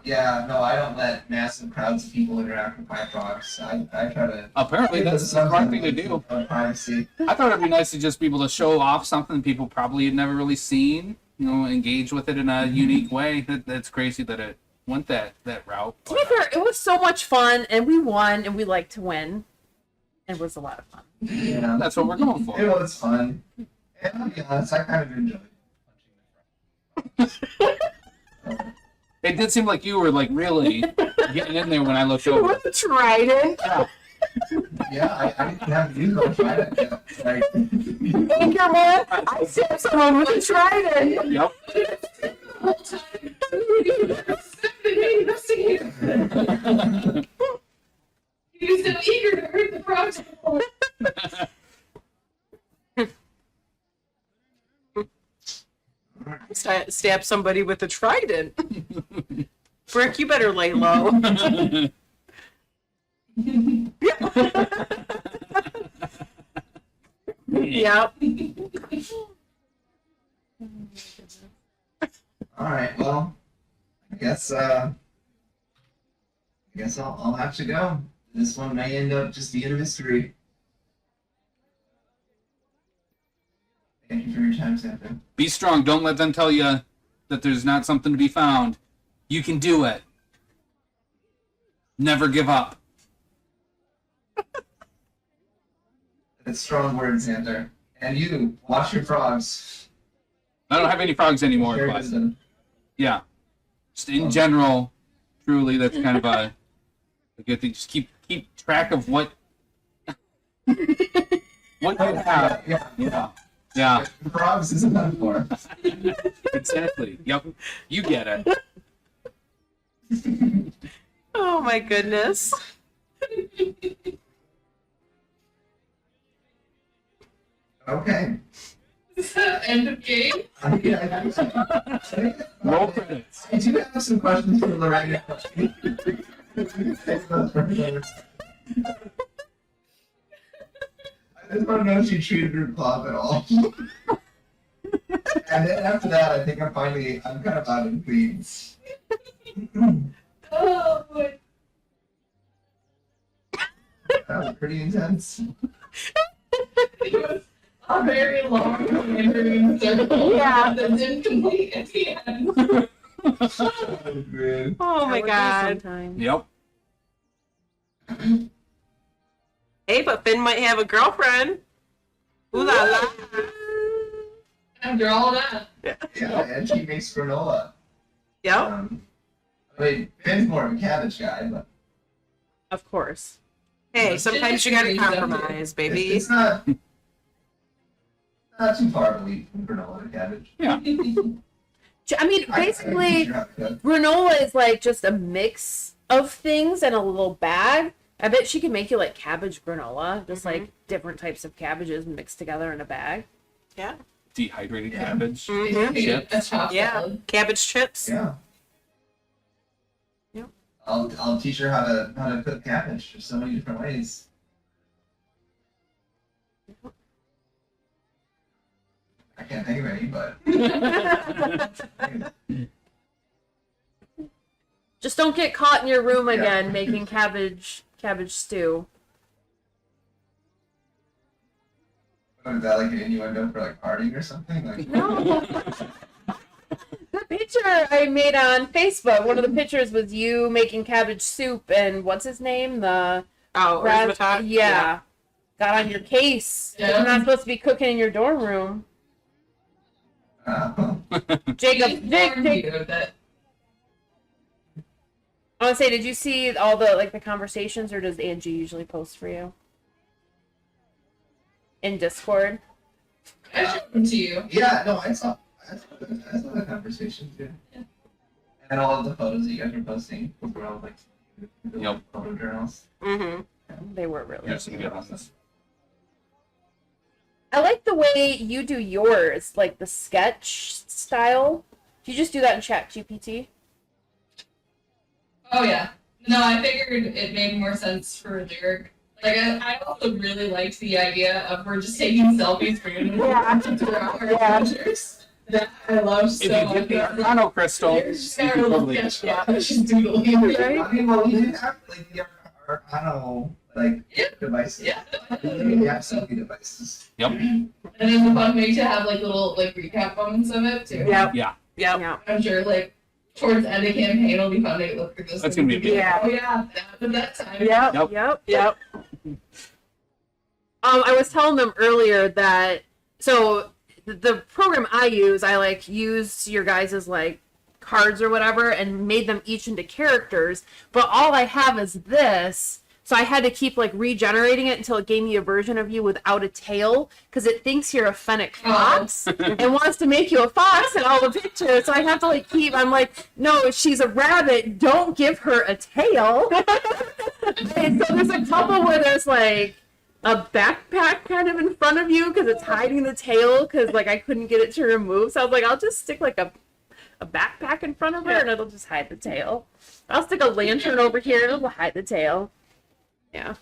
No, I don't let massive crowds of people interact with my frogs. I try to. Apparently, that's the smart thing to do. Privacy. I thought it'd be nice to just be able to show off something people probably had never really seen. You know, engage with it in a unique way. That's crazy that it went that route. To be fair, it was so much fun, and we won, and we like to win. It was a lot of fun. Yeah. That's what we're going for. It was fun. And I'll be honest, I kind of enjoyed punching the frog. It did seem like you were like really getting in there when I looked over. With a trident. Yeah, I didn't have to use those trident yet. Like, Hey, come on. I stabbed someone with a trident. Yep. He was so eager to hurt the frogs. Stab somebody with a trident. Brick, you better lay low. Yep. all right, well, I guess I'll have to go. This one may end up just being a mystery. Thank you for your time, Santa. Be strong. Don't let them tell you that there's not something to be found. You can do it. Never give up. That's strong words, Xander. And you, watch your frogs. I don't have any frogs anymore, Share but wisdom. yeah. Just in general, truly, that's kind of a good thing. Just keep track of what you have. Yeah. Yeah. Frogs is a metaphor. Exactly. Yep. You get it. Oh my goodness. Okay. End of game. Roll credits. I do have some questions for Lorena. I just want to know if she treated her cloth at all. And then after that, I think I'm kind of out in Queens. Oh boy. That was pretty intense. It was a very long interview circle. Yeah. That didn't complete at the end. Oh, man. Oh my god. Yep. Hey, but Finn might have a girlfriend. Ooh la la. After all that. Yeah, and she makes granola. Yep. I mean, Finn's more of a cabbage guy, but Of course. Hey, sometimes you gotta compromise, baby. it's not too far of a leap from granola to cabbage. Yeah. I mean, basically, granola is like just a mix of things in a little bag. I bet she can make you like cabbage granola, just like different types of cabbages mixed together in a bag. Yeah. Dehydrated Yeah. cabbage. Mhm. Chips. A chopped Yeah. salad. Cabbage chips. Yeah. Yep. I'll teach her how to cook cabbage. There's so many different ways. I can't think of any, but Just don't get caught in your room Yeah. again making cabbage stew. is that like an innuendo for like partying or something? Like No. The picture I made on Facebook, one of the pictures was you making cabbage soup and what's his name? The Oh, razzmatazz? yeah. Got on your case. Yeah. You're not supposed to be cooking in your dorm room. Jacob, Jake, That I want to say, did you see all the conversations, or does Angie usually post for you in Discord? I showed them to you. yeah, no, I saw the conversations, yeah. And all of the photos that you guys were posting were all like Yep. photo journals. Mm-hmm. They were really. There's some good ones. I like the way you do yours, like the sketch style. Do you just do that in Chat GPT? Oh yeah. No, I figured it made more sense for lyric. Like I also really liked the idea of we're just taking selfies randomly throughout our adventures. That I love so If you much. get the Arcano crystal, you There's can Sarah totally sketch that. She's doodling. Right? I mean, well, you do have like the Arcano like Yeah. devices. Yeah. You have selfie devices. And it's a fun way to have like little like recap moments of it too. Yep. Yeah. Yep. Yeah. I'm sure like towards the end of campaign it'll be fun to look for this. That's and gonna be like, Yeah. Oh yeah, that was that time. Yep. Yep. Yep. Yep. I was telling them earlier that the program I use your guys' like cards or whatever and made them each into characters, but all I have is this. So I had to keep like regenerating it until it gave me a version of you without a tail because it thinks you're a fennec fox and wants to make you a fox in all the pictures. So I have to I'm like, no, she's a rabbit. Don't give her a tail. And so there's a couple where there's like a backpack kind of in front of you because it's hiding the tail because like I couldn't get it to remove. So I was like, I'll just stick like a backpack in front of her and it'll just hide the tail. I'll stick a lantern over here and it'll hide the tail. Yeah.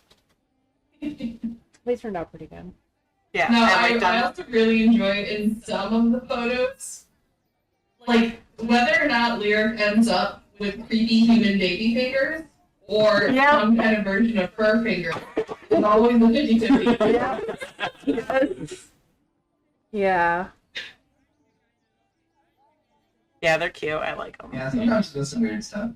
They turned out pretty good. Yeah. No, I like I them. also really enjoy in some of the photos, like whether or not Lyric ends up with creepy human baby fingers or Yeah. some kind of version of her finger. It's always a 50-50. Yeah. Yes. Yeah. Yeah, they're cute. I like them. Yeah, sometimes she does some weird stuff.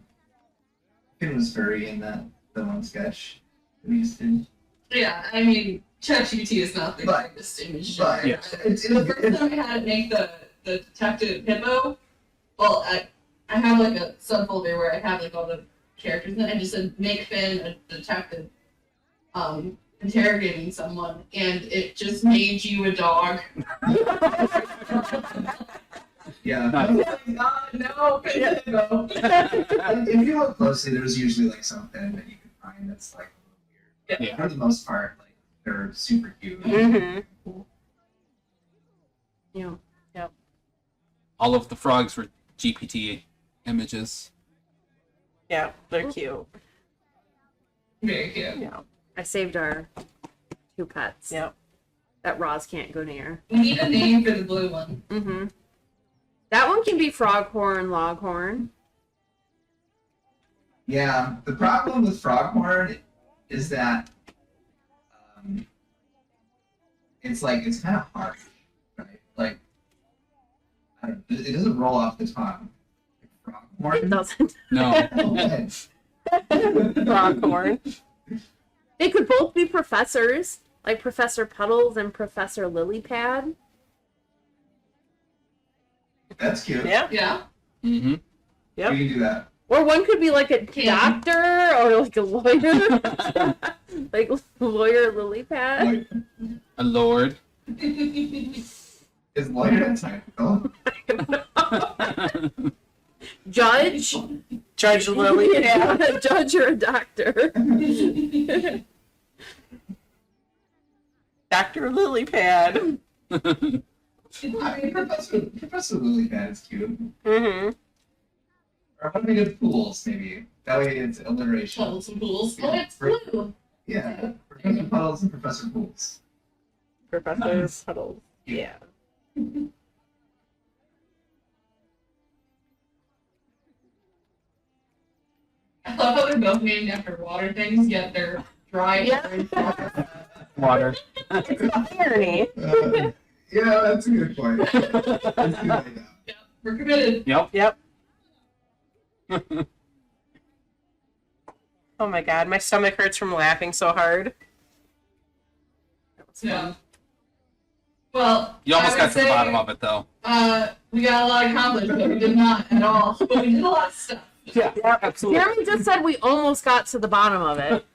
It was furry in the one sketch that we used to. Yeah, I mean, ChatGPT is not the But- greatest image. But Yeah. it's The first time I had it make the detective hippo, well, I have like a subfolder where I have like all the characters in it. I just said make Finn a detective, interrogating someone, and it just made you a dog. yeah. Nice. Oh my god, no, Finn hippo. If you look closely, there's usually like something that you can find that's like a little weird. Yeah. For the most part, like they're super cute. Mm-hmm. Yeah. All of the frogs were GPT images. Yeah, they're cute. Very cute. Yeah. I saved our 2 pets Yep. that Roz can't go near. We need a name for the blue one. Mm-hmm. That one can be Froghorn, Loghorn. Yeah, the problem with Froghorn is that it's kind of harsh, right? Like, I don't, it doesn't roll off the tongue. Like It Froghorn. doesn't. No. Okay. Froghorn. They could both be professors, like Professor Puddles and Professor Lilypad. That's cute. Yeah. Yeah. Mm-hmm. Yep. We can do that. Or one could be like a Yeah. doctor or like a lawyer. Like lawyer Lilypad. Like, A lord. is lawyer a title? Judge. Judge Lily. Yeah, a judge or a doctor. Dr. Lilypad. I mean, Professor Lilypad is cute. Mm-hmm. Or how many good pools, maybe? That way it's alliteration. Puddles and pools. Oh, it's blue. Yeah, Professor Puddles and Professor Pools. Professor Nice. Puddles. Yeah. I love how they're both named after water things, yet they're dry. Yeah. Water. It's irony. Yeah, that's a good point. That's a good idea. Yep, we're committed. Yep. Yep. Oh my god, my stomach hurts from laughing so hard. That was Yeah. fun. Well, You almost I got would to the say, bottom of it, though. We got a lot accomplished, but we did not at all. But we did a lot of stuff. Yeah, absolutely. Jeremy just said we almost got to the bottom of it.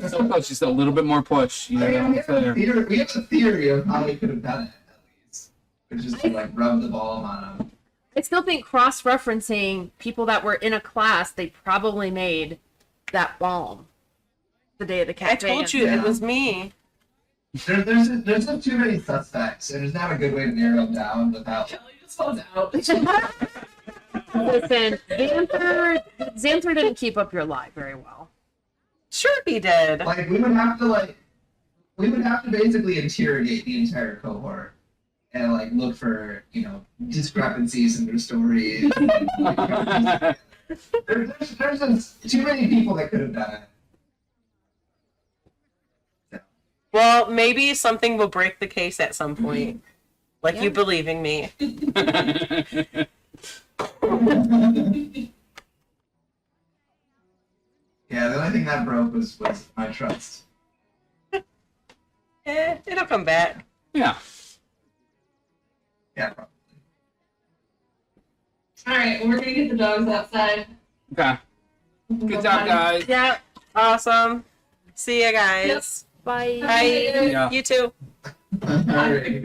So close, just a little bit more push. You I mean, know, there. we have a theory of how we could have done it, at least. Which is to, like, rub the ball on them. I still think cross-referencing people that were in a class, they probably made that balm the day of the I cafe. told you Yeah. it was me. There's not too many suspects, and there's not a good way to narrow them down without. Kelly just falls out. Listen, Xanther didn't keep up your lie very well. Sure he did. Like, we would have to basically interrogate the entire cohort and, like, look for, discrepancies in their stories. There's just too many people that could have done it. Well, maybe something will break the case at some point. Like Yeah. you believing me. Yeah, the only thing that broke was my trust. It'll come back. Yeah. Yeah, probably. Alright, well, we're gonna get the dogs outside. Okay. Good job, guys. Yeah. Awesome. See ya, guys. Bye. Bye. Yeah. You too. Alright.